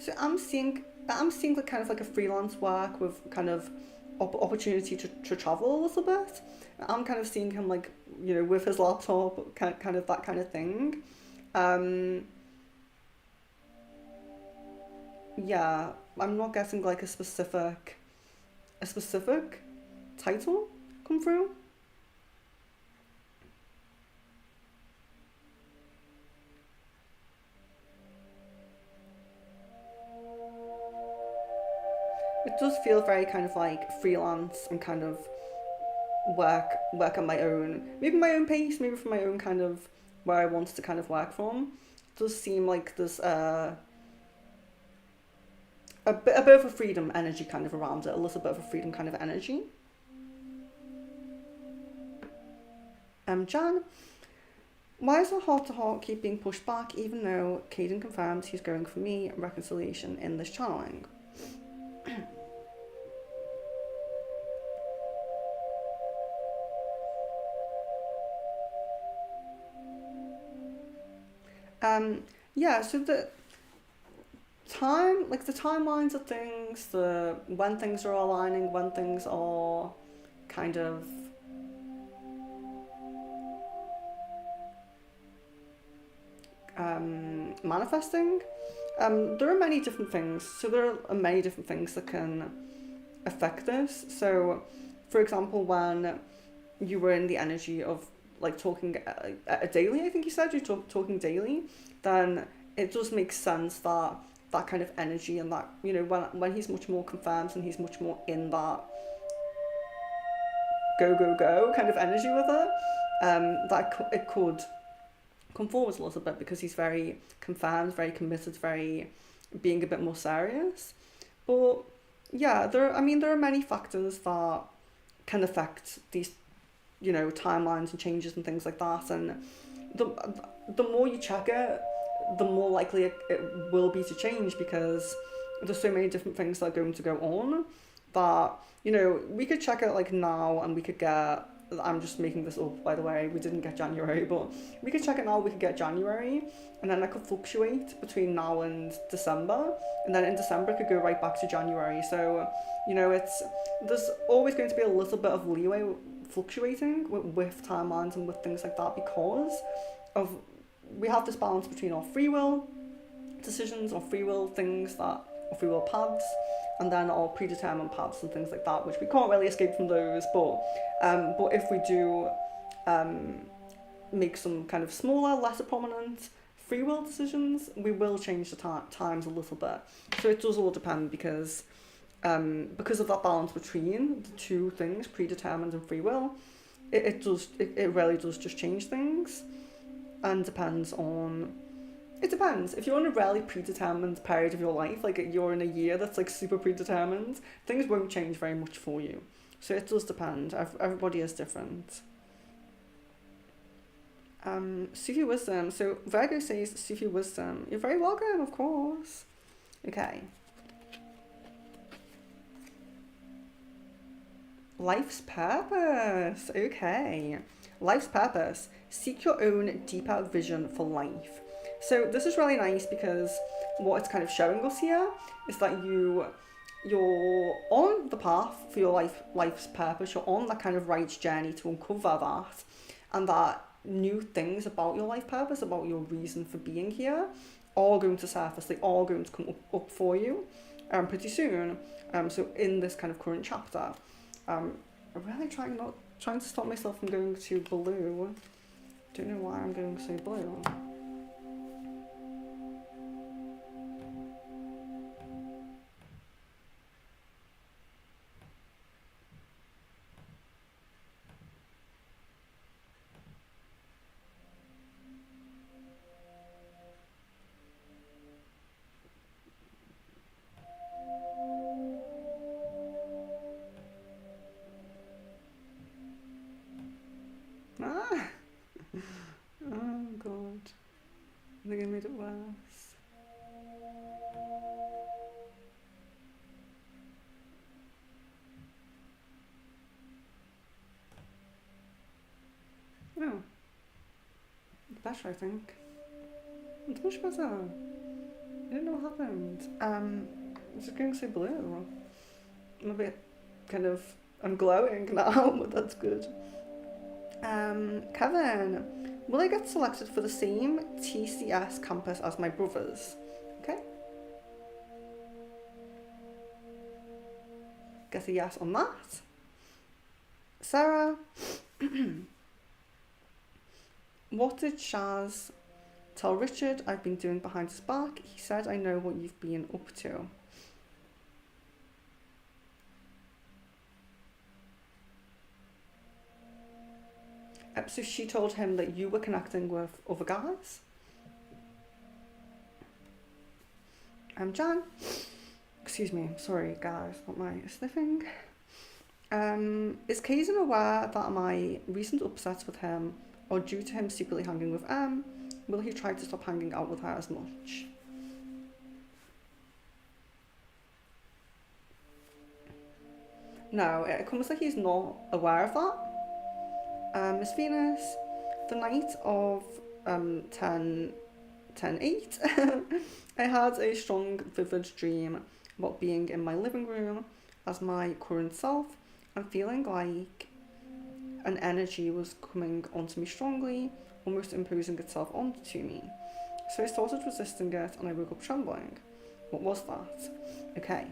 So I'm seeing like kind of like a freelance work with kind of opportunity to travel a little bit. I'm kind of seeing him like, you know, with his laptop, kind of that kind of thing. Um, yeah, I'm not getting like a specific title come through. It does feel very kind of like freelance and kind of work on my own, maybe my own pace, maybe from my own kind of where I want to kind of work from. It does seem like there's a bit of a freedom energy kind of around it, a little bit of a freedom kind of energy. Jan, why is the heart to heart keep being pushed back even though Caden confirms he's going for me reconciliation in this channeling? Um, yeah, so the timelines of things, the when things are aligning, when things are kind of manifesting. There are many different things. So there are many different things that can affect this. So, for example, when you were in the energy of like talking daily, I think you said you're talking daily, then it does make sense that that kind of energy and that, you know, when he's much more confirmed and he's much more in that go go go kind of energy with it, it could come forward a little bit because he's very confirmed, very committed, very being a bit more serious. But yeah, there are many factors that can affect these, you know, timelines and changes and things like that. And the the more you check it, the more likely it will be to change because there's so many different things that are going to go on that, you know, we could check it like now and we could get, I'm just making this up by the way, we didn't get January, but we could check it now, we could get January, and then that could fluctuate between now and December, and then in December it could go right back to January. So, you know, there's always going to be a little bit of leeway fluctuating with timelines and with things like that because of we have this balance between our free will decisions or free will things that or free will paths and then our predetermined paths and things like that, which we can't really escape from those. But if we do make some kind of smaller, lesser prominent free will decisions, we will change the times a little bit. So it does all depend because of that balance between the two things, predetermined and free will. it really does just change things, and it depends. If you're in a really predetermined period of your life, like you're in a year that's like super predetermined, things won't change very much for you. So it does depend. Everybody is different. Sufi wisdom. So Virgo says Sufi wisdom. You're very welcome, of course. Okay. Life's purpose. Okay. Life's purpose. Seek your own deeper vision for life. So this is really nice because what it's kind of showing us here is that you're on the path for your life's purpose. You're on that kind of right journey to uncover that, and that new things about your life purpose, about your reason for being here, are going to surface. They are going to come up for you pretty soon. So in this kind of current chapter, I'm really trying to stop myself from going to blue. Don't know why I'm going so blue. Ah! Oh god. I think I made it worse. Oh. Better, I think. It's much better. I don't know what happened. It's just going so blue. I'm a bit I'm glowing now, but that's good. Kevin, will I get selected for the same TCS campus as my brothers? Okay. Get a yes on that. Sarah, what did Shaz tell Richard I've been doing behind his back? He said I know what you've been up to. So she told him that you were connecting with other guys. Jan, excuse me, sorry guys, not my sniffing. Is Kazan aware that my recent upsets with him are due to him secretly hanging with M? Will he try to stop hanging out with her as much? No, it comes like he's not aware of that. Miss Venus, the night of 10/8, I had a strong, vivid dream about being in my living room as my current self and feeling like an energy was coming onto me strongly, almost imposing itself onto me. So I started resisting it and I woke up trembling. What was that? Okay.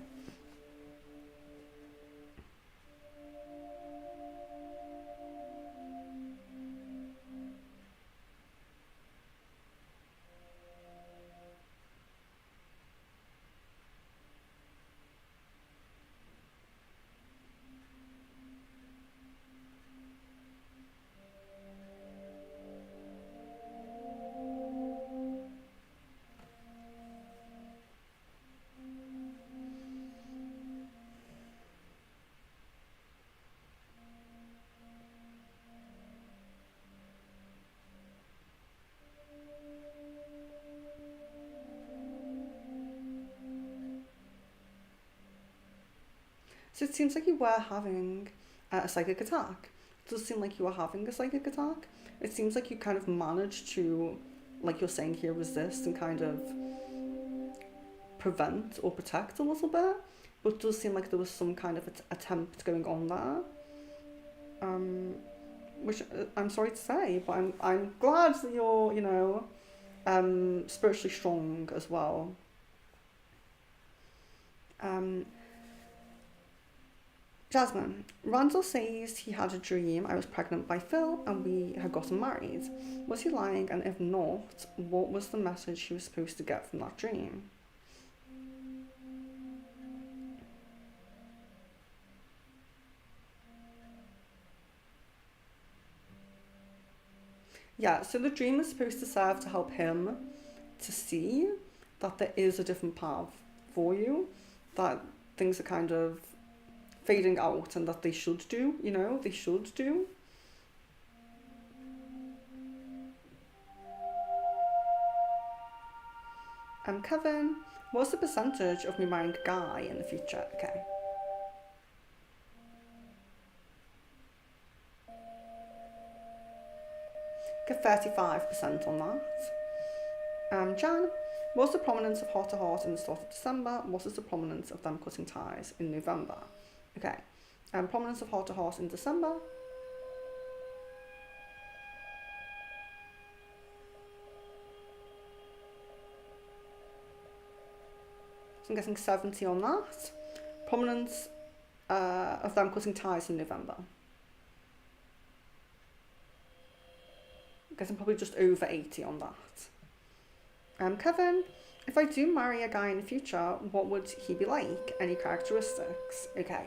So it seems like you were having a psychic attack. It does seem like you were having a psychic attack. It seems like you kind of managed to, like you're saying here, resist and kind of prevent or protect a little bit. But it does seem like there was some kind of attempt going on there. Which I'm sorry to say, but I'm glad that you're, spiritually strong as well. Jasmine, Randall says he had a dream I was pregnant by Phil and we had gotten married. Was he lying, and if not, what was the message he was supposed to get from that dream? Yeah, so the dream is supposed to serve to help him to see that there is a different path for you, that things are kind of fading out and that they should do, they should do. Kevin, what's the percentage of me marrying a guy in the future? Okay. Get 35% on that. Jan, what's the prominence of heart to heart in the start of December? What is the prominence of them cutting ties in November? Okay. Prominence of heart to heart in December. So I'm getting 70 on that. Prominence of them cutting ties in November. I'm guessing probably just over 80 on that. Kevin, if I do marry a guy in the future, what would he be like? Any characteristics? Okay.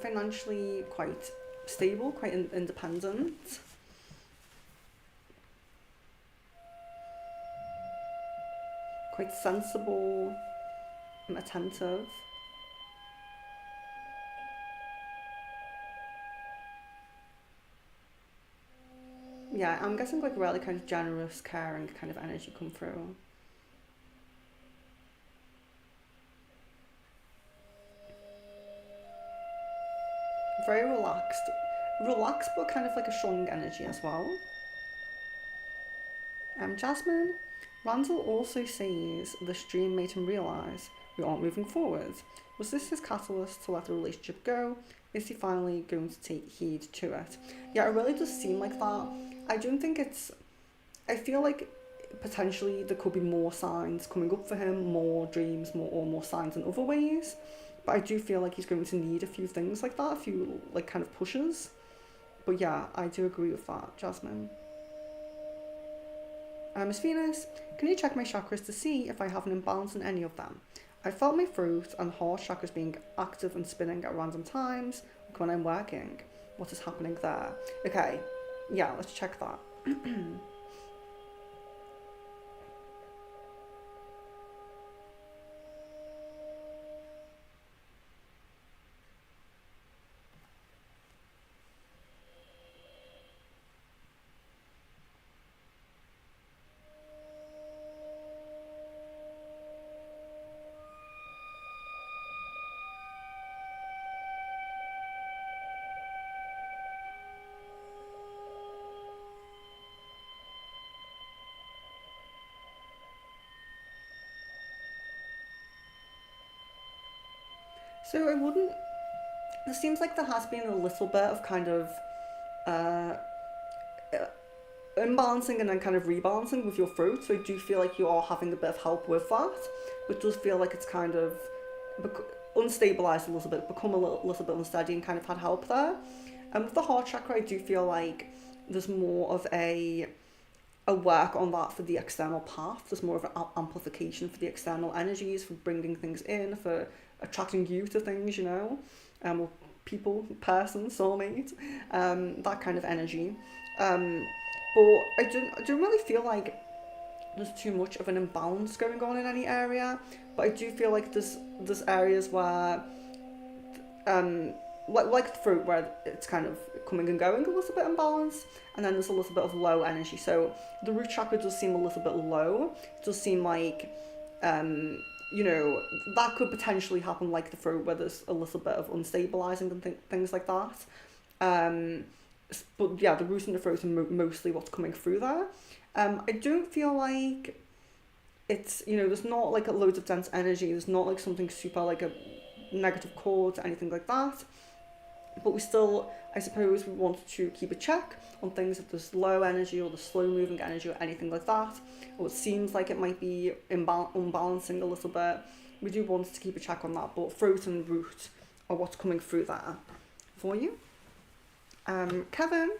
Financially quite stable, quite independent. Quite sensible, attentive. Yeah, I'm guessing like really kind of generous, caring kind of energy come through. Very relaxed but kind of like a strong energy as well. Jasmine, Randall also says this dream made him realise we aren't moving forward. Was this his catalyst to let the relationship go? Is he finally going to take heed to it? Yeah, it really does seem like that. I don't think it's... I feel like potentially there could be more signs coming up for him, more dreams, more signs in other ways. But I do feel like he's going to need a few things like that, a few like kind of pushes. But yeah, I do agree with that, Jasmine. Miss Venus, can you check my chakras to see if I have an imbalance in any of them? I felt my throat and heart chakras being active and spinning at random times, like when I'm working. What is happening there? Okay, yeah, let's check that. So I wouldn't... It seems like there has been a little bit of kind of uh, imbalancing and then kind of rebalancing with your throat. So I do feel like you are having a bit of help with that, but does feel like it's kind of unstabilized a little bit, become a little bit unsteady and kind of had help there. And with the heart chakra, I do feel like there's more of a work on that for the external path. There's more of an amplification for the external energies, for bringing things in, for attracting you to things, or people, person, soulmate, that kind of energy. But I don't really feel like there's too much of an imbalance going on in any area. But I do feel like there's areas where, like the throat, where it's kind of coming and going a little bit imbalanced, and then there's a little bit of low energy. So the root chakra does seem a little bit low. It does seem like, that could potentially happen like the throat, where there's a little bit of unstabilizing and things like that. But yeah, the root and the throat are mostly what's coming through there. I don't feel like it's, there's not like a loads of dense energy. There's not like something super like a negative chord or anything like that. but we still, I suppose, we want to keep a check on things if there's low energy or the slow moving energy or anything like that, or it seems like it might be unbalancing a little bit. We do want to keep a check on that, but throat and root are what's coming through there for you. Kevin,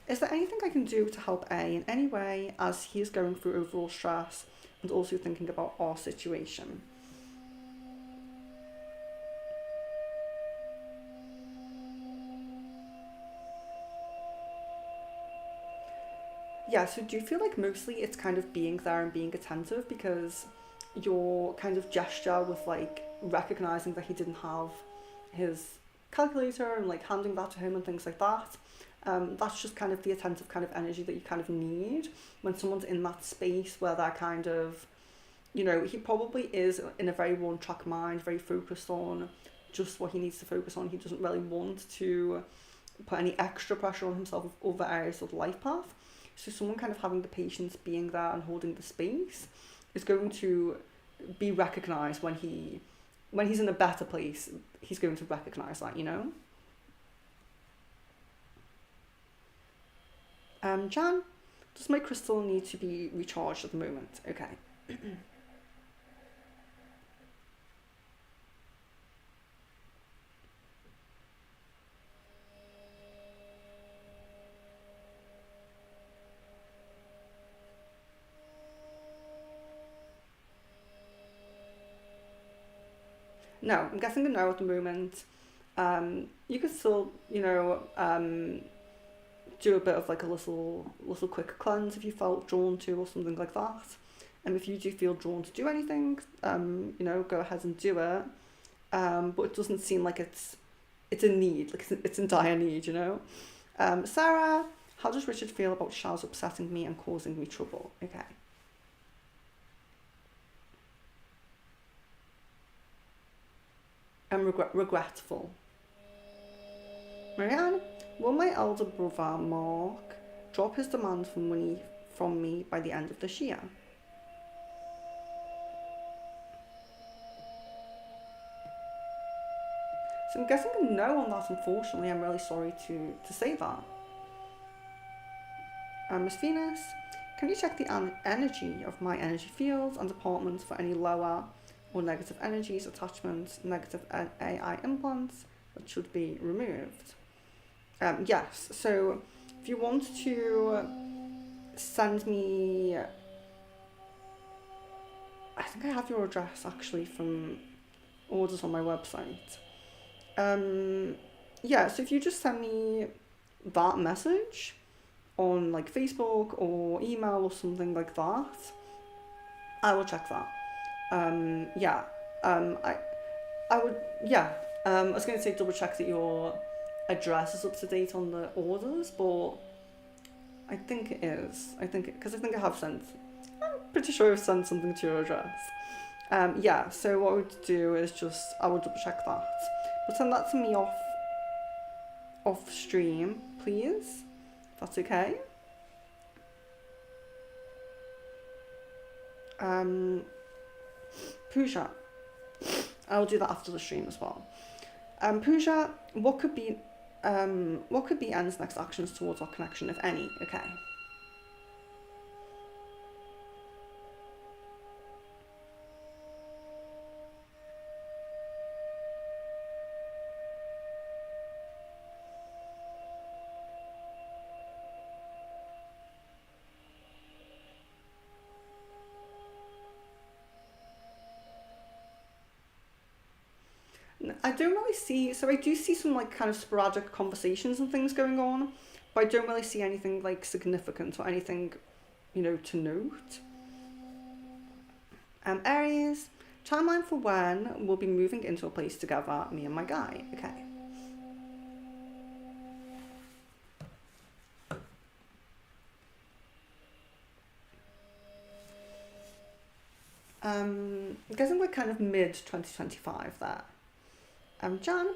is there anything I can do to help A in any way as he is going through overall stress and also thinking about our situation? Yeah, so do you feel like mostly it's kind of being there and being attentive, because your kind of gesture with like recognizing that he didn't have his calculator and like handing that to him and things like that, that's just kind of the attentive kind of energy that you kind of need when someone's in that space where they're kind of, you know, he probably is in a very one track mind, very focused on just what he needs to focus on. He doesn't really want to put any extra pressure on himself with other areas of the life path. So someone kind of having the patience, being there and holding the space is going to be recognised when he's in a better place. He's going to recognise that, you know. Jan, does my crystal need to be recharged at the moment? Okay. No, I'm guessing a no at the moment. You could still, you know, do a bit of like a little quick cleanse if you felt drawn to, or something like that. And if you do feel drawn to do anything, you know, go ahead and do it. But it doesn't seem like it's a need, like it's in dire need, you know. Sarah, how does Richard feel about Shaz upsetting me and causing me trouble? Okay. I'm regretful. Marianne, will my elder brother Mark drop his demand for money from me by the end of this year? So I'm guessing a no on that, unfortunately. I'm really sorry to say that. Miss Venus, can you check the energy of my energy fields and apartments for any lower or negative energies, attachments, negative AI implants that should be removed? Yes, so if you want to send me, I think I have your address actually from orders on my website. Yeah, so if you just send me that message on like Facebook or email or something like that, I will check that. Yeah, I would, yeah, I was going to say double check that your address is up to date on the orders, but I think it is. Because I think I have sent, I'm pretty sure I've sent something to your address. Yeah, so what I would do is just, I will double check that. But send that to me off stream, please. If that's okay. Pooja, I'll do that after the stream as well. Pooja, what could be N's next actions towards our connection, if any? Okay. I don't really see, so I do see some like kind of sporadic conversations and things going on, but I don't really see anything like significant or anything, you know, to note. Aries, timeline for when we'll be moving into a place together, me and my guy. Okay. I'm guessing we're kind of mid 2025 there. Jan,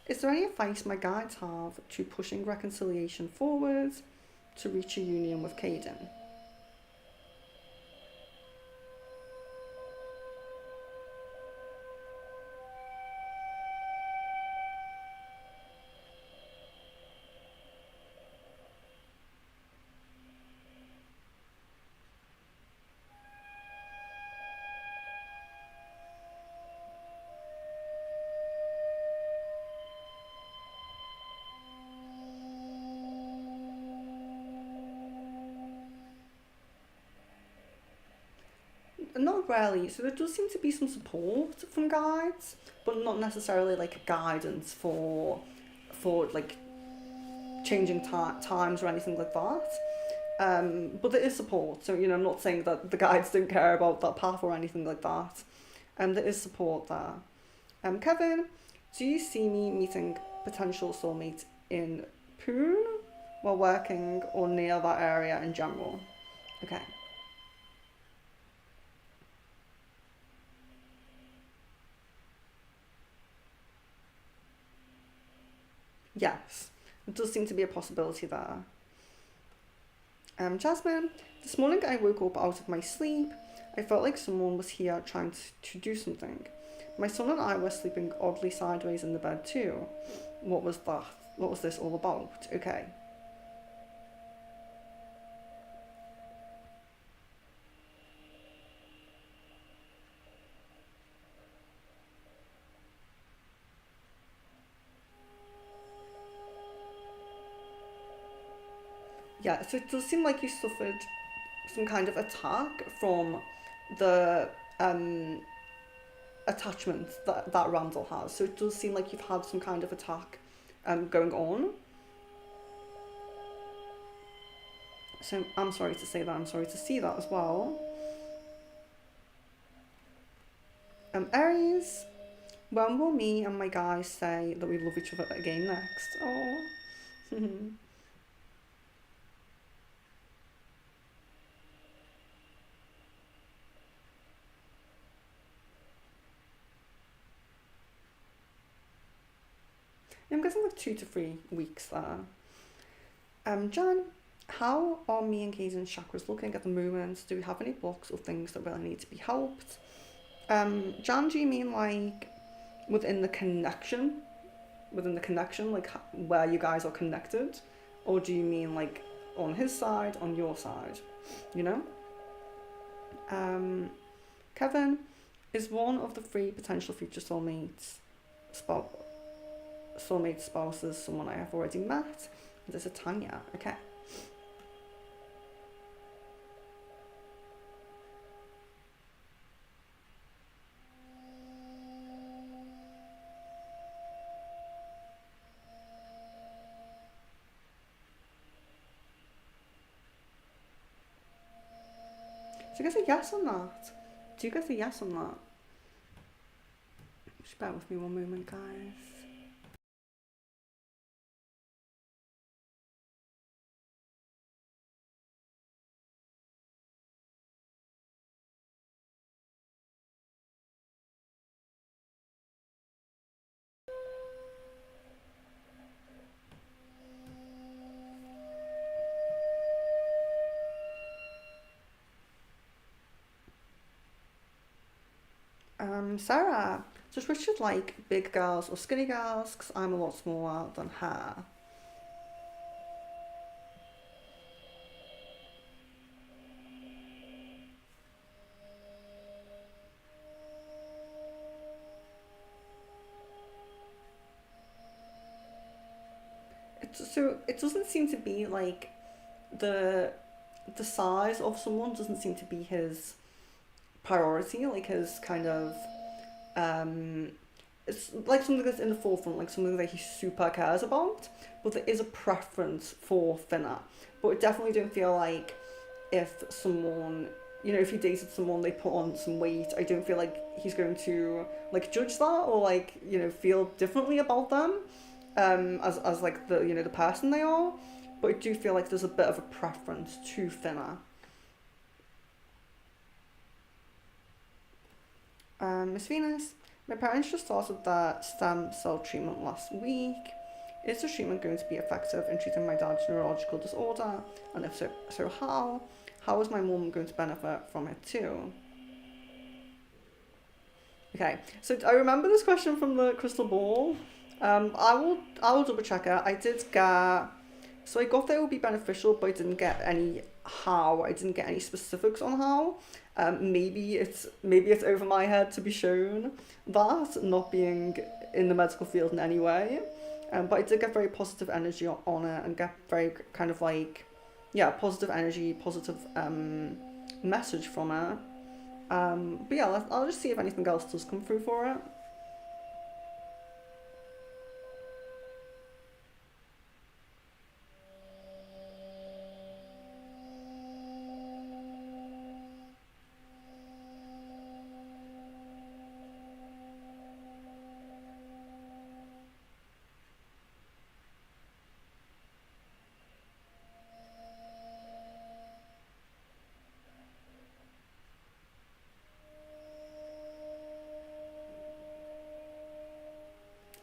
is there any advice my guides have to pushing reconciliation forwards to reach a union with Caden? not really. So there does seem to be some support from guides, but not necessarily like guidance for like changing times or anything like that. But there is support. So I'm not saying that the guides don't care about that path or anything like that. There is support there. Kevin, do you see me meeting potential soulmate in Poon while working or near that area in general? Okay. Yes, it does seem to be a possibility there. Jasmine, this morning I woke up out of my sleep. I felt like someone was here trying to do something. My son and I were sleeping oddly sideways in the bed too. What was that? What was this all about? Okay. Yeah, so it does seem like you suffered some kind of attack from the attachment that Randall has. So it does seem like you've had some kind of attack going on. So I'm sorry to say that. I'm sorry to see that as well. Aries, when will me and my guys say that we love each other again next? Oh. I'm guessing like 2 to 3 weeks there. Jan, how are me and Kaiden's chakras looking at the moment? Do we have any blocks or things that really need to be helped? Jan, do you mean like within the connection? Within the connection, like where you guys are connected? Or do you mean like on his side, on your side? You know? Kevin, is one of the 3 potential future soulmate spouses someone I have already met? There's a Tanya. Okay. Do you get a yes on that? Do you get a yes on that? Just bear with me one moment, guys. Sarah, does Richard like big girls or skinny girls? Because I'm a lot smaller than her. So it doesn't seem to be like the the size of someone doesn't seem to be his priority, like his kind of um it's like something that's in the forefront, like something that he super cares about, but there is a preference for thinner. But I definitely don't feel like if someone, if he dated someone, they put on some weight, I don't feel like he's going to like judge that or like, feel differently about them as like the person they are. But I do feel like there's a bit of a preference to thinner. Miss Venus, my parents just started their stem cell treatment last week. Is the treatment going to be effective in treating my dad's neurological disorder? And if so how? How is my mum going to benefit from it too? Okay, so I remember this question from the crystal ball. I will double check it. So I got that it would be beneficial, but I didn't get any how. I didn't get any specifics on how. Maybe it's over my head to be shown that, not being in the medical field in any way. But I did get very positive energy on it and get very kind of like, yeah, positive energy, positive message from it. But yeah, I'll just see if anything else does come through for it.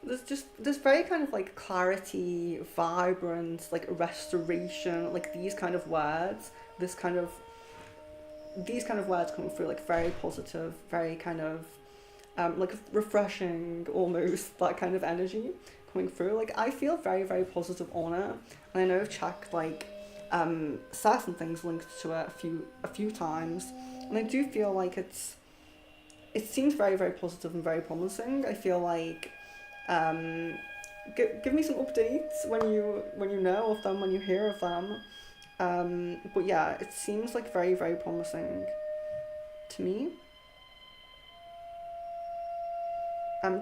There's just this very kind of like clarity, vibrant, like restoration, like this kind of these kind of words coming through, like very positive, very kind of like refreshing almost, that kind of energy coming through. Like I feel very, very positive on it. And I know I've checked like certain things linked to it a few times. And I do feel like it seems very, very positive and very promising. I feel like give me some updates when you know of them, when you hear of them. But yeah, it seems like very, very promising to me.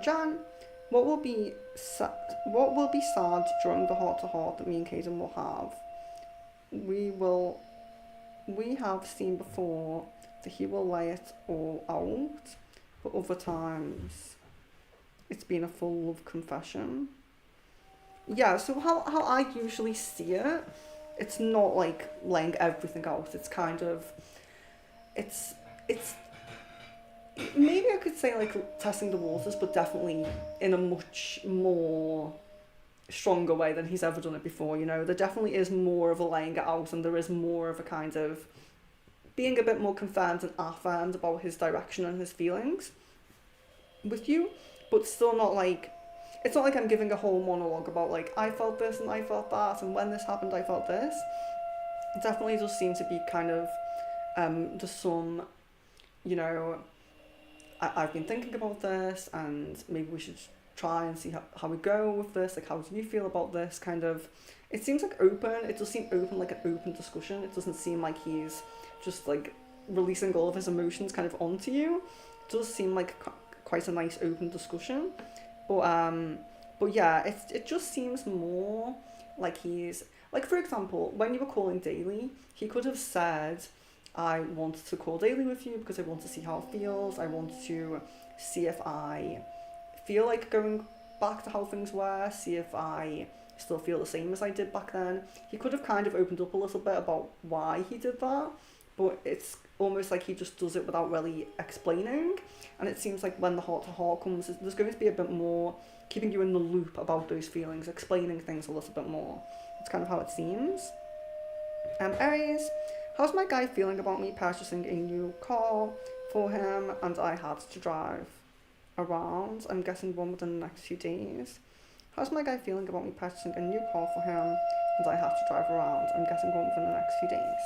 Jan, what will be sad during the heart to heart that me and Caden will have? We will we have seen before that he will lay it all out, but other times it's been a full love confession. Yeah, so how I usually see it, it's not like laying everything out. It's kind of it's maybe I could say like testing the waters, but definitely in a much more stronger way than he's ever done it before. You know, there definitely is more of a laying it out, and there is more of a kind of being a bit more confirmed and affirmed about his direction and his feelings with you, but still not like, it's not like I'm giving a whole monologue about like I felt this and I felt that and when this happened I felt this. It definitely does seem to be kind of there's some, you know, I've been thinking about this and maybe we should try and see how we go with this, like how do you feel about this kind of, it seems like open, it does seem open, like an open discussion. It doesn't seem like he's just like releasing all of his emotions kind of onto you. It does seem like quite a nice open discussion, but yeah, it just seems more like he's like, for example, when you were calling daily, he could have said, I want to call daily with you because I want to see how it feels. I want to see if I feel like going back to how things were, see if I still feel the same as I did back then. He could have kind of opened up a little bit about why he did that, but it's almost like he just does it without really explaining. And it seems like when the heart to heart comes, there's going to be a bit more keeping you in the loop about those feelings, explaining things a little bit more. That's kind of how it seems. Aries, how's my guy feeling about me purchasing a new car for him and I had to drive around? I'm guessing one within the next few days. How's my guy feeling about me purchasing a new car for him and I have to drive around? I'm guessing one within the next few days.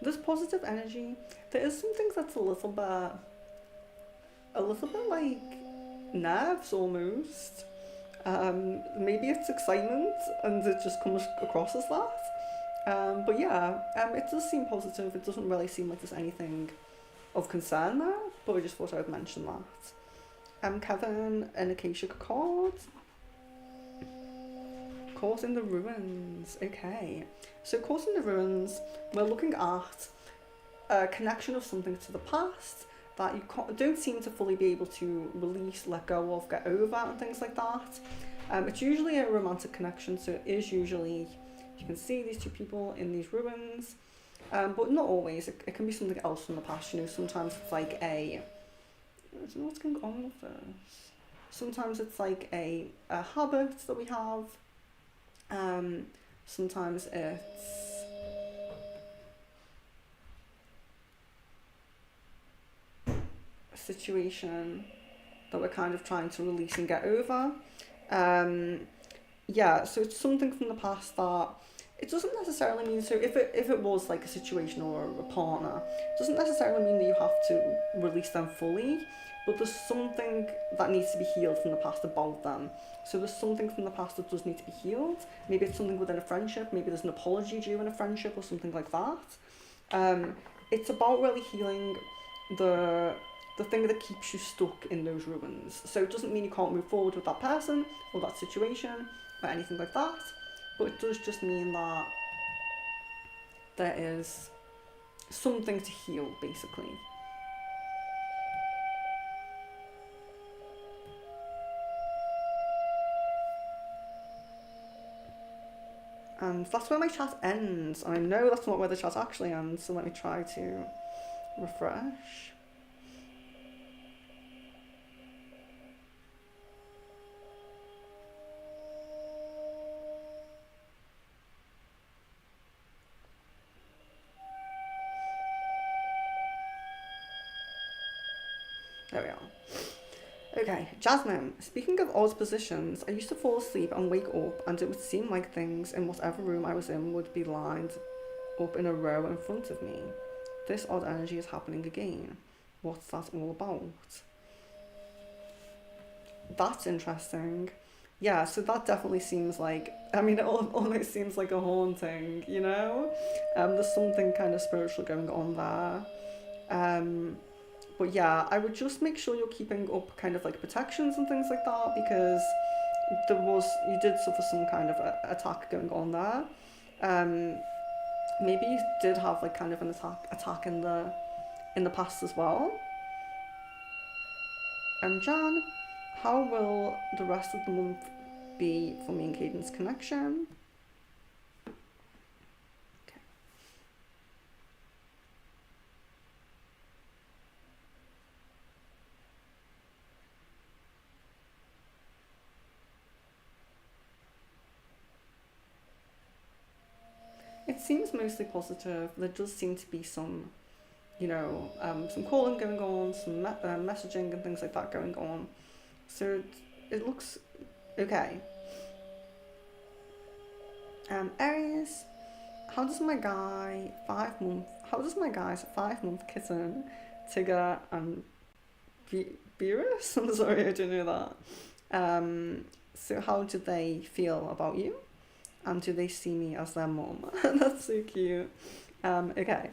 There's positive energy. There is something that's a little bit like nerves almost. Maybe it's excitement and it just comes across as that. But yeah, it does seem positive. It doesn't really seem like there's anything of concern there, but I just thought I would mention that. Kevin, an Acacia card. Caught in the Ruins. Okay. So Caught in the Ruins, we're looking at a connection of something to the past that you don't seem to fully be able to release, let go of, get over, and things like that. It's usually a romantic connection, so it is usually, you can see these two people in these ruins, but not always. It can be something else from the past. You know, sometimes it's like I don't know what's going on with this. Sometimes it's like a habit that we have. Sometimes it's a situation. that we're kind of trying to release and get over. Yeah, so it's something from the past that it doesn't necessarily mean, so if it was like a situation or a partner, it doesn't necessarily mean that you have to release them fully, but there's something that needs to be healed from the past about them. So there's something from the past that does need to be healed. Maybe it's something within a friendship, maybe there's an apology due in a friendship or something like that. It's about really healing the thing that keeps you stuck in those ruins. So it doesn't mean you can't move forward with that person or that situation or anything like that, but it does just mean that there is something to heal, basically. And that's where my chat ends. And I know that's not where the chat actually ends, so let me try to refresh. There we are. Okay, Jasmine. Speaking of odd positions, I used to fall asleep and wake up, and it would seem like things in whatever room I was in would be lined up in a row in front of me. This odd energy is happening again. What's that all about? That's interesting. Yeah, so that definitely seems like, I mean, it almost seems like a haunting, you know? There's something kind of spiritual going on there. But yeah, I would just make sure you're keeping up kind of like protections and things like that, because you did suffer some kind of attack going on there. Maybe you did have like kind of an attack in the past as well. Jan, how will the rest of the month be for me and Caden's connection? Okay. It seems mostly positive. There does seem to be some, some calling going on, some messaging and things like that going on. So it looks okay. Aries, how does my guy's 5-month kitten Tigger and Beerus? I'm sorry, I didn't know that. So how do they feel about you? And do they see me as their mom? That's so cute. Okay.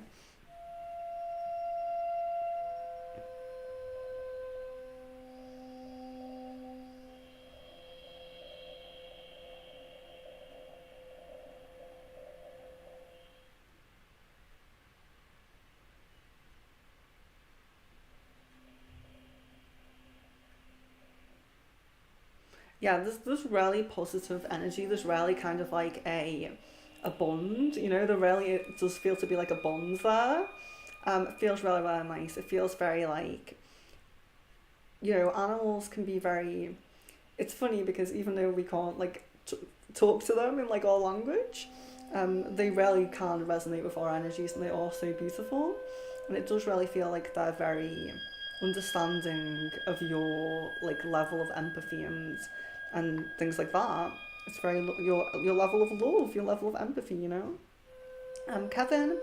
Yeah, there's really positive energy. There's really kind of like a bond, there really it does feel to be like a bond there. It feels really, really nice. It feels very like, animals can be very, it's funny because even though we can't like talk to them in like our language, they really can resonate with our energies, and they are so beautiful. And it does really feel like they're very understanding of your like level of empathy and things like that. It's very your level of love, your level of empathy. Kevin,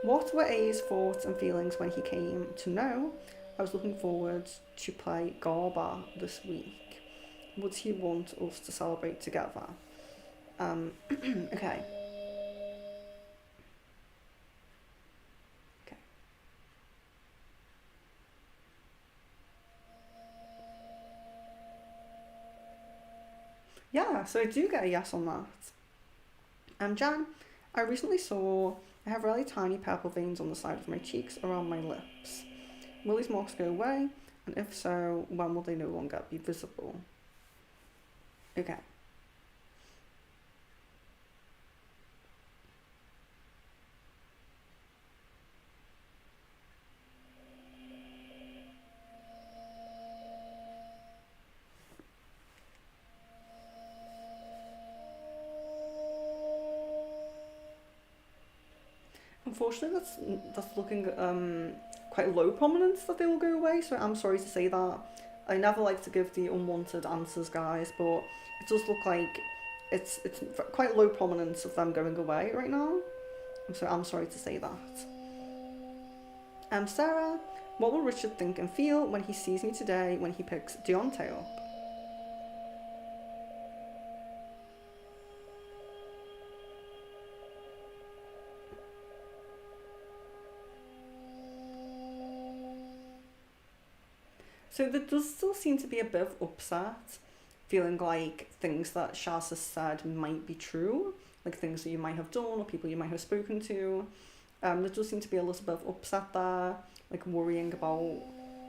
what were A's thoughts and feelings when he came to know I was looking forward to play Garba this week? Would he want us to celebrate together? Okay. Yeah, so I do get a yes on that. Jan, I recently saw I have really tiny purple veins on the side of my cheeks around my lips. Will these marks go away? And if so, when will they no longer be visible? Okay. Unfortunately, that's looking quite low prominence that they will go away. So I'm sorry to say that. I never like to give the unwanted answers, guys, but it does look like it's quite low prominence of them going away right now. So I'm sorry to say that. Sarah, what will Richard think and feel when he sees me today when he picks Deontay up? So there does still seem to be a bit of upset, feeling like things that Shaz has said might be true, like things that you might have done or people you might have spoken to. There does seem to be a little bit of upset there, like worrying about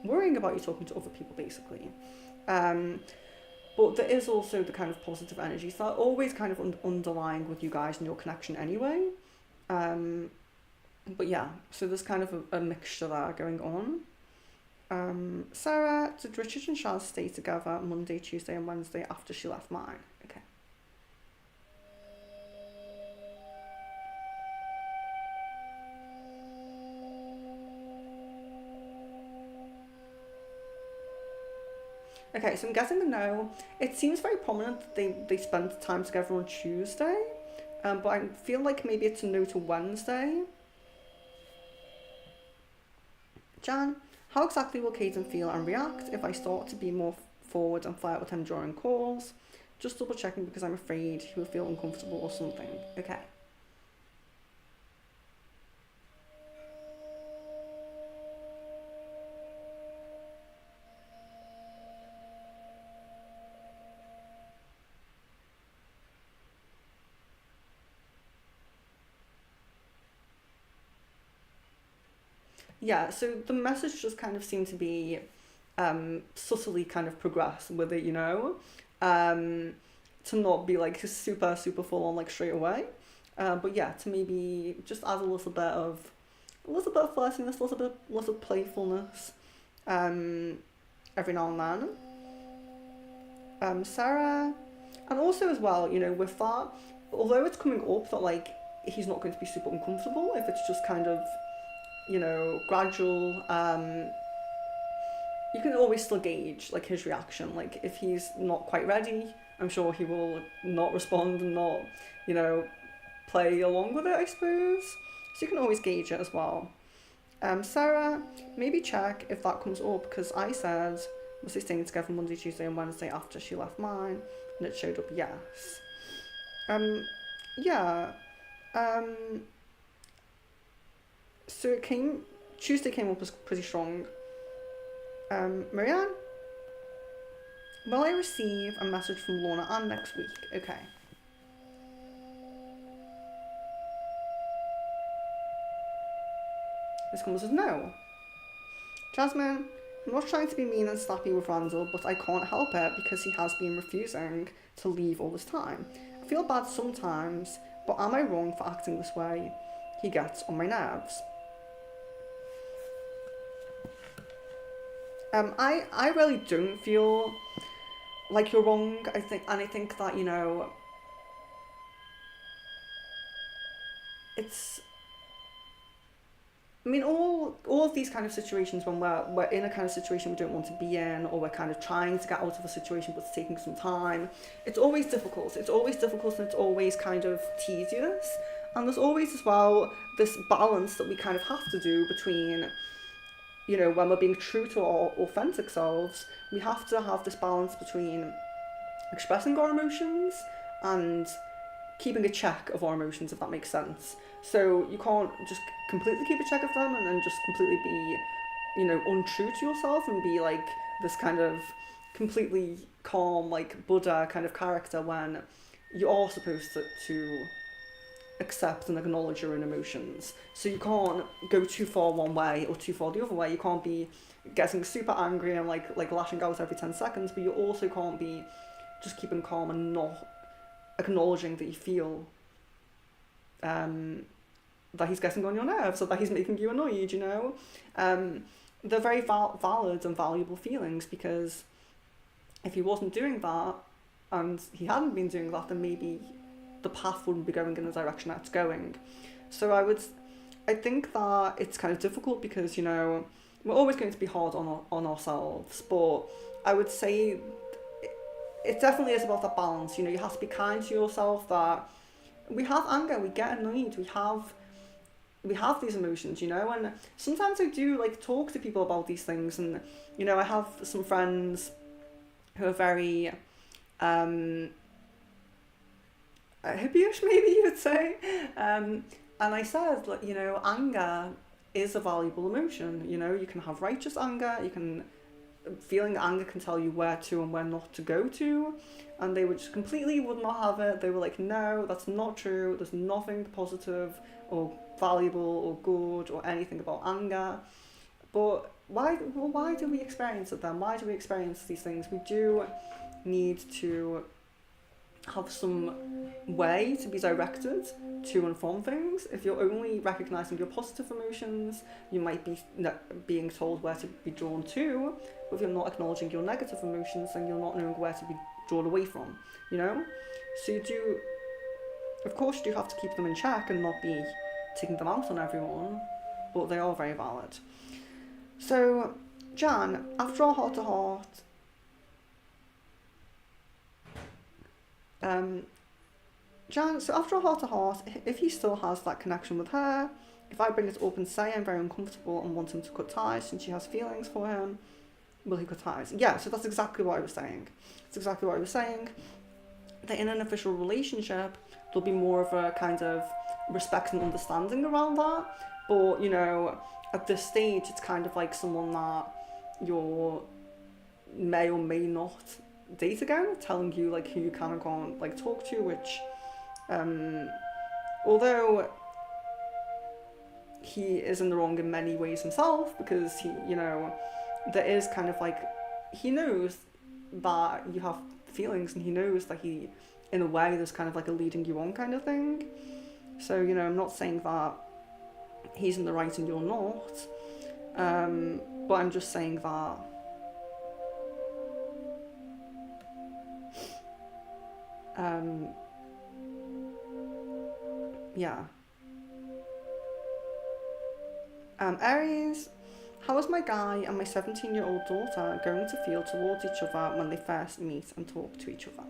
you talking to other people, basically. But there is also the kind of positive energies that are always kind of underlying with you guys and your connection anyway. But yeah, so there's kind of a mixture there going on. Sarah, did Richard and Shaz stay together Monday, Tuesday and Wednesday after she left mine? Okay. Okay, so I'm guessing a no. It seems very prominent that they spent time together on Tuesday, but I feel like maybe it's a no to Wednesday. Jan, how exactly will Caden feel and react if I start to be more forward and flirt with him during calls? Just double checking because I'm afraid he will feel uncomfortable or something. Okay. Yeah, so the message just kind of seemed to be subtly kind of progress with it, to not be like super, super full on like straight away. But yeah, to maybe just add a little bit of flirtiness, a little playfulness every now and then. Sarah, and also as well, with that, although it's coming up that like he's not going to be super uncomfortable, if it's just kind of gradual, you can always still gauge like his reaction. Like if he's not quite ready, I'm sure he will not respond and not, play along with it, I suppose. So you can always gauge it as well. Sarah, maybe check if that comes up because I said, was they staying together Monday, Tuesday and Wednesday after she left mine? And it showed up yes. Yeah. So Tuesday came up as pretty strong. Marianne, will I receive a message from Lorna Ann next week? Okay. This comes as no. Jasmine, I'm not trying to be mean and snappy with Randall, but I can't help it because he has been refusing to leave all this time. I feel bad sometimes, but am I wrong for acting this way? He gets on my nerves. I really don't feel like you're wrong. I think that it's. I mean, all of these kind of situations when we're in a kind of situation we don't want to be in, or we're kind of trying to get out of a situation but it's taking some time. It's always difficult. It's always difficult and it's always kind of tedious. And there's always as well this balance that we kind of have to do between, when we're being true to our authentic selves, we have to have this balance between expressing our emotions and keeping a check of our emotions, if that makes sense. So you can't just completely keep a check of them and then just completely be, untrue to yourself and be like this kind of completely calm, like Buddha kind of character when you are supposed to accept and acknowledge your own emotions. So you can't go too far one way or too far the other way. You can't be getting super angry and like lashing out every 10 seconds, but you also can't be just keeping calm and not acknowledging that you feel that he's getting on your nerves or that he's making you annoyed, They're very valid and valuable feelings, because if he wasn't doing that and he hadn't been doing that, then maybe the path wouldn't be going in the direction that it's going. So I think that it's kind of difficult because, we're always going to be hard on ourselves, but I would say it definitely is about that balance. You know, you have to be kind to yourself, that we have anger, we get annoyed, we have these emotions, you know, and sometimes I do like talk to people about these things, and you know, I have some friends who are very hippie-ish, maybe you would say, and I said, like, you know, anger is a valuable emotion. You know, you can have righteous anger, you can, feeling anger can tell you where to and where not to go to, and they would just completely would not have it. They were like, no, that's not true, there's nothing positive or valuable or good or anything about anger. But why do we experience it then? Why do we experience these things? We do need to have some way to be directed to and from things. If you're only recognizing your positive emotions, you might be being told where to be drawn to. But if you're not acknowledging your negative emotions, then you're not knowing where to be drawn away from, you know? So you do, of course, you do have to keep them in check and not be taking them out on everyone, but they are very valid. So, Jan, after our heart-to-heart, Jan, so after a heart-to-heart, if he still has that connection with her, if I bring it up and say I'm very uncomfortable and want him to cut ties since she has feelings for him, will he cut ties? Yeah, so that's exactly what I was saying. It's exactly what I was saying. That in an official relationship, there'll be more of a kind of respect and understanding around that. But, you know, at this stage, it's kind of like someone that you may or may not date again, telling you like who you can and can't like talk to, which although he is in the wrong in many ways himself, because he, you know, there is kind of like, he knows that you have feelings, and he knows that he, in a way, there's kind of like a leading you on kind of thing. So, you know, I'm not saying that he's in the right and you're not, but I'm just saying that yeah. Aries, how is my guy and my 17-year-old daughter going to feel towards each other when they first meet and talk to each other?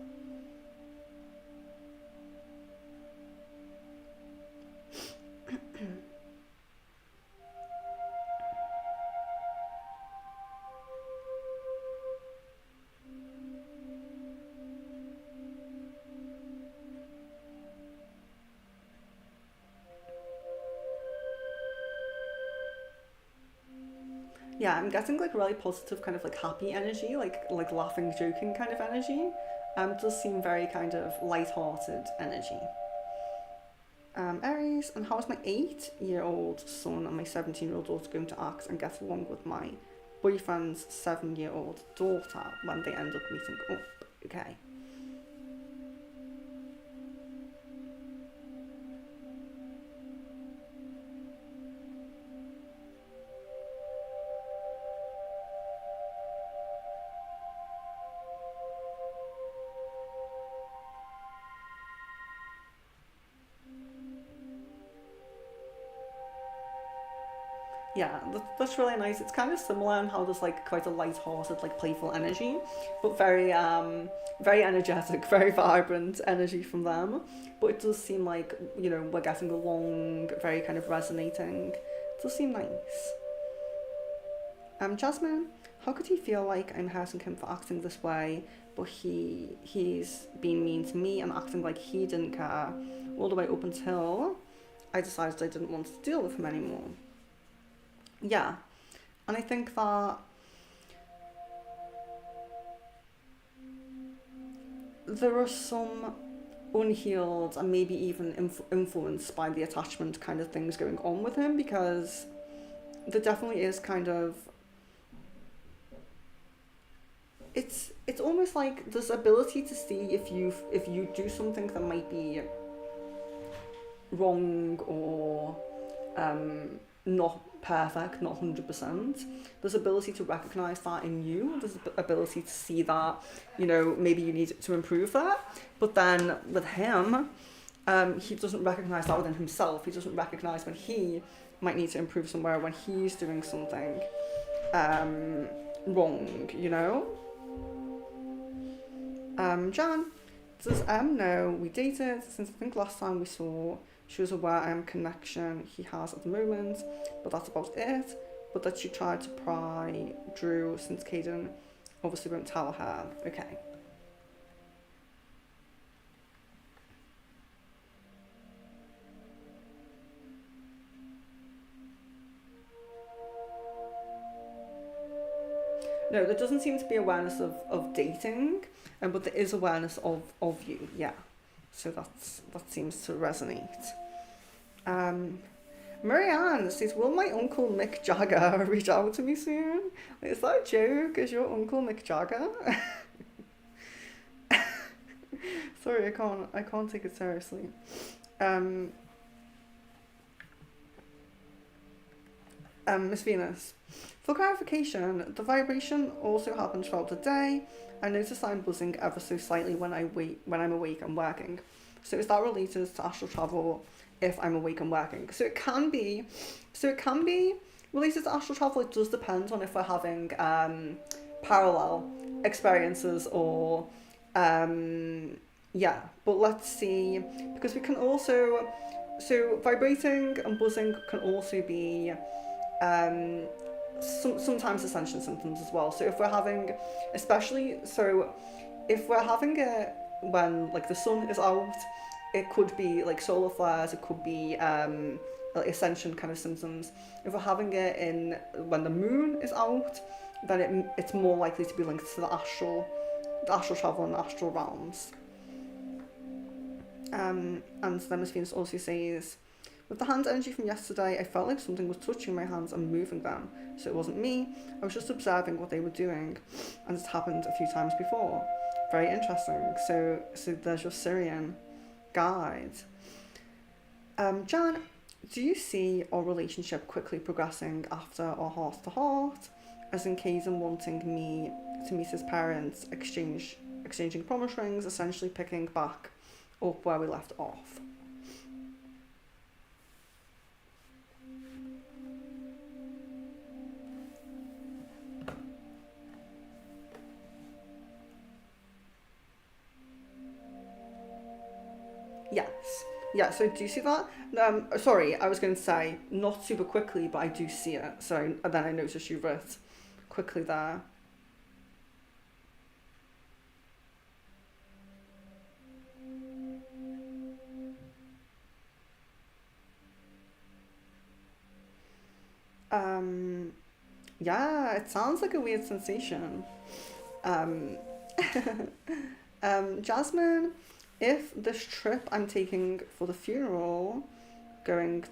Yeah, I'm getting like really positive, kind of like happy energy, like laughing, joking kind of energy. It does seem very kind of light-hearted energy. Aries, and how is my 8-year-old son and my 17-year-old daughter going to act and get along with my boyfriend's 7-year-old daughter when they end up meeting up? Okay. Yeah, that's really nice. It's kind of similar in how there's like quite a light-hearted, like playful energy, but very energetic, very vibrant energy from them. But it does seem like, you know, we're getting along, very kind of resonating. It does seem nice. Jasmine, how could he feel like I'm hurting him for acting this way, but he's been mean to me and acting like he didn't care all the way up until I decided I didn't want to deal with him anymore. Yeah, and I think that there are some unhealed and maybe even influenced by the attachment kind of things going on with him, because there definitely is kind of, it's almost like this ability to see if you do something that might be wrong or not perfect, not 100%. There's ability to recognise that in you. There's ability to see that, you know, maybe you need to improve that. But then with him, he doesn't recognise that within himself. He doesn't recognise when he might need to improve somewhere, when he's doing something wrong, you know? Jan, does M know we dated since I think last time we saw she was aware connection he has at the moment, but that's about it. But that she tried to pry Drew since Caden obviously won't tell her. Okay. No, there doesn't seem to be awareness of dating, but there is awareness of you, yeah. So that seems to resonate. Marianne says, will my uncle Mick Jagger reach out to me soon? Is that a joke? Is your uncle Mick Jagger? Sorry, I can't take it seriously. Miss Venus, for clarification, the vibration also happens throughout the day. I notice I'm buzzing ever so slightly when I'm awake and working. So is that related to astral travel if I'm awake and working? So it can be related to astral travel. It does depend on if we're having parallel experiences or yeah. But let's see, because we can also, so vibrating and buzzing can also be sometimes ascension symptoms as well. So if we're having, especially, so if we're having it when like the sun is out, it could be like solar flares, it could be like ascension kind of symptoms. If we're having it in when the moon is out, then it's more likely to be linked to the astral travel and the astral realms. And then Miss Venus also says, with the hand energy from yesterday, I felt like something was touching my hands and moving them. So it wasn't me, I was just observing what they were doing, and it's happened a few times before. Very interesting. So there's your Syrian guide. Jan, do you see our relationship quickly progressing after our heart-to-heart, as in Caden wanting me to meet his parents, exchanging promise rings, essentially picking back up where we left off? Yes. Yeah, so do you see that? Sorry, I was going to say, not super quickly, but I do see it. So and then I noticed you wrote quickly there. Yeah, it sounds like a weird sensation. Jasmine, if this trip I'm taking for the funeral going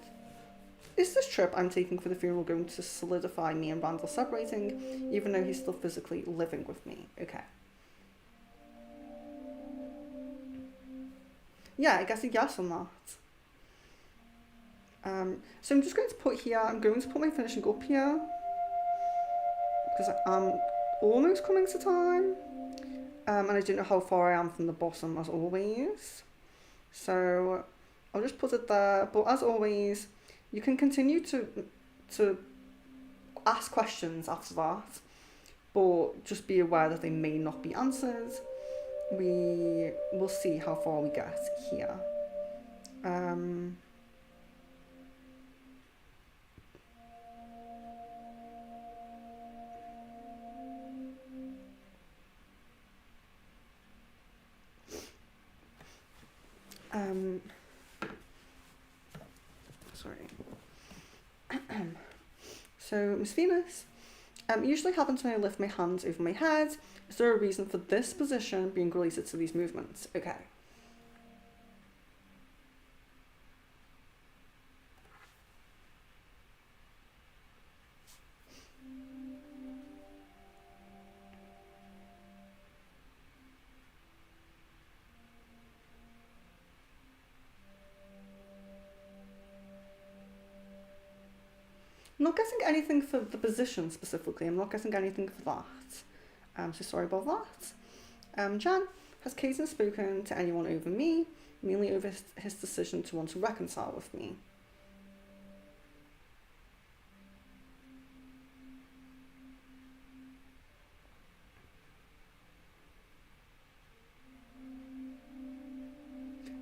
to solidify me and Randall separating, even though he's still physically living with me? Okay. Yeah, I guess a yes on that. So I'm just going to put my finishing up here, because I'm almost coming to time. And I don't know how far I am from the bottom, as always. So I'll just put it there. But as always, you can continue to ask questions after that, but just be aware that they may not be answered. We will see how far we get here. Sorry. So, Miss Venus, usually happens when I lift my hands over my head. Is there a reason for this position being related to these movements? Okay. I'm not getting anything for the position specifically. I'm not getting anything for that. So sorry about that. Jan, has Caden spoken to anyone over me, mainly over his decision to want to reconcile with me?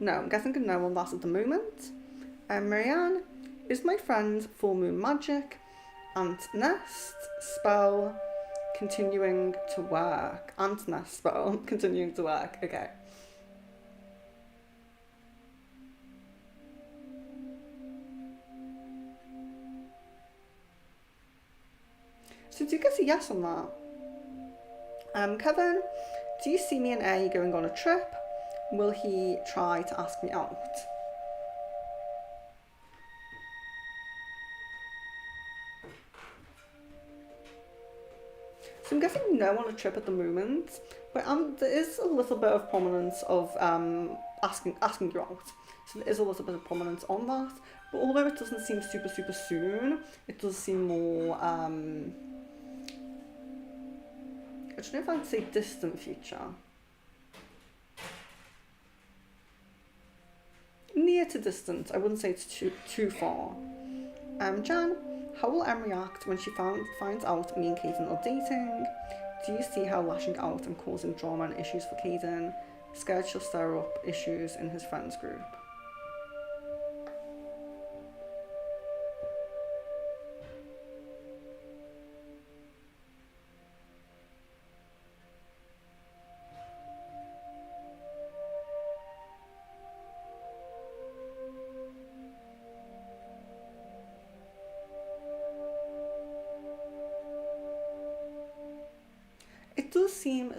No, I'm guessing a no on that at the moment. Marianne, is my friend full moon magic ant nest spell continuing to work? Ant nest spell continuing to work. Okay. So do you get a yes on that? Kevin, do you see me and A going on a trip? Will he try to ask me out? So I'm guessing no on a trip at the moment, but there is a little bit of prominence of asking you out. So there is a little bit of prominence on that. But although it doesn't seem super soon, it does seem more I don't know if I'd say distant future. Near to distant. I wouldn't say it's too far. Jan, how will Em react when she finds out me and Caden are dating? Do you see how lashing out and causing drama and issues for Caden? Scared she'll stir up issues in his friends group.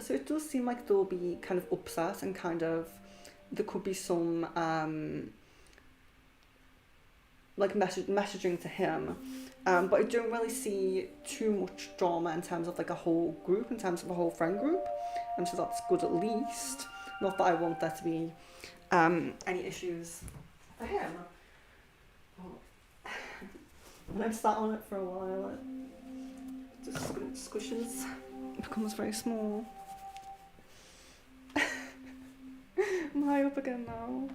It does seem like there'll be kind of upset and kind of there could be some like messaging to him, but I don't really see too much drama in terms of like a whole group, in terms of a whole friend group, and so that's good at least. Not that I want there to be any issues for him. When I've sat on it for a while, it just squishes. Becomes very small. I'm high up again now.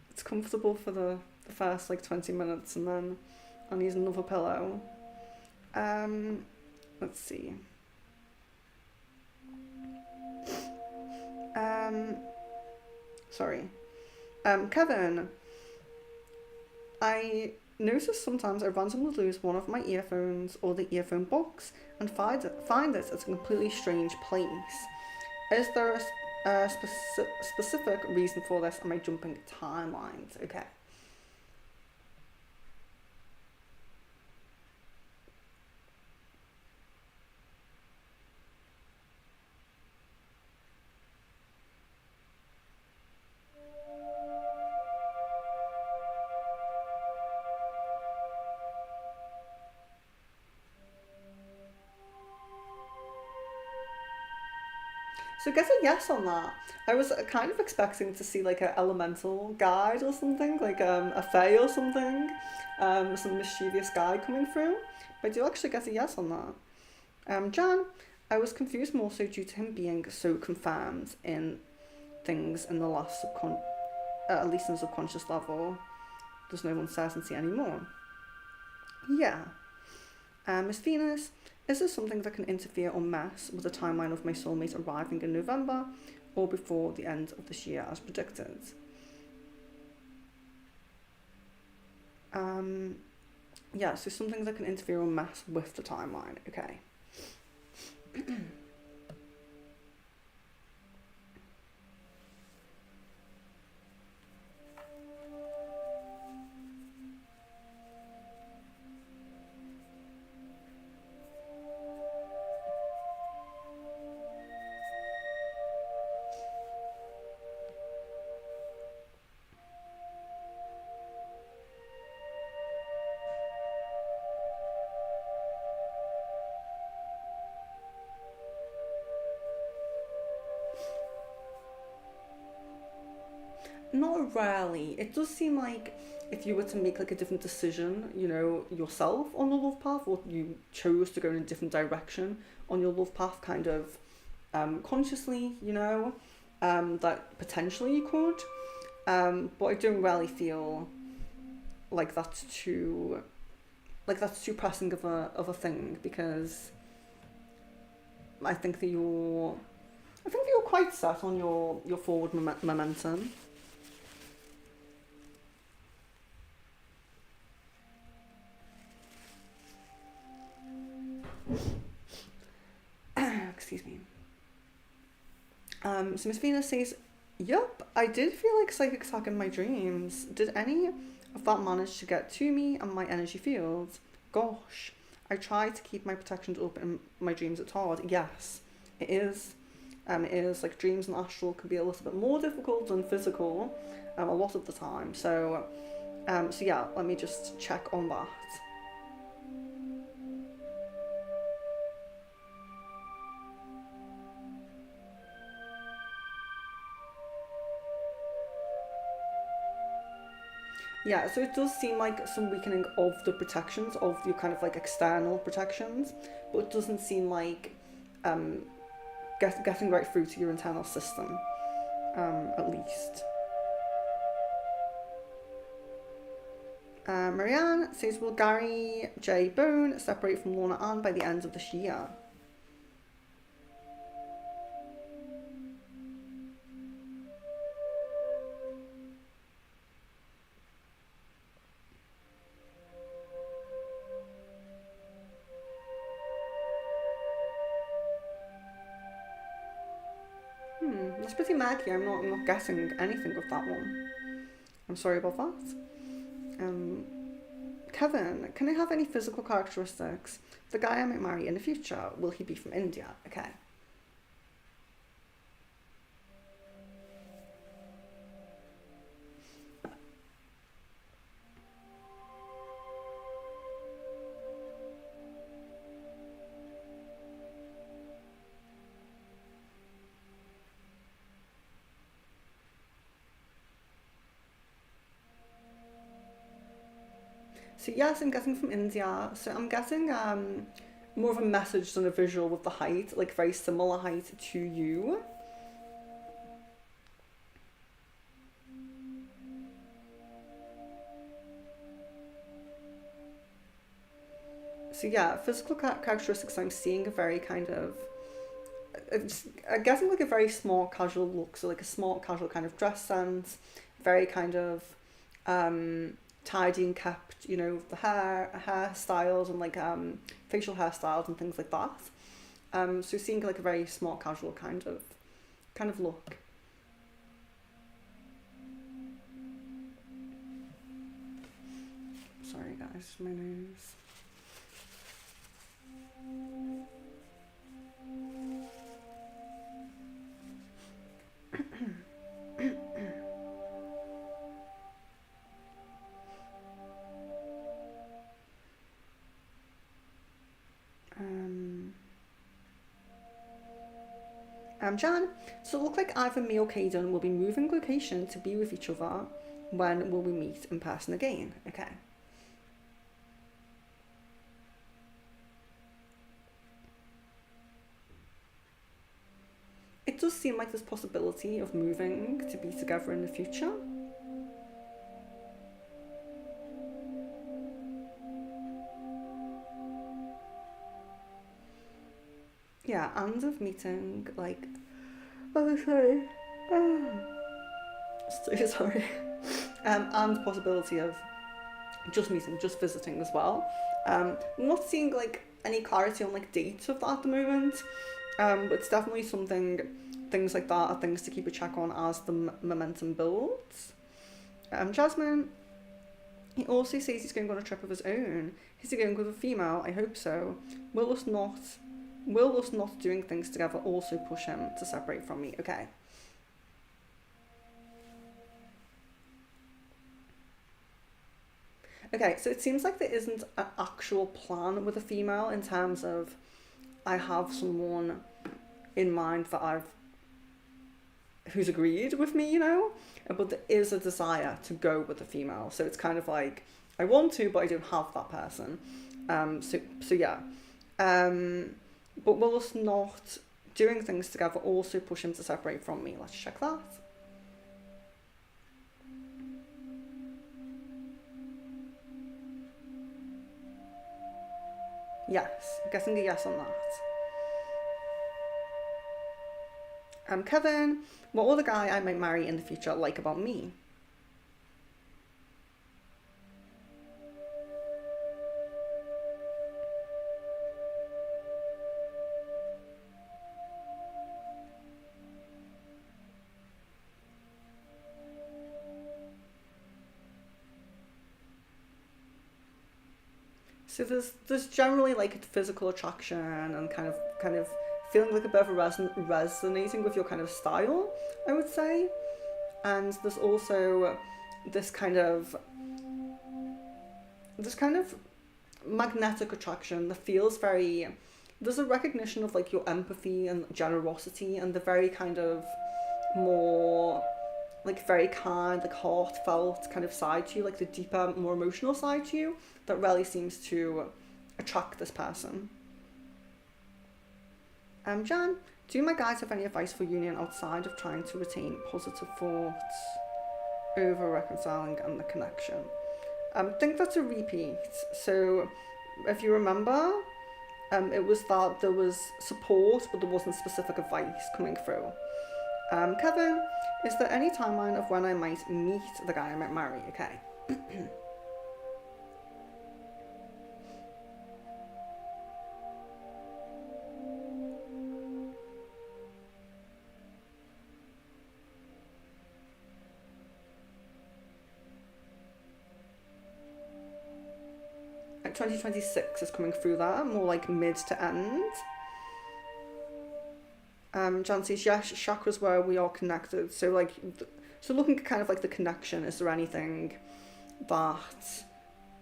It's comfortable for the first like 20 minutes and then I need another pillow. Let's see. Sorry. Kevin, I notice sometimes I randomly lose one of my earphones or the earphone box and find it at a completely strange place. Is there a specific reason for this? Am I jumping timelines? Okay. So I guess a yes on that. I was kind of expecting to see like an elemental guide or something, like a fae or something, some mischievous guy coming through. But I do actually get a yes on that. Jan, I was confused more so due to him being so confirmed in things in the last at least on a subconscious level. There's no uncertainty anymore. Yeah. Miss Venus, is this something that can interfere or mess with the timeline of my soulmate arriving in November or before the end of this year as predicted? Yeah, so something that can interfere or mess with the timeline. Okay. Not really. It does seem like if you were to make like a different decision, you know, yourself on the love path, or you chose to go in a different direction on your love path, kind of consciously, you know, that potentially you could. But I don't really feel like that's too pressing of a thing, because I think that you're quite set on your forward momentum. Excuse me. So Miss Venus says, yup, I did feel like psychic attack in my dreams. Did any of that manage to get to me and my energy fields? Gosh, I try to keep my protections open in my dreams. It's hard. Yes, it is. It is, like, dreams and astral can be a little bit more difficult than physical, a lot of the time. So yeah, let me just check on that. Yeah, so it does seem like some weakening of the protections, of your kind of like external protections, but it doesn't seem like um, getting right through to your internal system, at least. Marianne says, will Gary J. Bone separate from Lorna Ann by the end of this year? It's pretty murky. I'm not getting anything with that one. I'm sorry about that. Kevin, can I have any physical characteristics? The guy I might marry in the future, will he be from India? Okay. So yes, I'm getting from India. So I'm getting more of a message than a visual with the height, like very similar height to you. So yeah, physical characteristics I'm seeing are very kind of, I'm getting like a very smart casual look, so like a smart casual kind of dress sense, very kind of tidy and kept, you know, the hairstyles and like facial hairstyles and things like that. So seeing like a very smart casual kind of look. Sorry guys, my nose. Jan, so it looked like either me or Caden will be moving location to be with each other. When will we meet in person again? Okay. It does seem like there's possibility of moving to be together in the future. Yeah, and of meeting, like, oh sorry, so sorry, and the possibility of just meeting, just visiting as well. Not seeing like any clarity on like dates of that at the moment, but it's definitely something. Things like that are things to keep a check on as the momentum builds. Jasmine, he also says he's going on a trip of his own. Is he going with a female? I hope so. Will us not doing things together also push him to separate from me? Okay. Okay, so it seems like there isn't an actual plan with a female in terms of I have someone in mind that who's agreed with me, you know, but there is a desire to go with a female. So it's kind of like I want to, but I don't have that person. So yeah. But will us not doing things together also push him to separate from me? Let's check that. Yes, I'm getting a yes on Kevin, what will the guy I might marry in the future like about me? So there's generally like physical attraction and kind of feeling like a bit of a resonating with your kind of style, I would say. And there's also this kind of this kind of magnetic attraction that feels very, there's a recognition of like your empathy and generosity and the very kind of more like very kind, like heartfelt kind of side to you, like the deeper, more emotional side to you that really seems to attract this person. Jan, do my guys have any advice for union outside of trying to retain positive thoughts over reconciling and the connection? I think that's a repeat. So if you remember, it was that there was support, but there wasn't specific advice coming through. Kevin, is there any timeline of when I might meet the guy I might marry? Okay. Like 2026 is coming through that, more like mid to end. Jan says, yes, chakras where we are connected. So like, so looking at kind of like the connection, is there anything that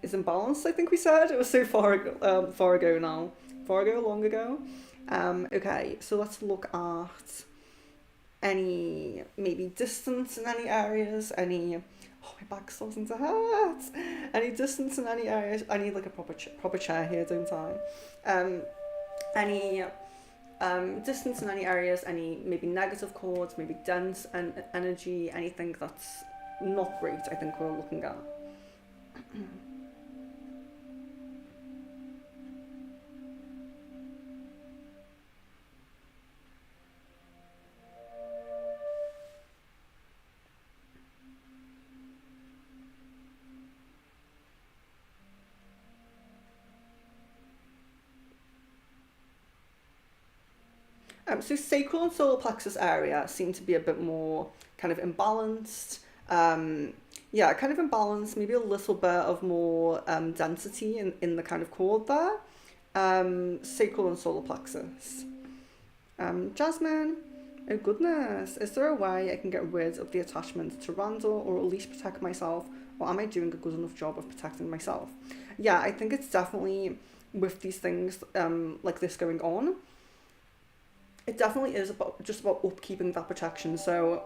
is imbalanced? I think we said it was so far ago now, long ago. Okay, so let's look at any maybe distance in any areas, any. Oh, my back starting to hurt. Any distance in any areas? I need like a proper chair here, don't I? Any distance in any areas, any maybe negative chords, maybe dense energy, anything that's not great, I think we're looking at. So sacral and solar plexus area seem to be a bit more kind of imbalanced. Yeah, kind of imbalanced, maybe a little bit of more density in the kind of chord there. Sacral and solar plexus. Jasmine, oh goodness, is there a way I can get rid of the attachment to Randall or at least protect myself? Or am I doing a good enough job of protecting myself? Yeah, I think it's definitely with these things like this going on, it definitely is just about upkeeping that protection. So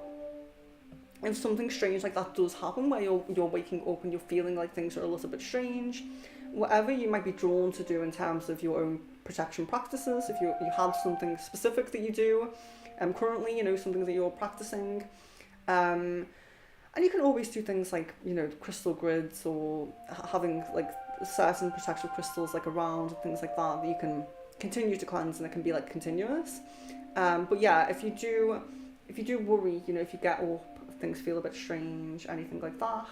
if something strange like that does happen where you're waking up and you're feeling like things are a little bit strange, whatever you might be drawn to do in terms of your own protection practices, if you have something specific that you do currently, something that you're practicing, and you can always do things like crystal grids or having like certain protective crystals like around, things like that you can continue to cleanse, and it can be like continuous. But yeah, if you do worry, if you get up, if things feel a bit strange, anything like that,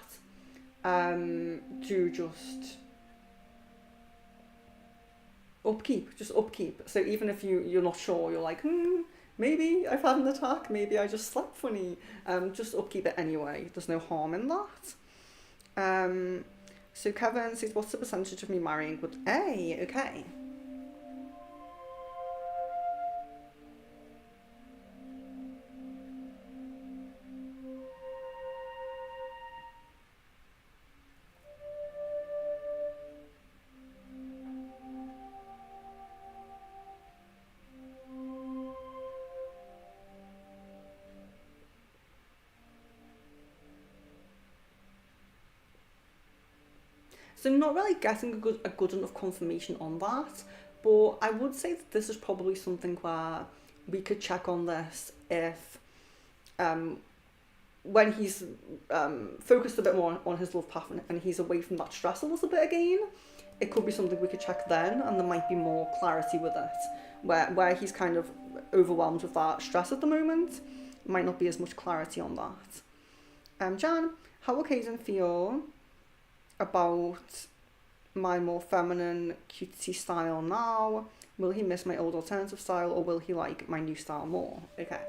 do just upkeep. So even if you're not sure, you're like, maybe I've had an attack, maybe I just slept funny, just upkeep it anyway. There's no harm in that. So Kevin says, what's the percentage of me marrying with A? Okay. So I'm not really getting a good enough confirmation on that, but I would say that this is probably something where we could check on this if when he's focused a bit more on his love path and he's away from that stress a little bit again, it could be something we could check then, and there might be more clarity with it, where he's kind of overwhelmed with that stress at the moment. Might not be as much clarity on that. Jan, how will Caden feel about my more feminine, cutesy style now? Will he miss my old alternative style, or will he like my new style more? Okay.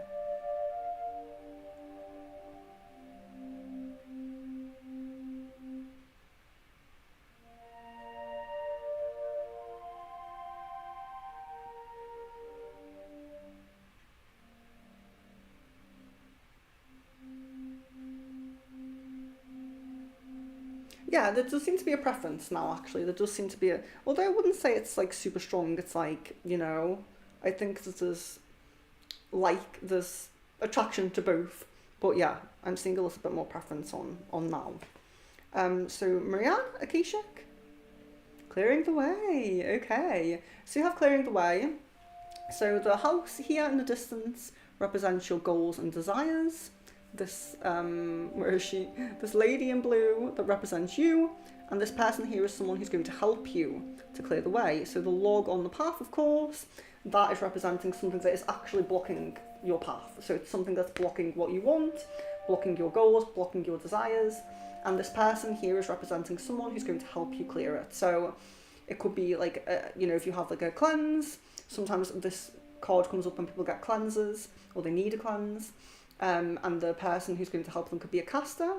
Yeah, there does seem to be a preference now, actually. There does seem to be a... Although I wouldn't say it's, like, super strong. It's like, you know... I think that there's attraction to both. But yeah, I'm seeing a little bit more preference on now. So, Marianne, Akashik? Clearing the way. Okay. So you have clearing the way. So the house here in the distance represents your goals and desires. This, where is she? This lady in blue that represents you, and this person here is someone who's going to help you to clear the way. So the log on the path, of course, that is representing something that is actually blocking your path. So it's something that's blocking what you want, blocking your goals, blocking your desires, and this person here is representing someone who's going to help you clear it. So it could be like, you know, if you have like a cleanse, sometimes this card comes up when people get cleanses or they need a cleanse. And the person who's going to help them could be a caster,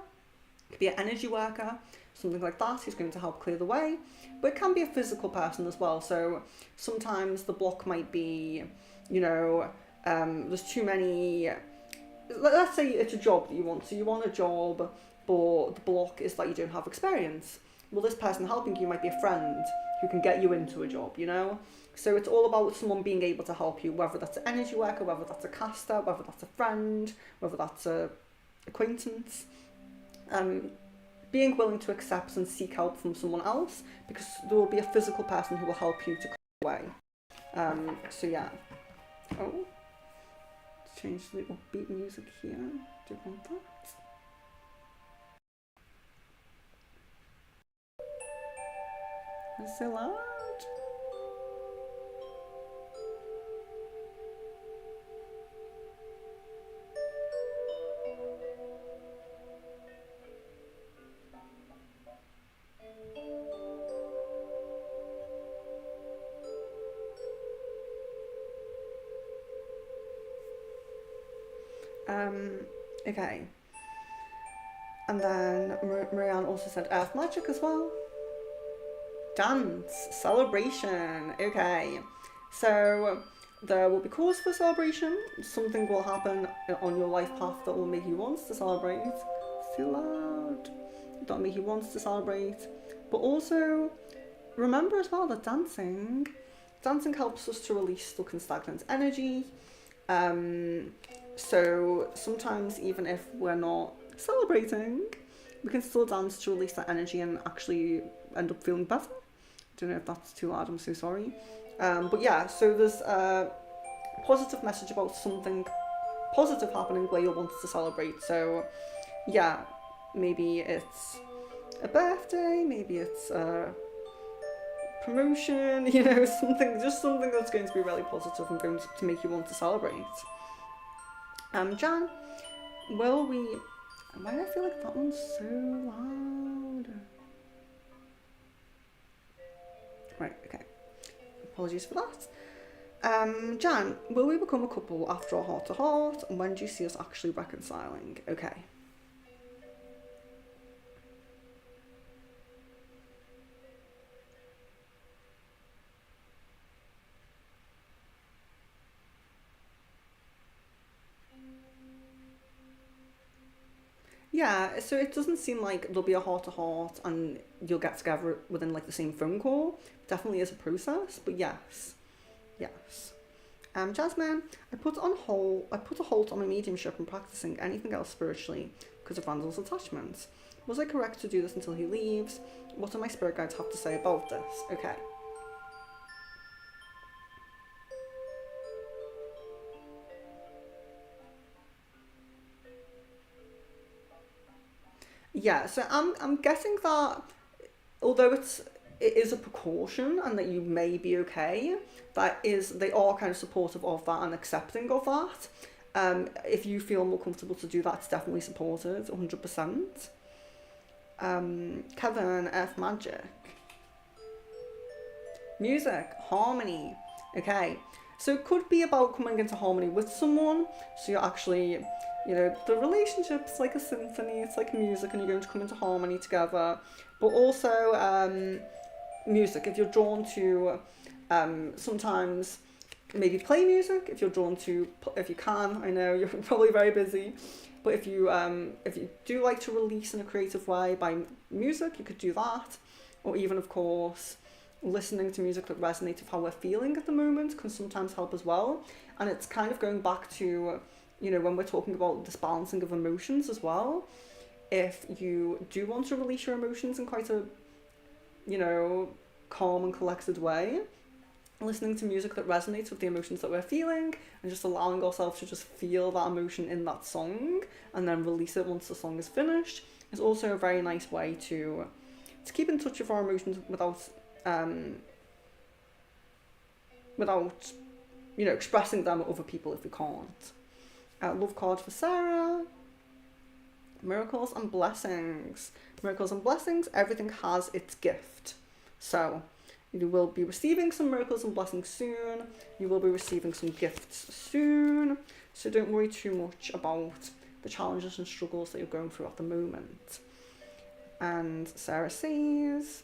could be an energy worker, something like that, who's going to help clear the way. But it can be a physical person as well. So sometimes the block might be, you know, there's too many... Let's say it's a job that you want. So you want a job, but the block is that you don't have experience. Well, this person helping you might be a friend who can get you into a job, you know? So it's all about someone being able to help you, whether that's an energy worker, whether that's a caster, whether that's a friend, whether that's a acquaintance. Being willing to accept and seek help from someone else, because there will be a physical person who will help you to clear away. So yeah. Oh, change the upbeat music here. Do you want that? It's so loud. Okay. And then Marianne also said earth magic as well. Dance, celebration. Okay. So there will be cause for celebration. Something will happen on your life path that will make you want to celebrate. It's too loud. That'll make you want to celebrate. But also remember as well that dancing helps us to release stuck and stagnant energy. So sometimes even if we're not celebrating, we can still dance to release that energy and actually end up feeling better. Don't know if that's too loud, I'm so sorry. But yeah, so there's a positive message about something positive happening where you're wanting to celebrate. So yeah, maybe it's a birthday, maybe it's a promotion, you know, something that's going to be really positive and going to make you want to celebrate. Jan, will we... Why do I feel like that one's so loud? Right, okay. Apologies for that. Jan, will we become a couple after our heart-to-heart? And when do you see us actually reconciling? Okay. Yeah, so it doesn't seem like there'll be a heart-to-heart and you'll get together within like the same phone call. Definitely is a process, but yes. Yes. Jasmine, I put a halt on my mediumship and practicing anything else spiritually because of Randall's attachment. Was I correct to do this until he leaves? What do my spirit guides have to say about this? Okay. Yeah, so I'm guessing that although it's it is a precaution and that you may be okay. They are kind of supportive of that and accepting of that. If you feel more comfortable to do that, it's definitely supported, 100%. Kevin F. Magic. Music, harmony. Okay, so it could be about coming into harmony with someone. So you're actually, you know, the relationship's like a symphony, it's like music, and you're going to come into harmony together. But also, music, if you're drawn to sometimes maybe play music, if you're drawn to, if you can, I know you're probably very busy, but if you do like to release in a creative way by music, you could do that. Or even, of course, listening to music that resonates with how we're feeling at the moment can sometimes help as well. And it's kind of going back to, you know, when we're talking about this balancing of emotions as well. If you do want to release your emotions in quite a, you know, calm and collected way, listening to music that resonates with the emotions that we're feeling and just allowing ourselves to just feel that emotion in that song and then release it once the song is finished is also a very nice way to keep in touch with our emotions without you know, expressing them with other people if we can't. Love card for Sarah. Miracles and blessings. Miracles and blessings, everything has its gift. So you will be receiving some miracles and blessings soon. You will be receiving some gifts soon. So don't worry too much about the challenges and struggles that you're going through at the moment. And Sarah says,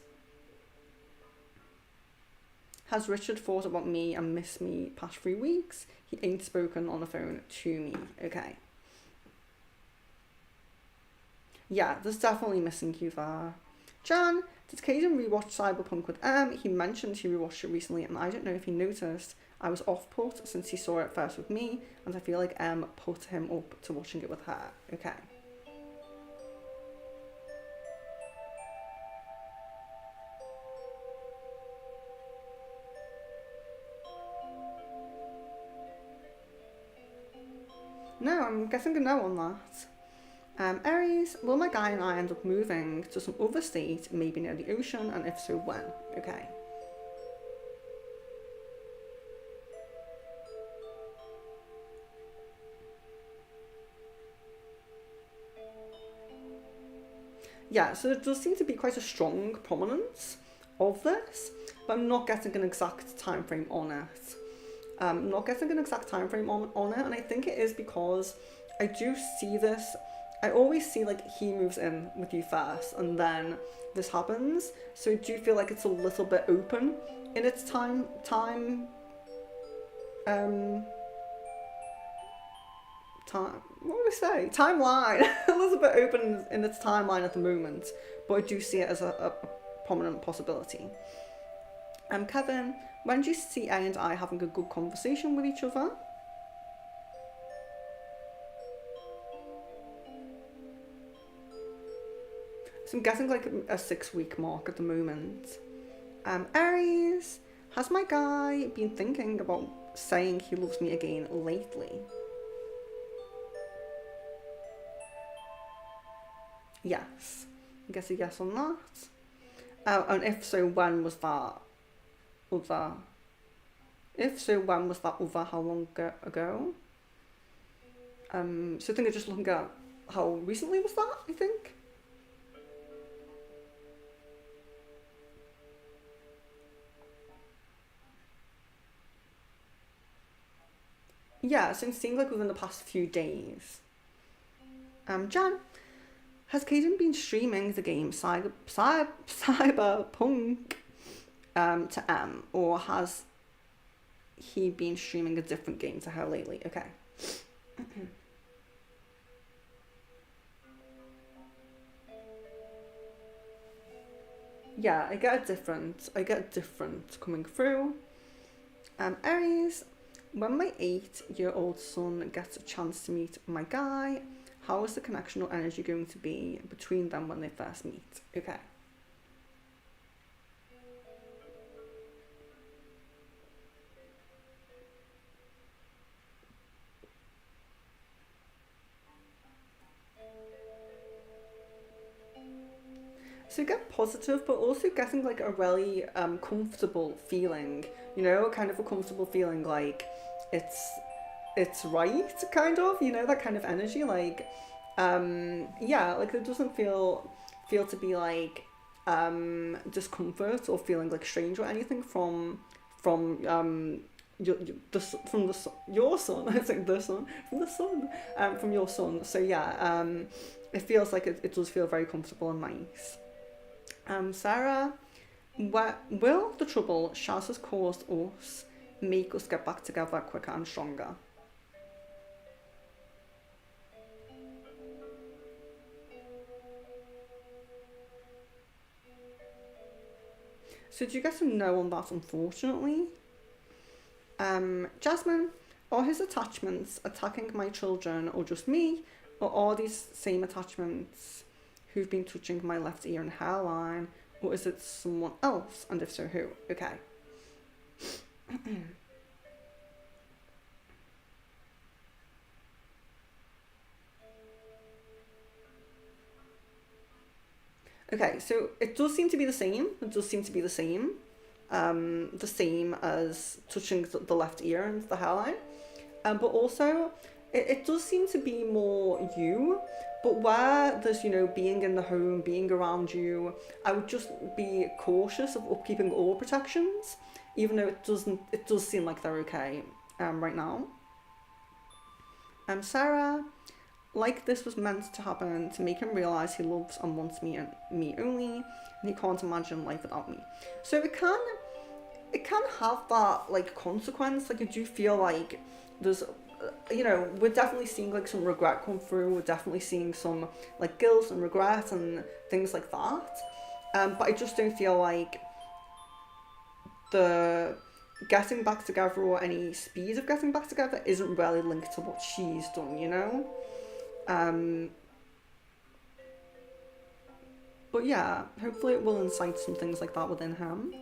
has Richard thought about me and missed me past 3 weeks? He ain't spoken on the phone to me. Okay. Yeah, there's definitely missing you there. Jan, did Caden rewatch Cyberpunk with M? He mentioned he rewatched it recently, and I don't know if he noticed. I was off-put since he saw it first with me, and I feel like M put him up to watching it with her. Okay. No, I'm guessing a no on that. Aries, will my guy and I end up moving to some other state, maybe near the ocean, and if so, when? Okay. Yeah, so there does seem to be quite a strong prominence of this, but I'm not getting an exact time frame on it. Not getting an exact time frame on it, and I think it is because I do see this. I always see like he moves in with you first, and then this happens. So I do feel like it's a little bit open in its timeline. A little bit open in its timeline at the moment, but I do see it as a prominent possibility. Kevin, when do you see A and I having a good conversation with each other? So I'm guessing like a 6-week mark at the moment. Aries, has my guy been thinking about saying he loves me again lately? Yes. I guess a yes on that. And if so, when was that other? If so, when was that other? How long ago? So I think I'm just looking at how recently was that, I think. Yeah, so it seemed like within the past few days. Jan, has Caden been streaming the game Cyberpunk to M, or has he been streaming a different game to her lately? Okay. Yeah, I get different coming through. Aries, when my 8-year-old son gets a chance to meet my guy, how is the connection or energy going to be between them when they first meet? Okay. So you get positive, but also getting like a really comfortable feeling, you know, kind of a comfortable feeling like it's it's right, kind of, you know, that kind of energy, like yeah, like it doesn't feel to be like discomfort or feeling like strange or anything from from your son. I think the son from the sun from your son. So yeah, it feels like it does feel very comfortable and nice. Sarah, will the trouble Shaz has caused us make us get back together quicker and stronger? So do you get a no on that, unfortunately? Jasmine, are his attachments attacking my children or just me? Or are these same attachments who've been touching my left ear and hairline? Or is it someone else? And if so, who? Okay. Okay, so it does seem to be the same. It does seem to be the same. The same as touching the left ear and the hairline. But also, it does seem to be more you. But where there's, you know, being in the home, being around you, I would just be cautious of upkeeping all protections, even though it does seem like they're okay right now. Sarah, like this was meant to happen to make him realise he loves and wants me and me only, and he can't imagine life without me. So it can have that like consequence. Like I do feel like there's you know, we're definitely seeing like some regret come through. We're definitely seeing some like guilt and regret and things like that. But I just don't feel like the getting back together or any speed of getting back together isn't really linked to what she's done, you know? But yeah, hopefully it will incite some things like that within him.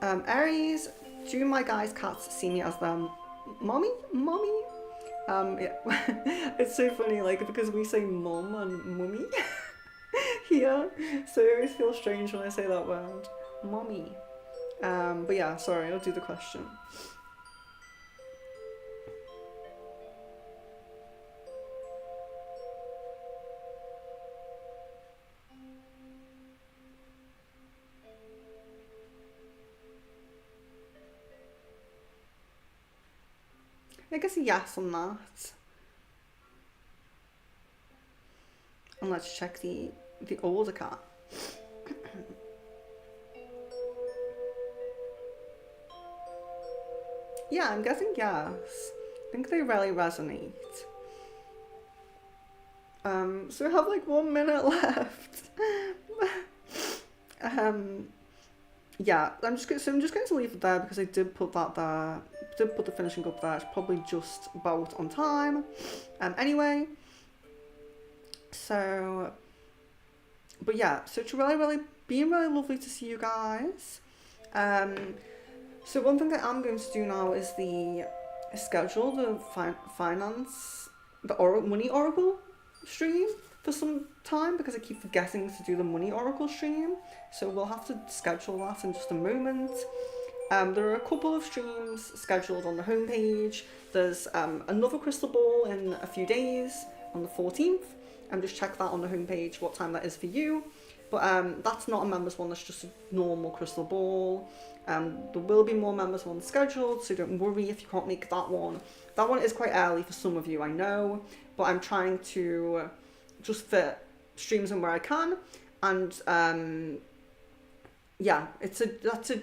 Aries, do my guys' cats see me as them? Mommy? Mommy? Yeah. It's so funny, like, because we say mum and mummy here, so it always feels strange when I say that word. Mommy. But yeah, sorry, I'll do the question. I guess a yes on that. And let's check the older cat. Yeah, I'm guessing yes. I think they really resonate. So we have like 1 minute left. Yeah, I'm just going to leave it there because I did put that there. Did put the finishing up there. It's probably just about on time. Anyway. So, but yeah, so it's really been really lovely to see you guys. So one thing that I'm going to do now is schedule the finance, money oracle stream for some time because I keep forgetting to do the money oracle stream. So we'll have to schedule that in just a moment. There are a couple of streams scheduled on the homepage. There's another crystal ball in a few days on the 14th. Just check that on the homepage what time that is for you. But that's not a members one, that's just a normal crystal ball. There will be more members ones scheduled, so don't worry if you can't make that one. That one is quite early for some of you, I know, but I'm trying to just fit streams in where I can. And yeah, that's a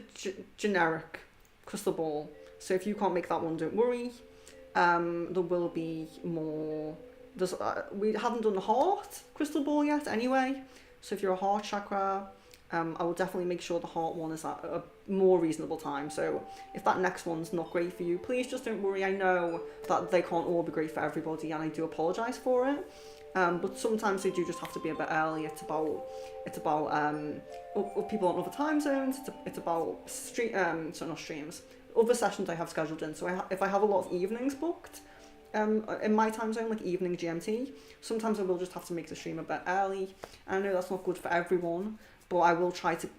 generic crystal ball. So if you can't make that one, don't worry. There will be more. We haven't done the heart crystal ball yet anyway. So if you're a heart chakra, I will definitely make sure the heart one is at a more reasonable time. So if that next one's not great for you, please just don't worry. I know that they can't all be great for everybody, and I do apologise for it. But sometimes they do just have to be a bit early. It's about people on other time zones. It's about other sessions I have scheduled in. So if I have a lot of evenings booked, in my time zone, like evening GMT. Sometimes I will just have to make the stream a bit early. I know that's not good for everyone, but I will try to,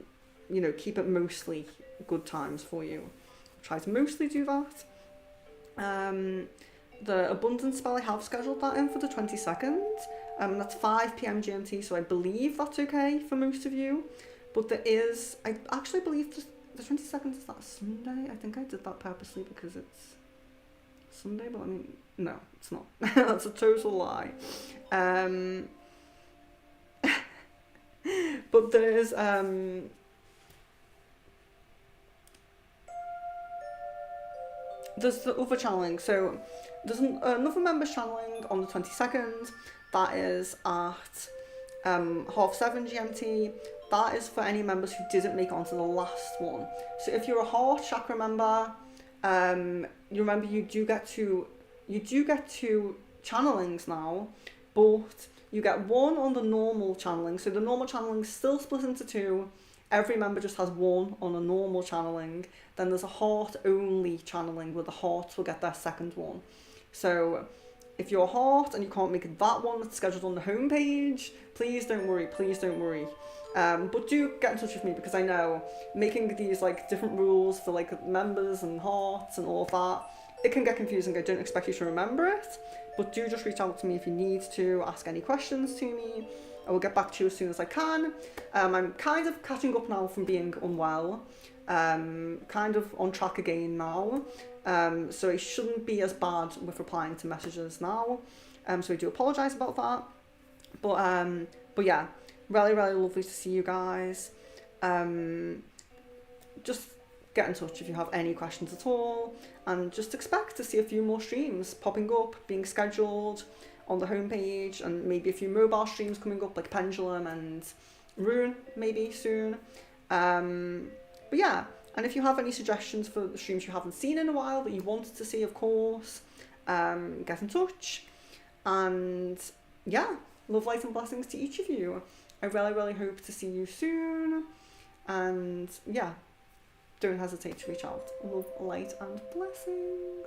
you know, keep it mostly good times for you. Try to mostly do that. The abundance spell, I have scheduled that in for the 22nd. That's 5 p.m. GMT, so I believe that's okay for most of you. But there is, I actually believe the 22nd is that Sunday. I think I did that purposely because it's Sunday, but I mean, no, it's not. That's a total lie. But there's the other channeling. So there's another members channeling on the 22nd. That is at 7:30 GMT. That is for any members who didn't make it onto the last one. So if you're a heart chakra member, you remember you do get two channelings now, but you get one on the normal channeling. So the normal channeling is still split into two. Every member just has one on a normal channeling. Then there's a heart only channeling where the hearts will get their second one. So if you're a heart and you can't make that one that's scheduled on the homepage, please don't worry, but do get in touch with me, because I know making these like different rules for like members and hearts and all of that, it can get confusing. I don't expect you to remember it, but do just reach out to me if you need to, ask any questions to me. I will get back to you as soon as I can. I'm kind of catching up now from being unwell, kind of on track again now, so it shouldn't be as bad with replying to messages now, so I do apologise about that, but yeah, really lovely to see you guys. Just get in touch if you have any questions at all, and just expect to see a few more streams popping up, being scheduled on the homepage, and maybe a few mobile streams coming up like Pendulum and Rune maybe soon. But yeah, and if you have any suggestions for the streams you haven't seen in a while that you wanted to see, of course, get in touch. And yeah, love, light and blessings to each of you. I really hope to see you soon. And yeah, don't hesitate to reach out. Love, light and blessings.